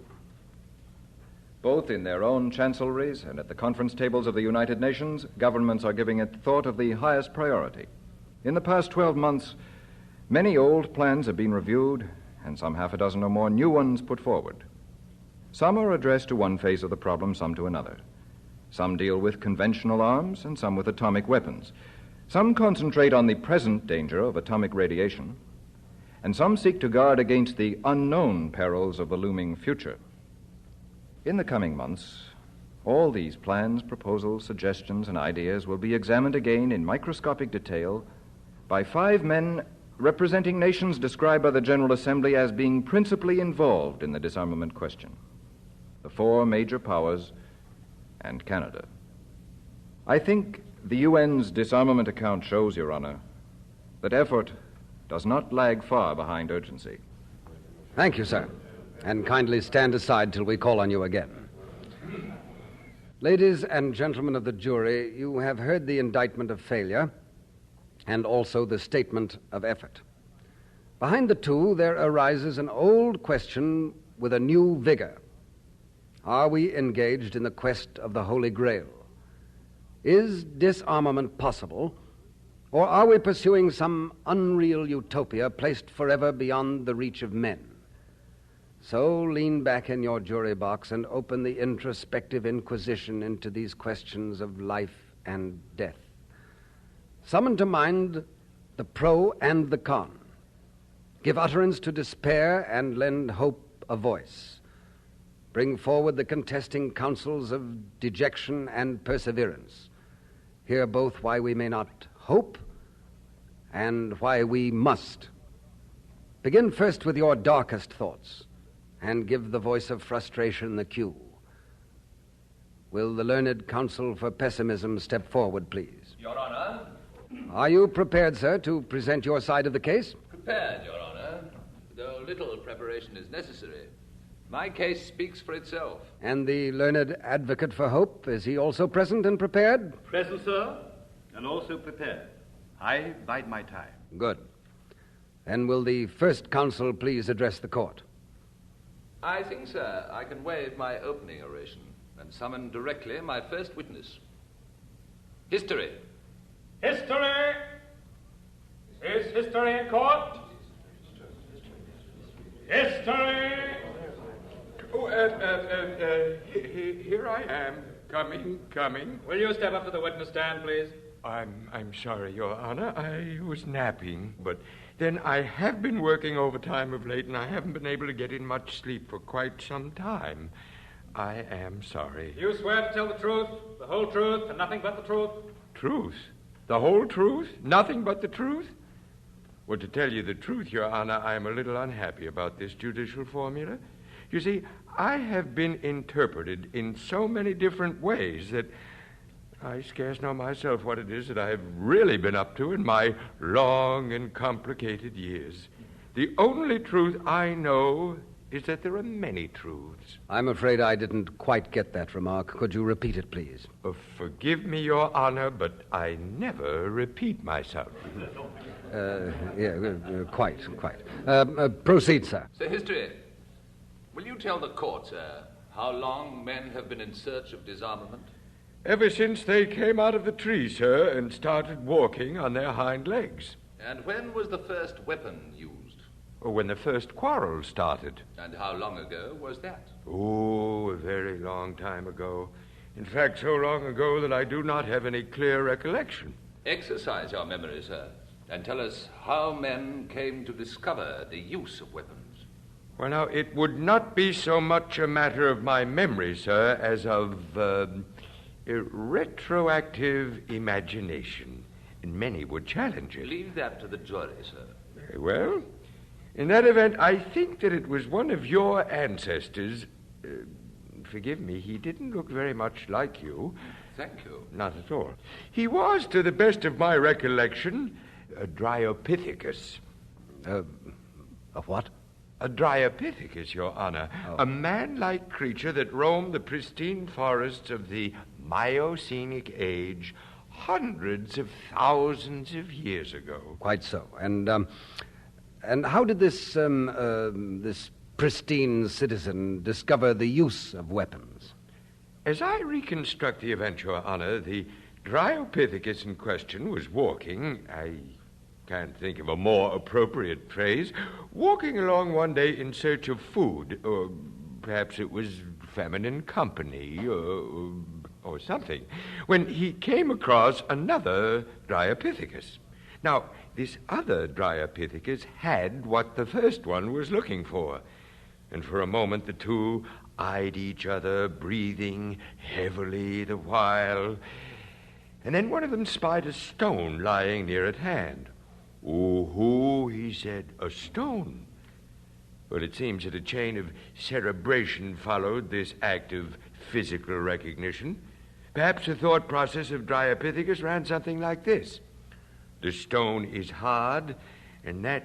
Both in their own chancelleries and at the conference tables of the United Nations, governments are giving it thought of the highest priority. In the past 12 months, many old plans have been reviewed, and some half a dozen or more new ones put forward. Some are addressed to one phase of the problem, some to another. Some deal with conventional arms, and some with atomic weapons. Some concentrate on the present danger of atomic radiation, and some seek to guard against the unknown perils of the looming future. In the coming months, all these plans, proposals, suggestions, and ideas will be examined again in microscopic detail by 5 men representing nations described by the General Assembly as being principally involved in the disarmament question: the 4 major powers and Canada. I think the UN's disarmament account shows, Your Honor, that effort does not lag far behind urgency. Thank you, sir. And kindly stand aside till we call on you again. Ladies and gentlemen of the jury, you have heard the indictment of failure and also the statement of effort. Behind the two, there arises an old question with a new vigor. Are we engaged in the quest of the Holy Grail? Is disarmament possible, or are we pursuing some unreal utopia placed forever beyond the reach of men? So lean back in your jury box and open the introspective inquisition into these questions of life and death. Summon to mind the pro and the con. Give utterance to despair and lend hope a voice. Bring forward the contesting counsels of dejection and perseverance. Hear both why we may not hope and why we must. Begin first with your darkest thoughts and give the voice of frustration the cue. Will the learned counsel for pessimism step forward, please? Your Honor. Are you prepared, sir, to present your side of the case? Prepared, Your Honor, though little preparation is necessary. My case speaks for itself. And the learned advocate for hope, is he also present and prepared? Present, sir, and also prepared. I bide my time. Good. Then will the first counsel please address the court? I think, sir, I can waive my opening oration and summon directly my first witness. History. History! Is history in court? History! Oh, here I am. Coming. Will you step up to the witness stand, please? I'm sorry, Your Honor. I was napping, but then I have been working overtime of late, and I haven't been able to get in much sleep for quite some time. I am sorry. You swear to tell the truth, the whole truth, and nothing but the truth? Truth? The whole truth? Nothing but the truth? Well, to tell you the truth, Your Honor, I'm a little unhappy about this judicial formula. You see, I have been interpreted in so many different ways that I scarce know myself what it is that I have really been up to in my long and complicated years. The only truth I know is that there are many truths. I'm afraid I didn't quite get that remark. Could you repeat it, please? Forgive me, Your Honor, but I never repeat myself. Quite. Proceed, sir. Sir History, will you tell the court, sir, how long men have been in search of disarmament? Ever since they came out of the tree, sir, and started walking on their hind legs. And when was the first weapon used? When the first quarrel started. And how long ago was that? Oh, a very long time ago. In fact, so long ago that I do not have any clear recollection. Exercise your memory, sir, and tell us how men came to discover the use of weapons. Well, now, it would not be so much a matter of my memory, sir, as of retroactive imagination. And many would challenge it. Leave that to the jury, sir. Very well. In that event, I think that it was one of your ancestors. Forgive me, he didn't look very much like you. Thank you. Not at all. He was, to the best of my recollection, a Dryopithecus. A what? A Dryopithecus, Your Honor. Oh. A man-like creature that roamed the pristine forests of the Miocenic age hundreds of thousands of years ago. Quite so. And how did this pristine citizen discover the use of weapons? As I reconstruct the event, Your Honor, the Dryopithecus in question was walking, I can't think of a more appropriate phrase, walking along one day in search of food, or perhaps it was feminine company, or something, when he came across another Dryopithecus. Now, this other Dryopithecus had what the first one was looking for, and for a moment the two eyed each other, breathing heavily the while, and then one of them spied a stone lying near at hand. "Oh, he said, a stone." Well, it seems that a chain of cerebration followed this act of physical recognition. Perhaps the thought process of Dryopithecus ran something like this. The stone is hard, and that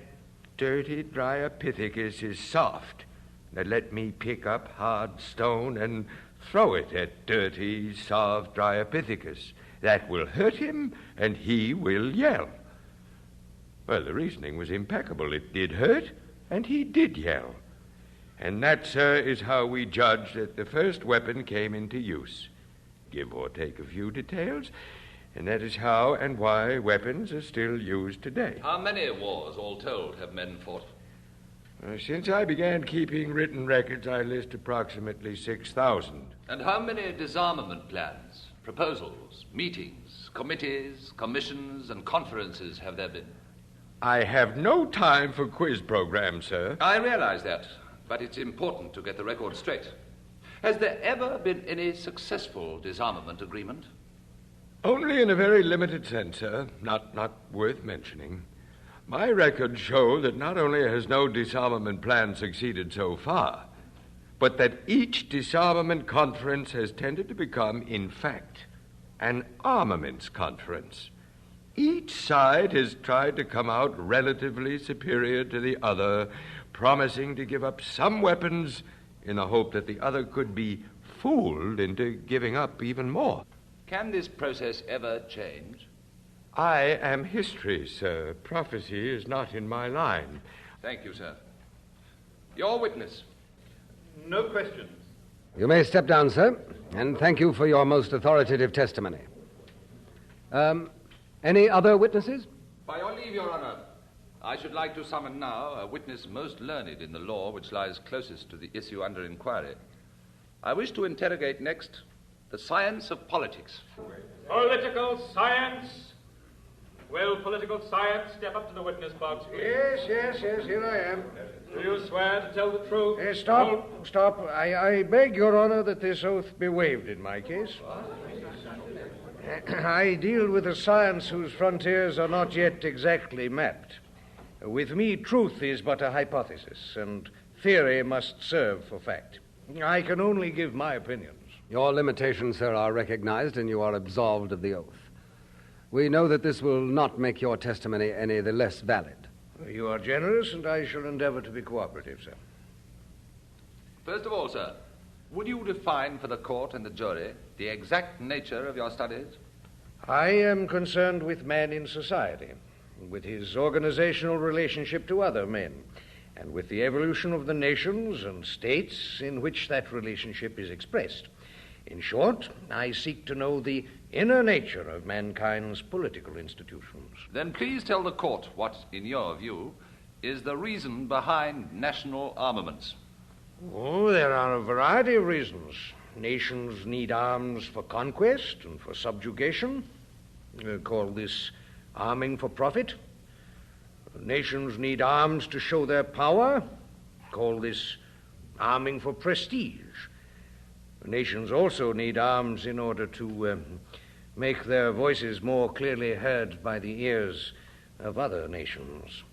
dirty Dryopithecus is soft. Now let me pick up hard stone and throw it at dirty, soft Dryopithecus. That will hurt him, and he will yell. Well, the reasoning was impeccable. It did hurt, and he did yell. And that, sir, is how we judge that the first weapon came into use. Give or take a few details, and that is how and why weapons are still used today. How many wars, all told, have men fought? Since I began keeping written records, I list approximately 6,000. And how many disarmament plans, proposals, meetings, committees, commissions, and conferences have there been? I have no time for quiz programs, sir. I realize that, but it's important to get the record straight. Has there ever been any successful disarmament agreement? Only in a very limited sense, sir. Not worth mentioning. My records show that not only has no disarmament plan succeeded so far, but that each disarmament conference has tended to become, in fact, an armaments conference. Each side has tried to come out relatively superior to the other, promising to give up some weapons in the hope that the other could be fooled into giving up even more. Can this process ever change? I am history, sir. Prophecy is not in my line. Thank you, sir. Your witness. No questions. You may step down, sir, and thank you for your most authoritative testimony. Any other witnesses? By your leave, Your Honor, I should like to summon now a witness most learned in the law which lies closest to the issue under inquiry. I wish to interrogate next the science of politics. Political science. Will political science step up to the witness box, please? Yes, here I am. Do you swear to tell the truth? Stop. I beg, Your Honor, that this oath be waived in my case. I deal with a science whose frontiers are not yet exactly mapped. With me, truth is but a hypothesis, and theory must serve for fact. I can only give my opinions. Your limitations, sir, are recognized, and you are absolved of the oath. We know that this will not make your testimony any the less valid. You are generous, and I shall endeavor to be cooperative, sir. First of all, sir, would you define for the court and the jury the exact nature of your studies? I am concerned with man in society, with his organizational relationship to other men, and with the evolution of the nations and states in which that relationship is expressed. In short, I seek to know the inner nature of mankind's political institutions. Then please tell the court what, in your view, is the reason behind national armaments. Oh, there are a variety of reasons. Nations need arms for conquest and for subjugation. Call this arming for profit. Nations need arms to show their power. Call this arming for prestige. Nations also need arms in order to make their voices more clearly heard by the ears of other nations.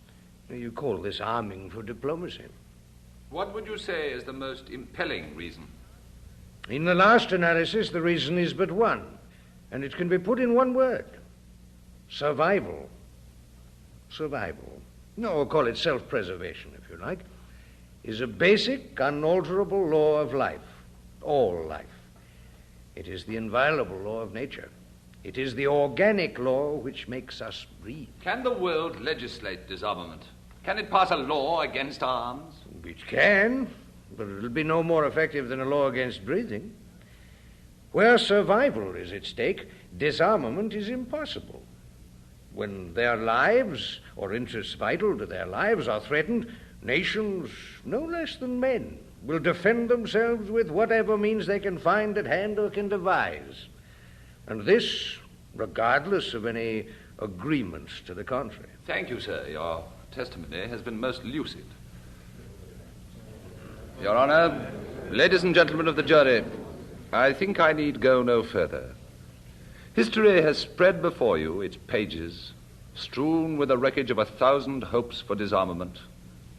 You call this arming for diplomacy. What would you say is the most impelling reason? In the last analysis, the reason is but one, and it can be put in one word: survival. Survival, no, call it self-preservation if you like, is a basic, unalterable law of life, all life. It is the inviolable law of nature. It is the organic law which makes us breathe. Can the world legislate disarmament? Can it pass a law against arms? It can, but it'll be no more effective than a law against breathing. Where survival is at stake, disarmament is impossible. When their lives, or interests vital to their lives, are threatened, nations, no less than men, will defend themselves with whatever means they can find at hand or can devise. And this, regardless of any agreements to the contrary. Thank you, sir. Your testimony has been most lucid. Your Honor, ladies and gentlemen of the jury, I think I need go no further. History has spread before you its pages, strewn with the wreckage of 1,000 hopes for disarmament,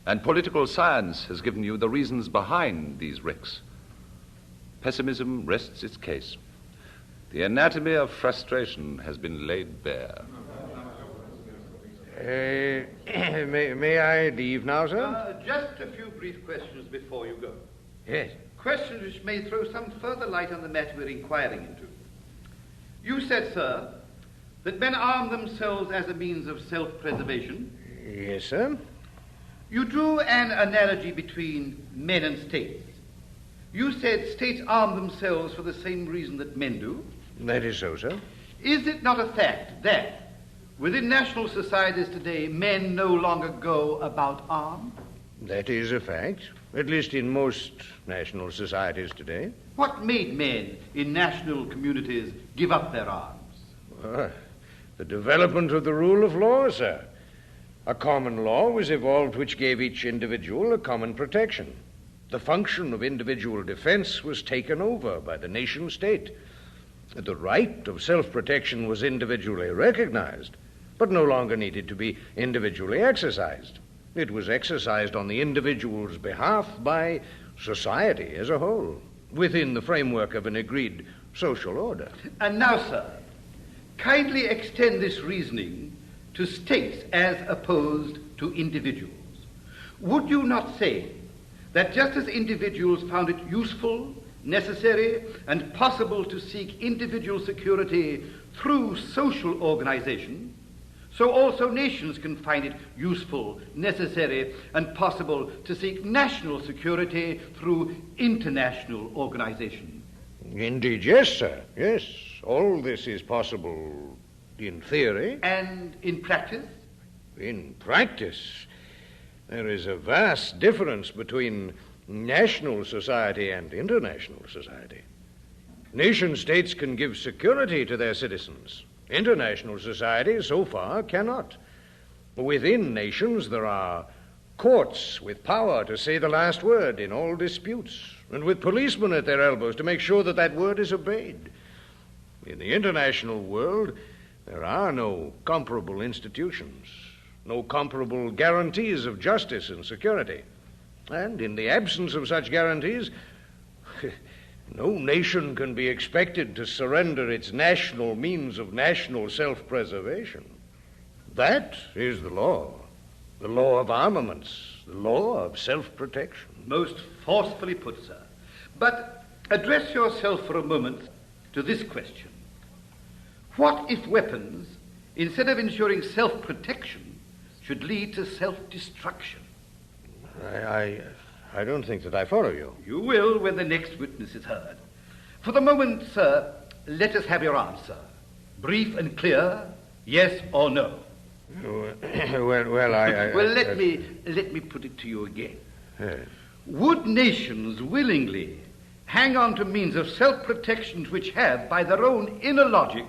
and political science has given you the reasons behind these wrecks. Pessimism rests its case. The anatomy of frustration has been laid bare. May I leave now, sir? Just a few brief questions before you go. Yes. Questions which may throw some further light on the matter we're inquiring into. You said, sir, that men arm themselves as a means of self-preservation. Yes, sir. You drew an analogy between men and states. You said states arm themselves for the same reason that men do. That is so, sir. Is it not a fact that within national societies today, men no longer go about armed? That is a fact, at least in most national societies today. What made men in national communities give up their arms? The development of the rule of law, sir. A common law was evolved which gave each individual a common protection. The function of individual defense was taken over by the nation state. The right of self-protection was individually recognized, but no longer needed to be individually exercised. It was exercised on the individual's behalf by society as a whole, within the framework of an agreed social order. And now, sir, kindly extend this reasoning to states as opposed to individuals. Would you not say that just as individuals found it useful, necessary, and possible to seek individual security through social organization, so also nations can find it useful, necessary, and possible to seek national security through international organization? Indeed, yes, sir. Yes, all this is possible in theory. And in practice? In practice, there is a vast difference between national society and international society. Nation-states can give security to their citizens. International society, so far, cannot. Within nations, there are courts with power to say the last word in all disputes, and with policemen at their elbows to make sure that that word is obeyed. In the international world, there are no comparable institutions, no comparable guarantees of justice and security. And in the absence of such guarantees, No nation can be expected to surrender its national means of national self-preservation. That is the law of armaments, the law of self-protection. Most forcefully put, sir. But address yourself for a moment to this question. What if weapons, instead of ensuring self-protection, should lead to self-destruction? I don't think that I follow you. You will when the next witness is heard. For the moment, sir, let us have your answer. Brief and clear, yes or no. Well, let me put it to you again. Would nations willingly hang on to means of self-protection which have, by their own inner logic,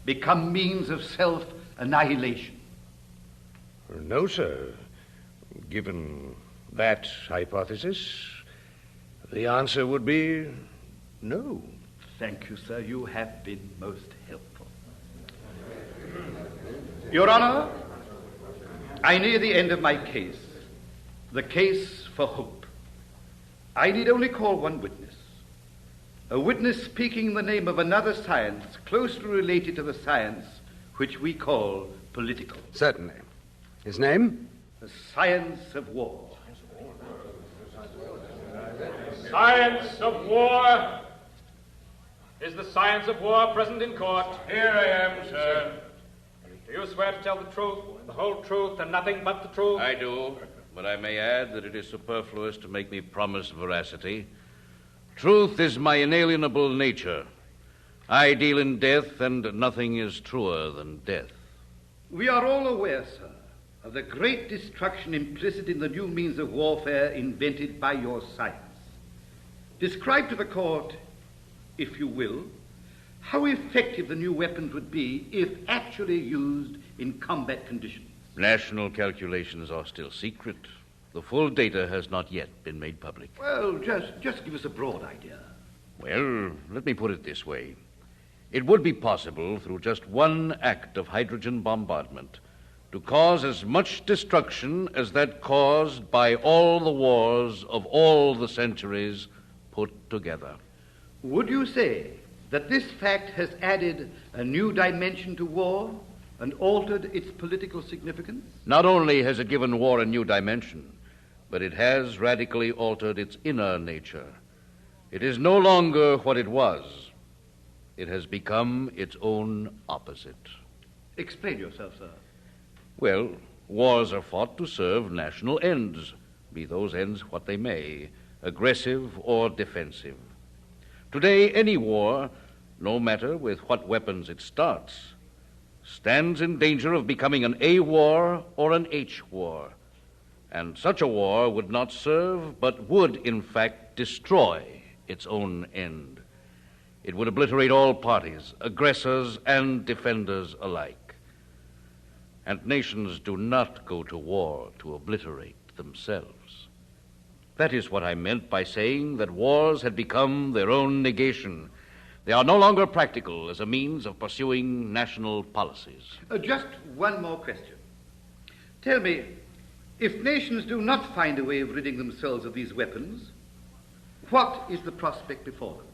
become means of self-annihilation? No, sir. Given that hypothesis, the answer would be no. Thank you, sir. You have been most helpful. Your Honor, I near the end of my case, the case for hope. I need only call one witness, a witness speaking in the name of another science closely related to the science which we call political. Certainly. His name? The science of war. Science of war. Is the science of war present in court? Here I am, sir. Do you swear to tell the truth, the whole truth, and nothing but the truth? I do, but I may add that it is superfluous to make me promise veracity. Truth is my inalienable nature. I deal in death, and nothing is truer than death. We are all aware, sir, of the great destruction implicit in the new means of warfare invented by your science. Describe to the court, if you will, how effective the new weapons would be if actually used in combat conditions. National calculations are still secret. The full data has not yet been made public. Well, just give us a broad idea. Well, let me put it this way. It would be possible, through just one act of hydrogen bombardment, to cause as much destruction as that caused by all the wars of all the centuries put together. Would you say that this fact has added a new dimension to war and altered its political significance? Not only has it given war a new dimension, but it has radically altered its inner nature. It is no longer what it was. It has become its own opposite. Explain yourself, sir. Well, wars are fought to serve national ends, be those ends what they may, aggressive or defensive. Today, any war, no matter with what weapons it starts, stands in danger of becoming an A war or an H war. And such a war would not serve, but would, in fact, destroy its own end. It would obliterate all parties, aggressors and defenders alike. And nations do not go to war to obliterate themselves. That is what I meant by saying that wars had become their own negation. They are no longer practical as a means of pursuing national policies. Just one more question. Tell me, if nations do not find a way of ridding themselves of these weapons, what is the prospect before them?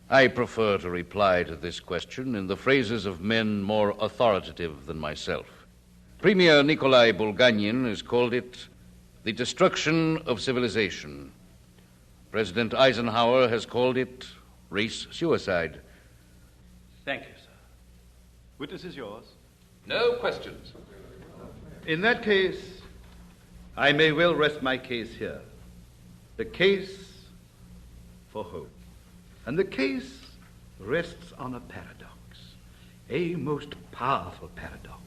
I prefer to reply to this question in the phrases of men more authoritative than myself. Premier Nikolai Bulganin has called it the destruction of civilization. President Eisenhower has called it race suicide. Thank you, sir. Witness is yours. No questions. In that case, I may well rest my case here. The case for hope. And the case rests on a paradox, a most powerful paradox.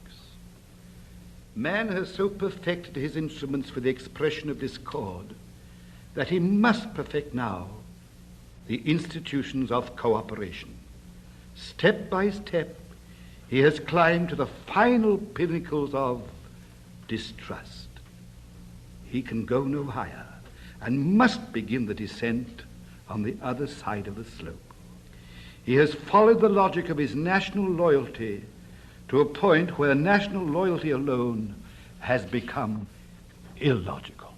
Man has so perfected his instruments for the expression of discord that he must perfect now the institutions of cooperation. Step by step, he has climbed to the final pinnacles of distrust. He can go no higher and must begin the descent on the other side of the slope. He has followed the logic of his national loyalty to a point where national loyalty alone has become illogical.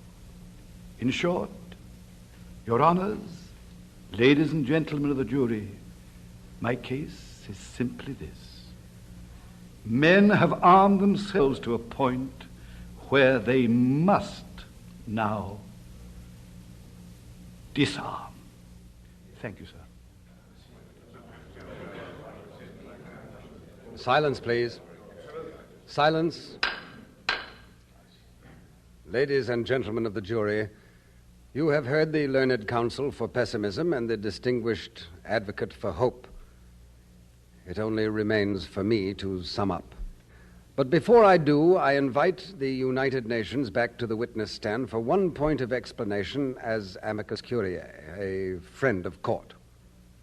In short, Your Honors, Ladies and gentlemen of the jury, my case is simply this. Men have armed themselves to a point where they must now disarm. Thank you, sir. Silence, please. Silence. Ladies and gentlemen of the jury, you have heard the learned counsel for pessimism and the distinguished advocate for hope. It only remains for me to sum up. But before I do, I invite the United Nations back to the witness stand for one point of explanation as amicus curiae, a friend of court.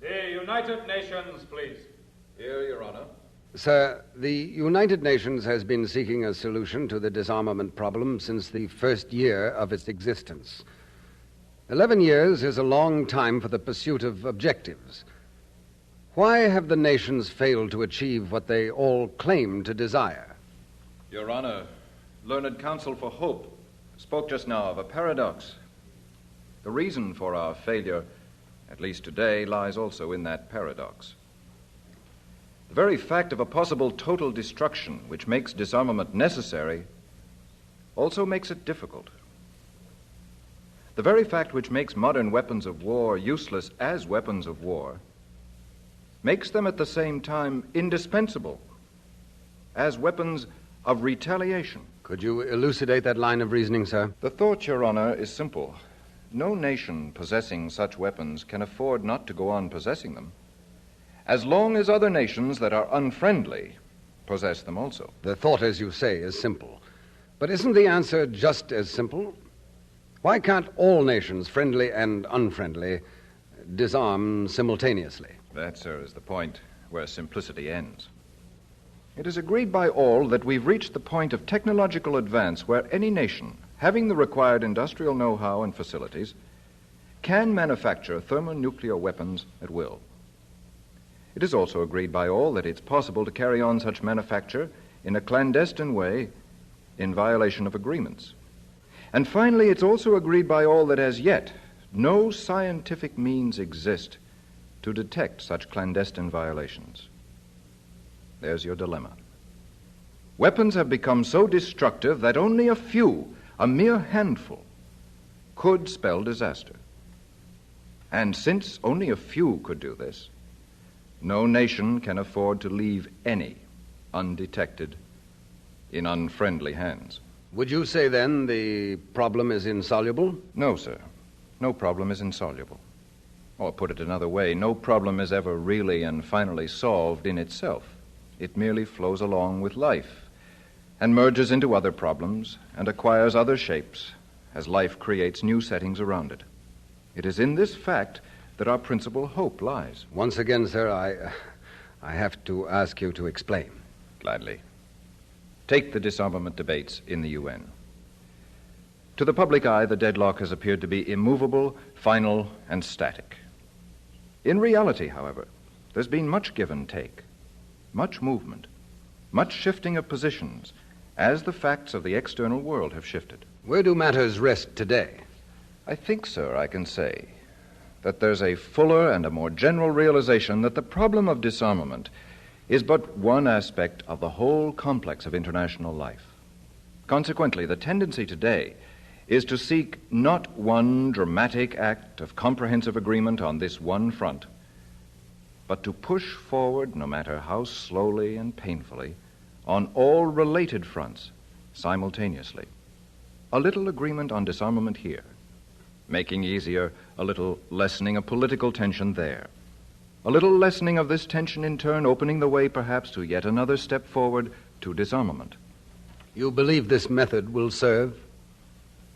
The United Nations, please. Here, Your Honor. Sir, the United Nations has been seeking a solution to the disarmament problem since the first year of its existence. 11 years is a long time for the pursuit of objectives. Why have the nations failed to achieve what they all claim to desire? Your Honor, learned counsel for hope spoke just now of a paradox. The reason for our failure, at least today, lies also in that paradox. The very fact of a possible total destruction, which makes disarmament necessary, also makes it difficult. The very fact which makes modern weapons of war useless as weapons of war makes them at the same time indispensable as weapons of retaliation. Could you elucidate that line of reasoning, sir? The thought, Your Honor, is simple. No nation possessing such weapons can afford not to go on possessing them, as long as other nations that are unfriendly possess them also. The thought, as you say, is simple. But isn't the answer just as simple? Why can't all nations, friendly and unfriendly, disarm simultaneously? That, sir, is the point where simplicity ends. It is agreed by all that we've reached the point of technological advance where any nation, having the required industrial know-how and facilities, can manufacture thermonuclear weapons at will. It is also agreed by all that it's possible to carry on such manufacture in a clandestine way in violation of agreements. And finally, it's also agreed by all that as yet no scientific means exist to detect such clandestine violations. There's your dilemma. Weapons have become so destructive that only a few, a mere handful, could spell disaster. And since only a few could do this, no nation can afford to leave any undetected in unfriendly hands. Would you say, then, the problem is insoluble? No, sir. No problem is insoluble. Or put it another way, no problem is ever really and finally solved in itself. It merely flows along with life and merges into other problems and acquires other shapes as life creates new settings around it. It is in this fact that our principal hope lies. Once again, sir, I have to ask you to explain. Gladly. Take the disarmament debates in the UN. To the public eye, the deadlock has appeared to be immovable, final, and static. In reality, however, there's been much give and take, much movement, much shifting of positions as the facts of the external world have shifted. Where do matters rest today? I think, sir, I can say that there's a fuller and a more general realization that the problem of disarmament is but one aspect of the whole complex of international life. Consequently, the tendency today is to seek not one dramatic act of comprehensive agreement on this one front, but to push forward, no matter how slowly and painfully, on all related fronts simultaneously. A little agreement on disarmament here, making easier a little lessening of political tension there. A little lessening of this tension in turn opening the way perhaps to yet another step forward to disarmament. You believe this method will serve?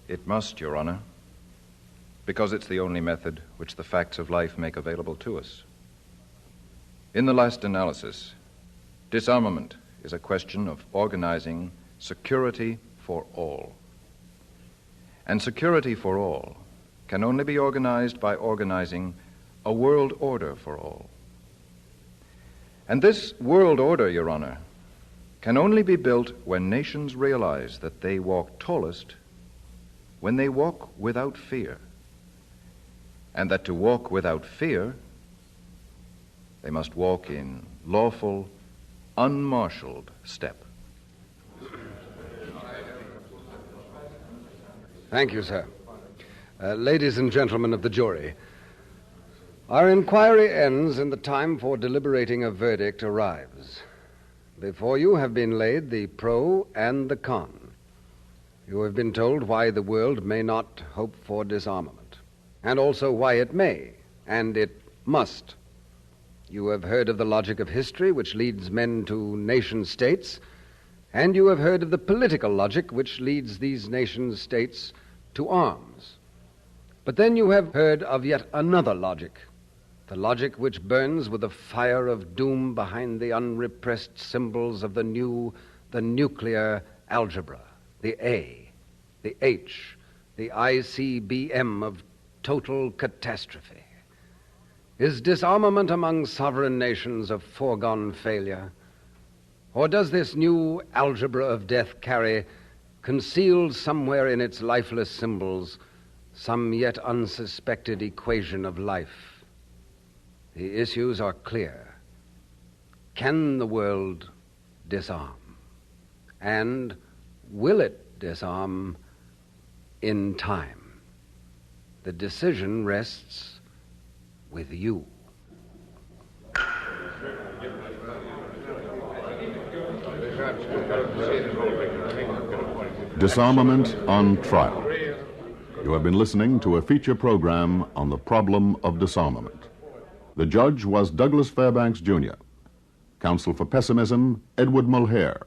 It must, Your Honor, because it's the only method which the facts of life make available to us. In the last analysis, disarmament is a question of organizing security for all. And security for all can only be organized by organizing a world order for all. And this world order, Your Honor, can only be built when nations realize that they walk tallest when they walk without fear. and that to walk without fear, they must walk in lawful, unmarshaled step. Thank you, sir. Ladies and gentlemen of the jury, our inquiry ends and the time for deliberating a verdict arrives. Before you have been laid the pro and the con. You have been told why the world may not hope for disarmament, and also why it may, and it must. You have heard of the logic of history which leads men to nation-states, and you have heard of the political logic which leads these nation-states to arms. But then you have heard of yet another logic, the logic which burns with the fire of doom behind the unrepressed symbols of the nuclear algebra, the A, the H, the ICBM of total catastrophe. Is disarmament among sovereign nations a foregone failure? Or does this new algebra of death carry, concealed somewhere in its lifeless symbols, some yet unsuspected equation of life? The issues are clear. Can the world disarm? And will it disarm in time? The decision rests with you. Disarmament on Trial. You have been listening to a feature program on the problem of disarmament. The judge was Douglas Fairbanks, Jr. Counsel for Pessimism, Edward Mulhare.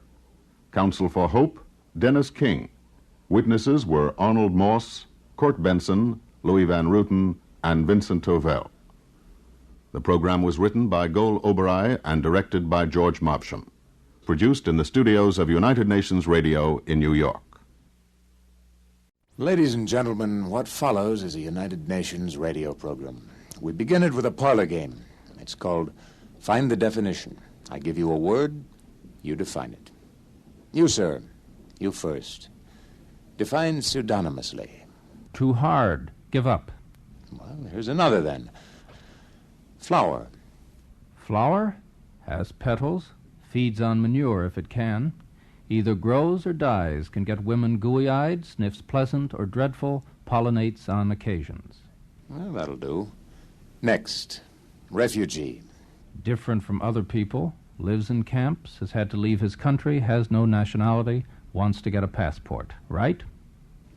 Counsel for Hope, Dennis King. Witnesses were Arnold Moss, Court Benson, Louis Van Rooten, and Vincent Tovell. The program was written by Gol Oberoi and directed by George Mobsham. Produced in the studios of United Nations Radio in New York. Ladies and gentlemen, what follows is a United Nations radio program. We begin it with a parlor game. It's called Find the Definition. I give you a word, you define it. You, sir, you first. Define pseudonymously. Too hard. Give up. Well, here's another then. Flower. Flower? Has petals. Feeds on manure if it can. Either grows or dies. Can get women gooey-eyed, sniffs pleasant or dreadful, pollinates on occasions. Well, that'll do. Next. Refugee. Different from other people. Lives in camps, has had to leave his country, has no nationality, wants to get a passport. Right?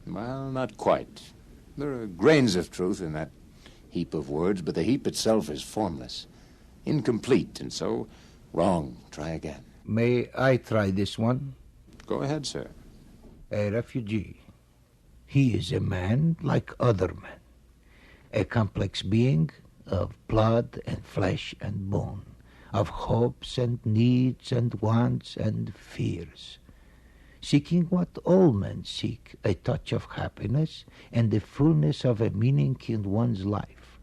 Well, not quite. There are grains of truth in that heap of words, but the heap itself is formless, incomplete, and so wrong. Try again. May I try this one? Go ahead, sir. A refugee. He is a man like other men, a complex being of blood and flesh and bone, of hopes and needs and wants and fears, seeking what all men seek, a touch of happiness and the fullness of a meaning in one's life,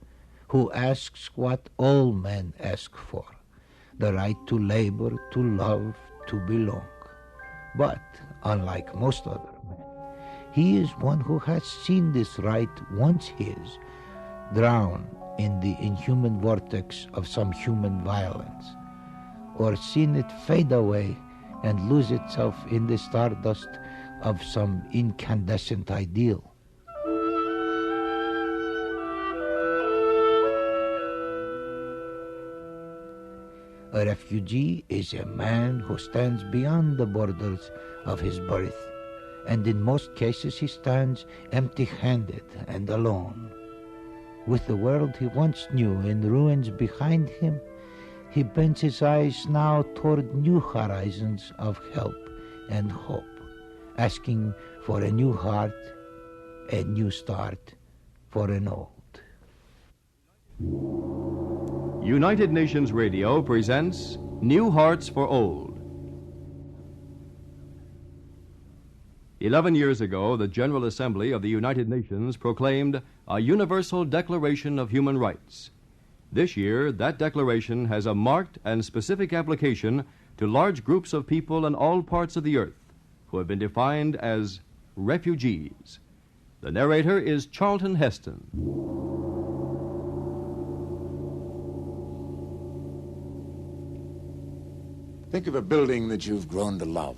who asks what all men ask for, the right to labor, to love, to belong. But, unlike most other men, he is one who has seen this right once his, drown in the inhuman vortex of some human violence, or seen it fade away and lose itself in the stardust of some incandescent ideal. A refugee is a man who stands beyond the borders of his birth, and in most cases he stands empty-handed and alone. With the world he once knew in ruins behind him, he bends his eyes now toward new horizons of help and hope, asking for a new heart, a new start for an old. United Nations Radio presents New Hearts for Old. 11 years ago, the General Assembly of the United Nations proclaimed a Universal Declaration of Human Rights. This year, that declaration has a marked and specific application to large groups of people in all parts of the earth who have been defined as refugees. The narrator is Charlton Heston. Think of a building that you've grown to love.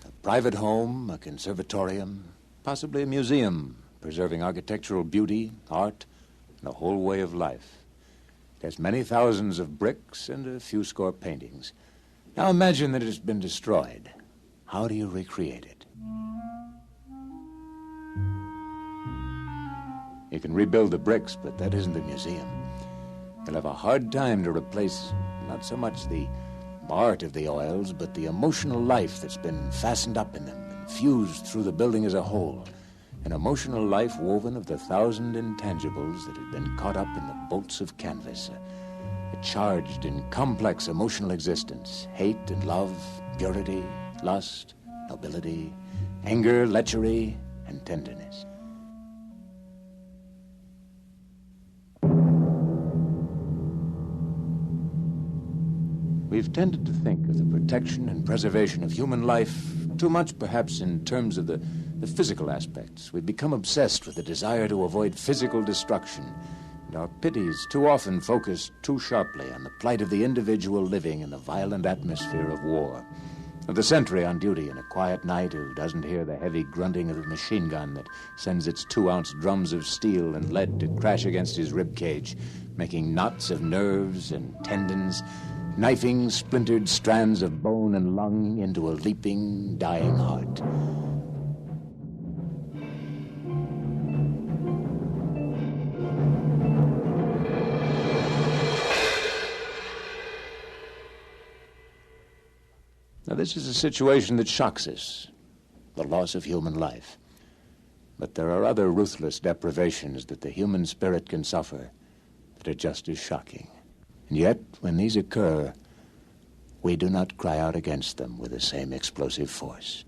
A private home, a conservatorium, possibly a museum, preserving architectural beauty, art, and a whole way of life. It has many thousands of bricks and a few score paintings. Now imagine that it's been destroyed. How do you recreate it? You can rebuild the bricks, but that isn't a museum. You'll have a hard time to replace not so much the art of the oils, but the emotional life that's been fastened up in them and fused through the building as a whole. An emotional life woven of the 1,000 intangibles that had been caught up in the bolts of canvas. A charged and complex emotional existence. Hate and love, purity, lust, nobility, anger, lechery, and tenderness. We've tended to think of the protection and preservation of human life too much, perhaps, in terms of the physical aspects. We've become obsessed with the desire to avoid physical destruction, and our pities too often focus too sharply on the plight of the individual living in the violent atmosphere of war, of the sentry on duty in a quiet night who doesn't hear the heavy grunting of the machine gun that sends its 2-ounce drums of steel and lead to crash against his rib cage, making knots of nerves and tendons, knifing splintered strands of bone and lung into a leaping, dying heart. Now, this is a situation that shocks us, the loss of human life. But there are other ruthless deprivations that the human spirit can suffer that are just as shocking. And yet, when these occur, we do not cry out against them with the same explosive force.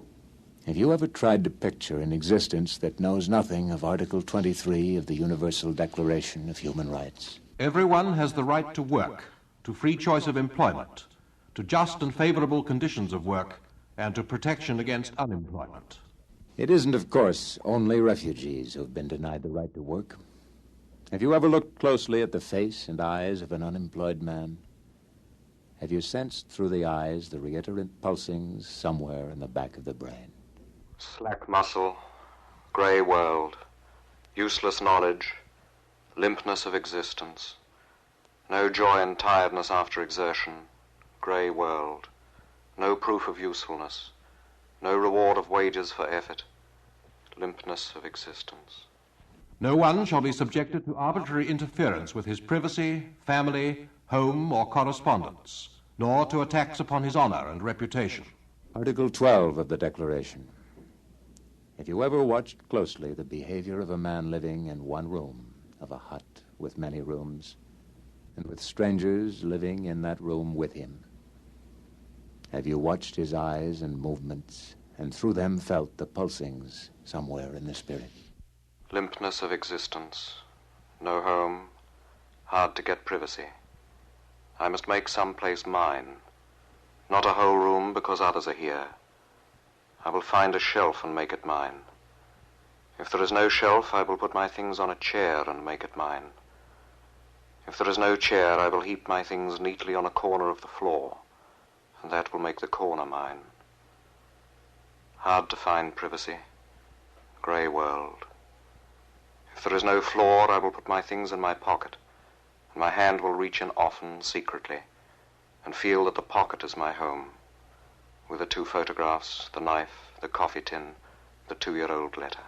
Have you ever tried to picture an existence that knows nothing of Article 23 of the Universal Declaration of Human Rights? Everyone has the right to work, to free choice of employment, to just and favorable conditions of work, and to protection against unemployment. It isn't, of course, only refugees who have been denied the right to work. Have you ever looked closely at the face and eyes of an unemployed man? Have you sensed through the eyes the reiterant pulsings somewhere in the back of the brain? Slack muscle, grey world, useless knowledge, limpness of existence, no joy and tiredness after exertion, grey world, no proof of usefulness, no reward of wages for effort, limpness of existence. No one shall be subjected to arbitrary interference with his privacy, family, home, or correspondence, nor to attacks upon his honor and reputation. Article 12 of the Declaration. Have you ever watched closely the behavior of a man living in one room of a hut with many rooms, and with strangers living in that room with him? Have you watched his eyes and movements, and through them felt the pulsings somewhere in the spirit? Limpness of existence, no home, hard to get privacy. I must make some place mine, not a whole room because others are here. I will find a shelf and make it mine. If there is no shelf, I will put my things on a chair and make it mine. If there is no chair, I will heap my things neatly on a corner of the floor, and that will make the corner mine. Hard to find privacy, grey world. If there is no floor, I will put my things in my pocket, and my hand will reach in often, secretly, and feel that the pocket is my home, with the 2 photographs, the knife, the coffee tin, the 2-year-old letter.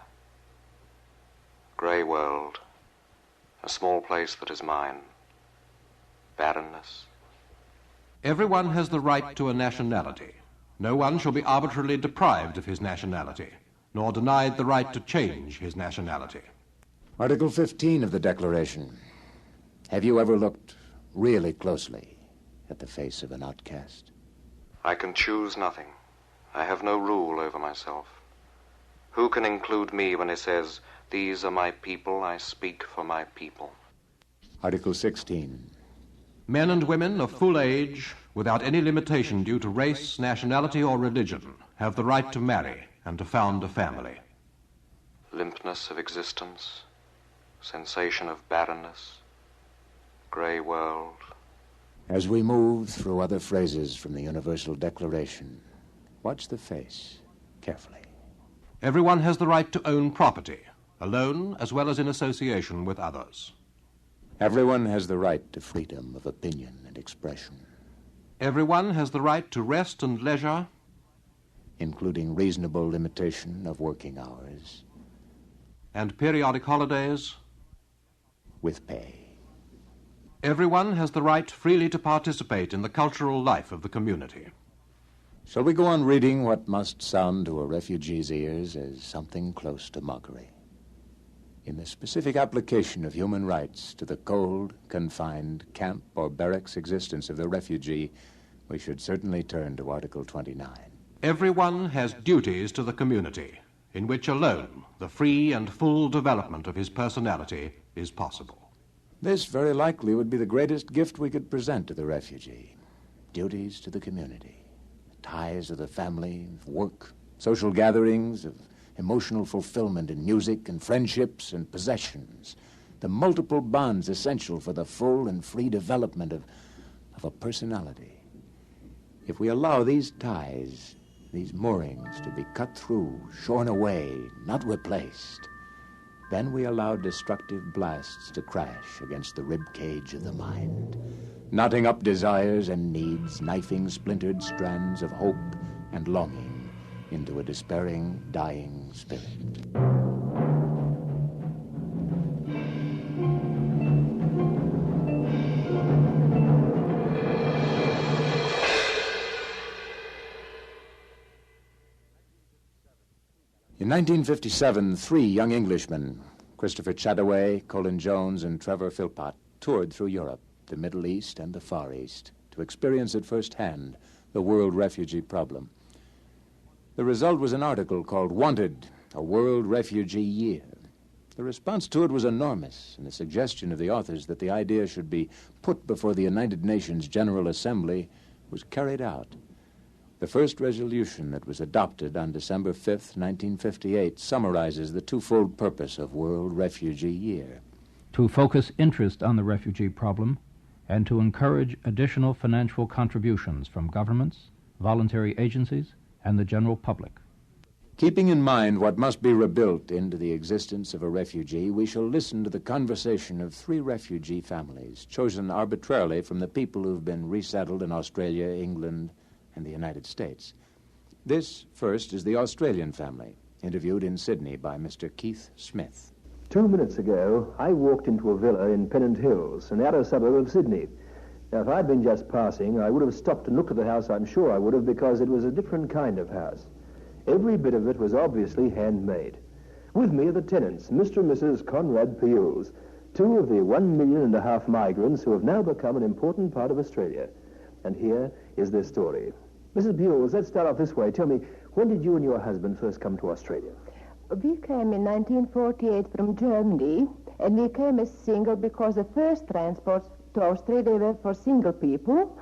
Grey world, a small place that is mine. Barrenness. Everyone has the right to a nationality. No one shall be arbitrarily deprived of his nationality, nor denied the right to change his nationality. Article 15 of the Declaration. Have you ever looked really closely at the face of an outcast? I can choose nothing. I have no rule over myself. Who can include me when he says, "These are my people, I speak for my people"? Article 16. Men and women of full age, without any limitation due to race, nationality, or religion, have the right to marry and to found a family. Limpness of existence, sensation of barrenness, grey world. As we move through other phrases from the Universal Declaration, watch the face carefully. Everyone has the right to own property, alone as well as in association with others. Everyone has the right to freedom of opinion and expression. Everyone has the right to rest and leisure, including reasonable limitation of working hours. And periodic holidays. With pay. Everyone has the right freely to participate in the cultural life of the community. Shall we go on reading what must sound to a refugee's ears as something close to mockery? In the specific application of human rights to the cold, confined, camp or barracks existence of the refugee, we should certainly turn to Article 29. Everyone has duties to the community, in which alone the free and full development of his personality is possible. This very likely would be the greatest gift we could present to the refugee. Duties to the community. Ties of the family, of work, social gatherings, of emotional fulfillment in music and friendships and possessions. The multiple bonds essential for the full and free development of a personality. If we allow these ties, these moorings to be cut through, shorn away, not replaced, then we allow destructive blasts to crash against the rib cage of the mind, knotting up desires and needs, knifing splintered strands of hope and longing into a despairing, dying spirit. In 1957, 3 young Englishmen, Christopher Chataway, Colin Jones, and Trevor Philpott, toured through Europe, the Middle East, and the Far East to experience at first hand the world refugee problem. The result was an article called Wanted, a World Refugee Year. The response to it was enormous, and the suggestion of the authors that the idea should be put before the United Nations General Assembly was carried out. The first resolution that was adopted on December 5th, 1958, summarizes the twofold purpose of World Refugee Year. To focus interest on the refugee problem and to encourage additional financial contributions from governments, voluntary agencies, and the general public. Keeping in mind what must be rebuilt into the existence of a refugee, we shall listen to the conversation of 3 refugee families, chosen arbitrarily from the people who've been resettled in Australia, England, and the United States. This, first, is the Australian family, interviewed in Sydney by Mr. Keith Smith. 2 minutes ago, I walked into a villa in Pennant Hills, an outer suburb of Sydney. Now, if I'd been just passing, I would have stopped and looked at the house, I'm sure I would have, because it was a different kind of house. Every bit of it was obviously handmade. With me are the tenants, Mr. and Mrs. Conrad Pules, 2 of the 1.5 million migrants who have now become an important part of Australia. And here is their story. Mrs. Pules, let's start off this way. Tell me, when did you and your husband first come to Australia? We came in 1948 from Germany, and we came as single because the first transports to Australia were for single people.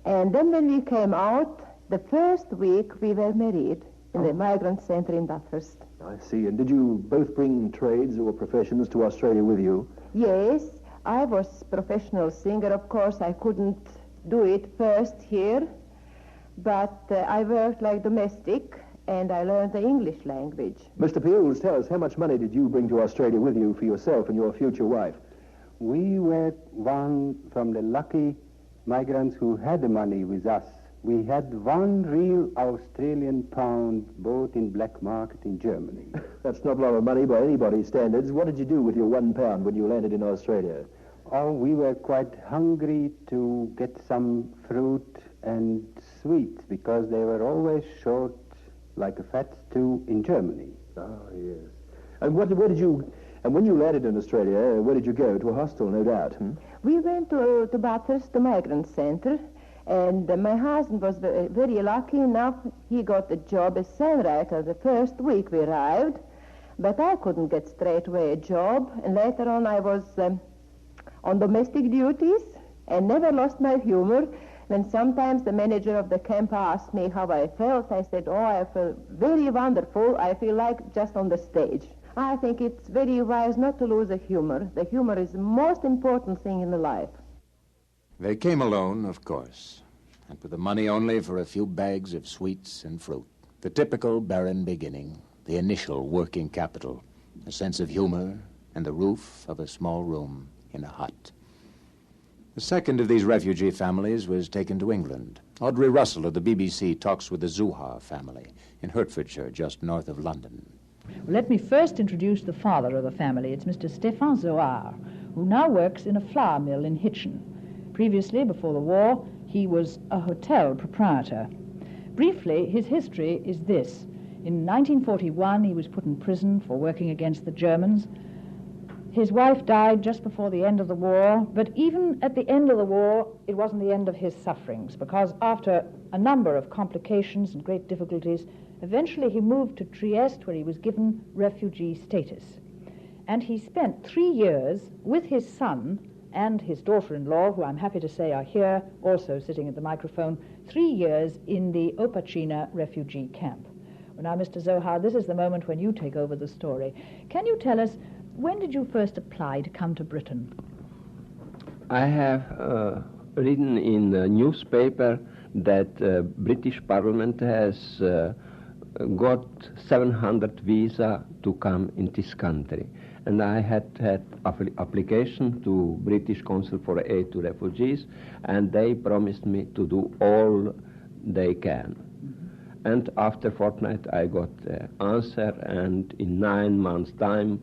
And then when we came out, the first week we were married in the migrant center in Bathurst. I see. And did you both bring trades or professions to Australia with you? Yes, I was professional singer. Of course, I couldn't do it first here, but I worked like domestic, and I learned the English language. Mr. Pules, tell us, how much money did you bring to Australia with you for yourself and your future wife? We were one from the lucky migrants who had the money with us. We had 1 real Australian pound bought in black market in Germany. That's not a lot of money by anybody's standards. What did you do with your £1 when you landed in Australia? Oh, we were quite hungry to get some fruit and sweets because they were always short like a fat stew in Germany. Oh, yes. And where did you... And when you landed in Australia, where did you go? To a hostel, no doubt, We went to Bathurst, the migrant center, and my husband was very lucky enough. He got a job as songwriter the first week we arrived, but I couldn't get straight away a job, and later on I was on domestic duties and never lost my humor. When sometimes the manager of the camp asked me how I felt, I said, I feel very wonderful. I feel like just on the stage. I think it's very wise not to lose the humor. The humor is the most important thing in the life. They came alone, of course, and with the money only for a few bags of sweets and fruit. The typical barren beginning, the initial working capital, a sense of humor, and the roof of a small room in a hut. The second of these refugee families was taken to England. Audrey Russell of the BBC talks with the Zuha family in Hertfordshire, just north of London. Let me first introduce the father of the family. It's Mr. Stefan Zohar, who now works in a flour mill in Hitchin. Previously, before the war, he was a hotel proprietor. Briefly, his history is this. In 1941, he was put in prison for working against the Germans. His wife died just before the end of the war, but even at the end of the war, it wasn't the end of his sufferings, because after a number of complications and great difficulties, eventually he moved to Trieste, where he was given refugee status. And he spent 3 years with his son and his daughter-in-law, who I'm happy to say are here, also sitting at the microphone, 3 years in the Opacina refugee camp. Well, now, Mr. Zohar, this is the moment when you take over the story. Can you tell us, when did you first apply to come to Britain? I have written in the newspaper that British Parliament has got 700 visa to come in this country. And I had application to British Council for Aid to Refugees, and they promised me to do all they can. Mm-hmm. And after a fortnight, I got the answer, and in 9 months' time,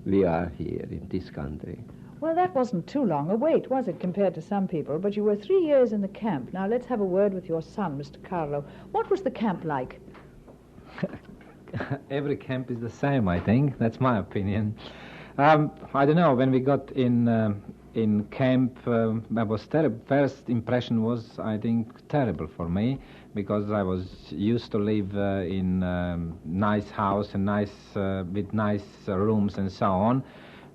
we are here in this country. Well, that wasn't too long a wait, was it, compared to some people? But you were 3 years in the camp. Now, let's have a word with your son, Mr. Carlo. What was the camp like? Every camp is the same, I think. That's my opinion. I don't know. When we got in camp, that was terrible. First impression was, I think, terrible for me, because I was used to live in nice house and with nice rooms and so on.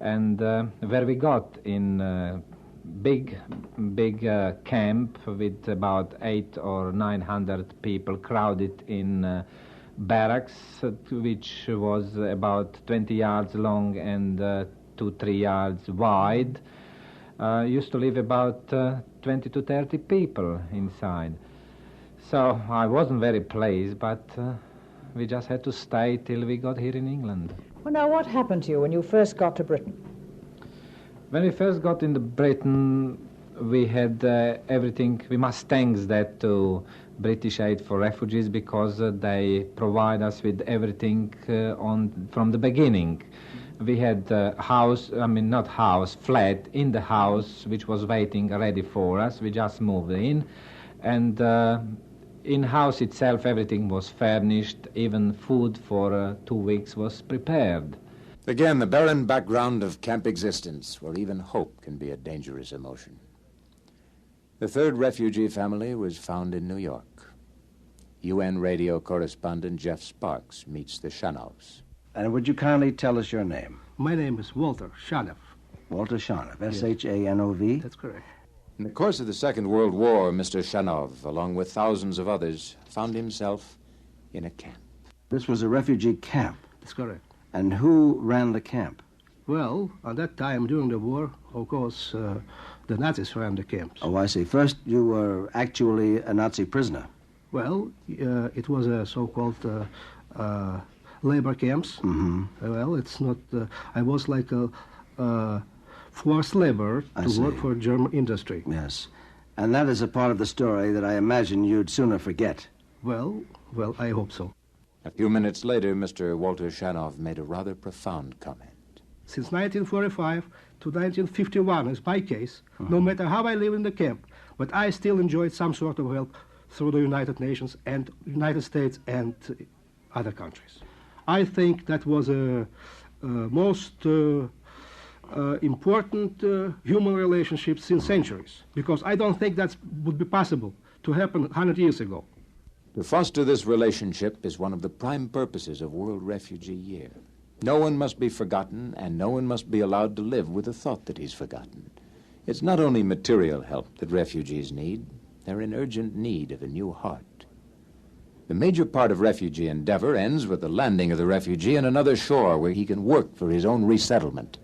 And where we got in big camp with about 800 or 900 people crowded in barracks, which was about 20 yards long and 2-3 yards wide. Used to live about 20 to 30 people inside. So I wasn't very pleased, but we just had to stay till we got here in England. Well, now, what happened to you when you first got to Britain? When we first got into Britain, we had everything. We must thank that to British Aid for Refugees, because they provide us with everything from the beginning. We had flat in the house, which was waiting ready for us. We just moved in. And in house itself, everything was furnished. Even food for 2 weeks was prepared. Again, the barren background of camp existence, where even hope can be a dangerous emotion. The third refugee family was found in New York. UN radio correspondent Jeff Sparks meets the Shanovs. And would you kindly tell us your name? My name is Walter Shanov. Walter Shanov, S-H-A-N-O-V? That's correct. In the course of the Second World War, Mr. Shanov, along with thousands of others, found himself in a camp. This was a refugee camp? That's correct. And who ran the camp? Well, at that time, during the war, of course, the Nazis ran the camps. Oh, I see. First, you were actually a Nazi prisoner. Well, it was a so-called labor camps. Mm-hmm. Well, it's not... I was like a forced labor to work for German industry. Yes. And that is a part of the story that I imagine you'd sooner forget. Well, I hope so. A few minutes later, Mr. Walter Shanov made a rather profound comment. Since 1945 to 1951 is my case, no matter how I live in the camp, but I still enjoyed some sort of help through the United Nations and United States and other countries. I think that was a most important human relationship since centuries, because I don't think that would be possible to happen 100 years ago. To foster this relationship is one of the prime purposes of World Refugee Year. No one must be forgotten, and no one must be allowed to live with the thought that he's forgotten. It's not only material help that refugees need. They're in urgent need of a new heart. The major part of refugee endeavor ends with the landing of the refugee on another shore where he can work for his own resettlement.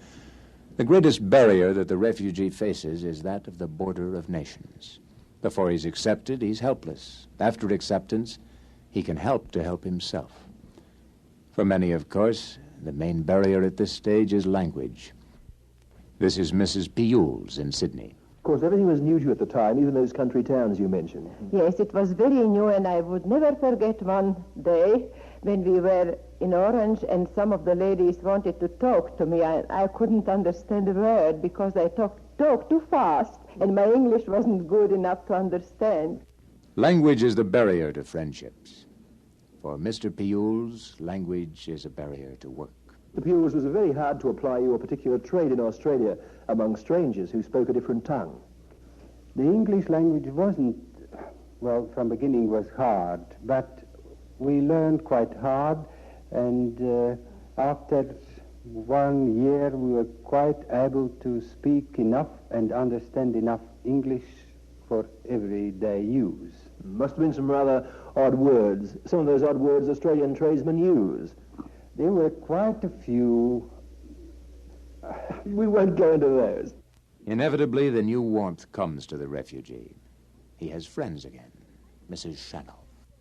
The greatest barrier that the refugee faces is that of the border of nations. Before he's accepted, he's helpless. After acceptance, he can help to help himself. For many, of course, the main barrier at this stage is language. This is Mrs. Piules in Sydney. Of course, everything was new to you at the time, even those country towns you mentioned. Yes, it was very new, and I would never forget one day when we were in Orange and some of the ladies wanted to talk to me. I couldn't understand a word because I talked too fast, and my English wasn't good enough to understand. Language is the barrier to friendships. For Mr. Piules, language is a barrier to work. The Piules, was it very hard to apply your particular trade in Australia among strangers who spoke a different tongue? The English language wasn't, well, from beginning was hard, but we learned quite hard, and after 1 year we were quite able to speak enough and understand enough English for everyday use. Must have been some rather odd words. Some of those odd words Australian tradesmen use. There were quite a few. We won't go into those. Inevitably, the new warmth comes to the refugee. He has friends again. Mrs. Shannon.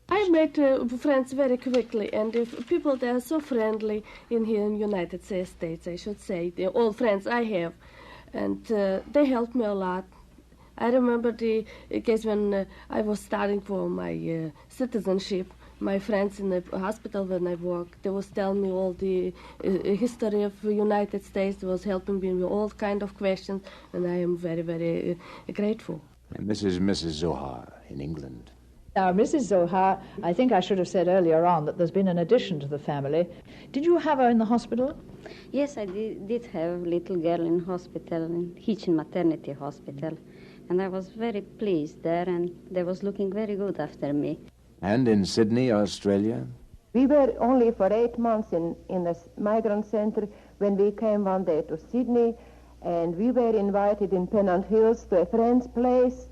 I met friends very quickly, and if people, they are so friendly in here in United States, I should say. They're all friends I have, and they helped me a lot. I remember the case when I was starting for my citizenship. My friends in the hospital when I worked, they was telling me all the history of the United States. They was helping me with all kind of questions, and I am very, very grateful. And this is Mrs. Zohar in England. Now, Mrs. Zohar, I think I should have said earlier on that there's been an addition to the family. Did you have her in the hospital? Yes, I did have a little girl in hospital, in Hitchin Maternity Hospital. And I was very pleased there, and they was looking very good after me. And in Sydney, Australia? We were only for 8 months in the migrant center when we came one day to Sydney, and we were invited in Pennant Hills to a friend's place,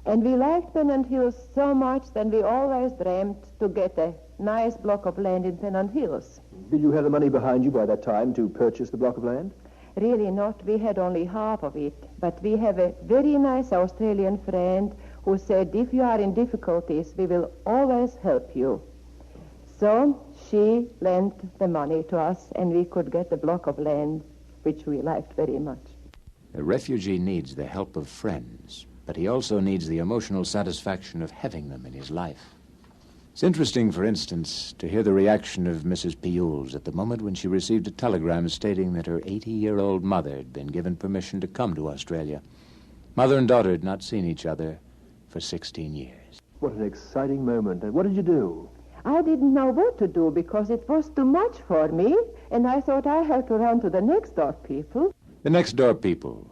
and we liked Pennant Hills so much that we always dreamed to get a nice block of land in Pennant Hills. Did you have the money behind you by that time to purchase the block of land? Really not. We had only half of it, but we have a very nice Australian friend who said, if you are in difficulties, we will always help you. So she lent the money to us, and we could get the block of land, which we liked very much. The refugee needs the help of friends, but he also needs the emotional satisfaction of having them in his life. It's interesting, for instance, to hear the reaction of Mrs. Piules at the moment when she received a telegram stating that her 80-year-old mother had been given permission to come to Australia. Mother and daughter had not seen each other for 16 years. What an exciting moment. And what did you do? I didn't know what to do because it was too much for me, and I thought I had to run to the next door people. The next door people.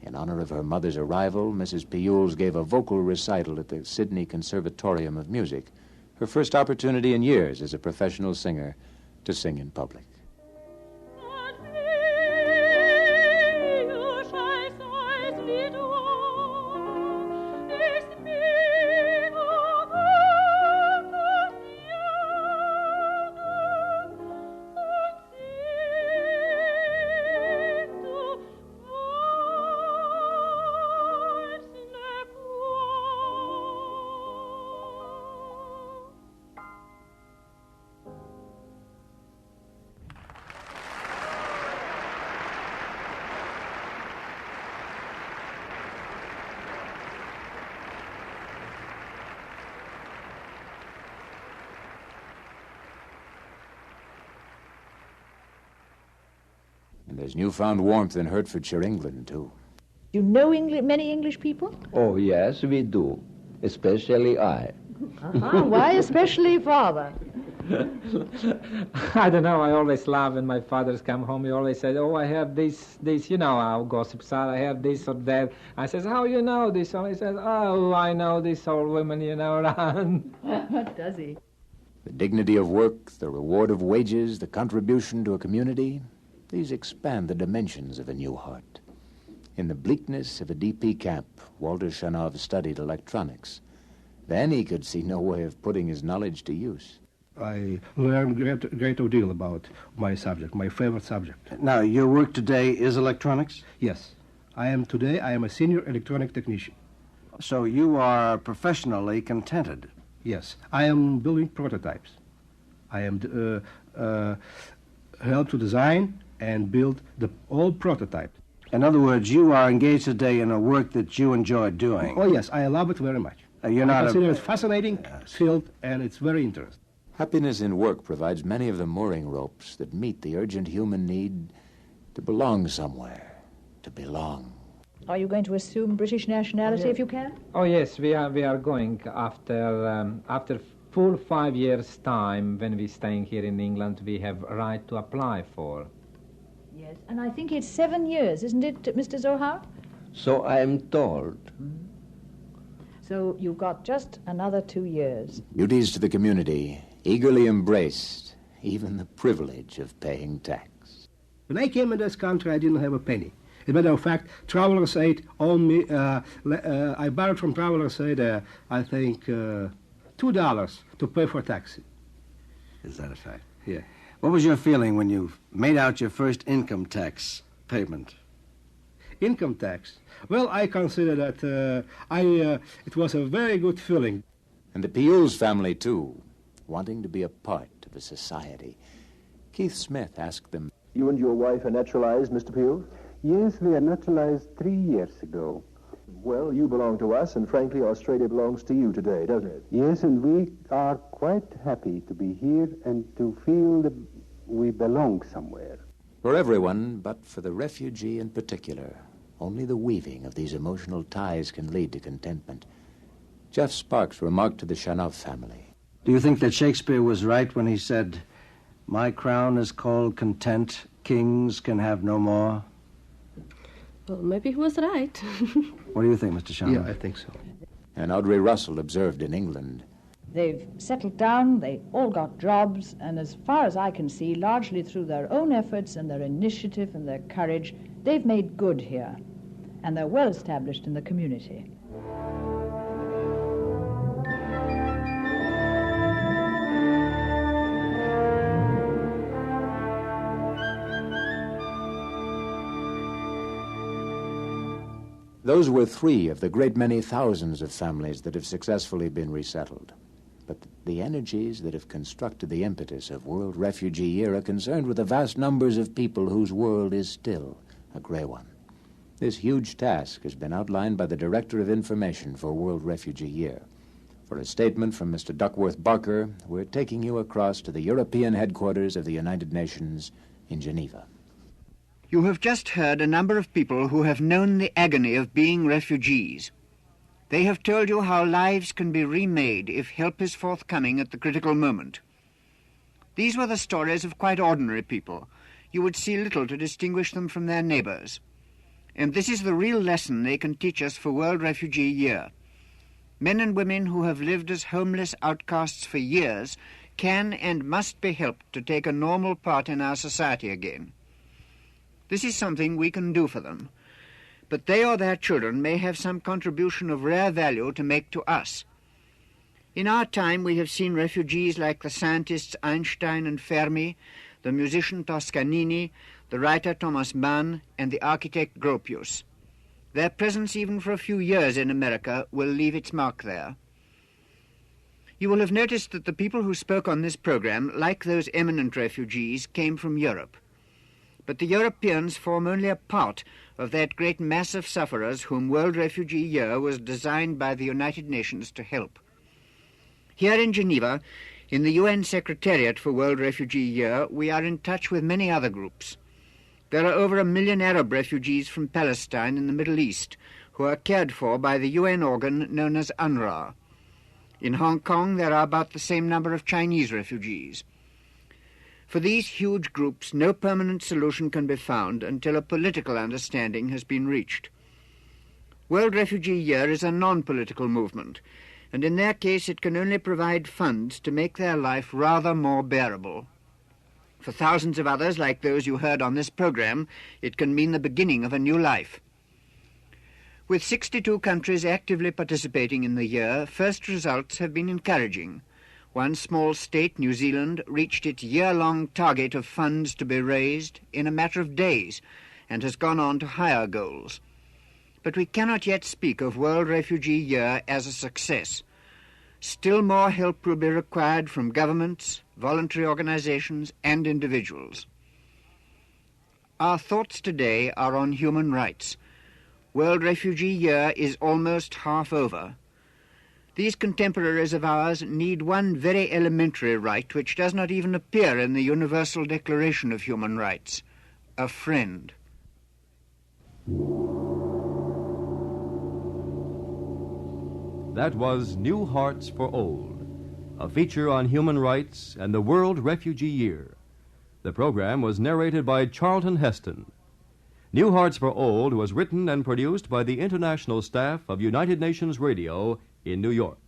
In honor of her mother's arrival, Mrs. Piules gave a vocal recital at the Sydney Conservatorium of Music, her first opportunity in years as a professional singer to sing in public. And there's newfound warmth in Hertfordshire, England, too. You know many English people? Oh, yes, we do. Especially I. Why especially father? I don't know. I always laugh when my fathers come home. He always said, oh, I have this, you know, our gossips are, I have this or that. I says, how you know this? And he says, oh, I know this old woman, you know, around. What does he? The dignity of work, the reward of wages, the contribution to a community, these expand the dimensions of a new heart. In the bleakness of a DP camp, Walter Shanov studied electronics. Then he could see no way of putting his knowledge to use. I learned a great deal about my subject, my favorite subject. Now, your work today is electronics? Yes. I am a senior electronic technician. So you are professionally contented? Yes. I am building prototypes. I am help to design and build the old prototype. In other words, you are engaged today in a work that you enjoy doing. Oh, yes. I love it very much. I consider it fascinating field, and it's very interesting. Happiness in work provides many of the mooring ropes that meet the urgent human need to belong somewhere, to belong. Are you going to assume British nationality if you can? Oh yes, we are going after full 5 years' time. When we're staying here in England, we have a right to apply for. Yes, and I think it's 7 years, isn't it, Mr. Zohar? So I am told. So you've got just another 2 years. Duties to the community, eagerly embraced, even the privilege of paying tax. When I came in this country, I didn't have a penny. As a matter of fact, Travelers Aid owned me. I borrowed from Travelers Aid, I think, $2 to pay for taxi. Is that a fact? Yeah. What was your feeling when you made out your first income tax payment? Income tax? Well, I consider that it was a very good feeling. And the Piuls family, too, wanting to be a part of a society. Keith Smith asked them, You and your wife are naturalized, Mr. Peel? Yes, we are naturalized 3 years ago. Well, you belong to us, and frankly, Australia belongs to you today, doesn't it? Yes, and we are quite happy to be here and to feel that we belong somewhere. For everyone, but for the refugee in particular, only the weaving of these emotional ties can lead to contentment. Jeff Sparks remarked to the Chanov family. Do you think that Shakespeare was right when he said, "My crown is called content, kings can have no more"? Well, maybe he was right. What do you think, Mr. Chanov? Yeah, I think so. And Audrey Russell observed in England. They've settled down, they all got jobs, and as far as I can see, largely through their own efforts and their initiative and their courage, they've made good here, and they're well established in the community. Those were 3 of the great many thousands of families that have successfully been resettled. But the energies that have constructed the impetus of World Refugee Year are concerned with the vast numbers of people whose world is still a gray one. This huge task has been outlined by the Director of Information for World Refugee Year. For a statement from Mr. Duckworth Barker, we're taking you across to the European headquarters of the United Nations in Geneva. You have just heard a number of people who have known the agony of being refugees. They have told you how lives can be remade if help is forthcoming at the critical moment. These were the stories of quite ordinary people. You would see little to distinguish them from their neighbors. And this is the real lesson they can teach us for World Refugee Year. Men and women who have lived as homeless outcasts for years can and must be helped to take a normal part in our society again. This is something we can do for them, but they or their children may have some contribution of rare value to make to us. In our time, we have seen refugees like the scientists Einstein and Fermi, the musician Toscanini, the writer Thomas Mann, and the architect Gropius. Their presence, even for a few years in America, will leave its mark there. You will have noticed that the people who spoke on this program, like those eminent refugees, came from Europe. But the Europeans form only a part of that great mass of sufferers whom World Refugee Year was designed by the United Nations to help. Here in Geneva, in the UN Secretariat for World Refugee Year, we are in touch with many other groups. There are over 1 million Arab refugees from Palestine in the Middle East who are cared for by the UN organ known as UNRWA. In Hong Kong, there are about the same number of Chinese refugees. For these huge groups, no permanent solution can be found until a political understanding has been reached. World Refugee Year is a non-political movement, and in their case it can only provide funds to make their life rather more bearable. For thousands of others, like those you heard on this program, it can mean the beginning of a new life. With 62 countries actively participating in the year, first results have been encouraging. One small state, New Zealand, reached its year-long target of funds to be raised in a matter of days and has gone on to higher goals. But we cannot yet speak of World Refugee Year as a success. Still more help will be required from governments, voluntary organizations, and individuals. Our thoughts today are on human rights. World Refugee Year is almost half over. These contemporaries of ours need one very elementary right which does not even appear in the Universal Declaration of Human Rights: a friend. That was New Hearts for Old, a feature on human rights and the World Refugee Year. The program was narrated by Charlton Heston. New Hearts for Old was written and produced by the international staff of United Nations Radio in New York.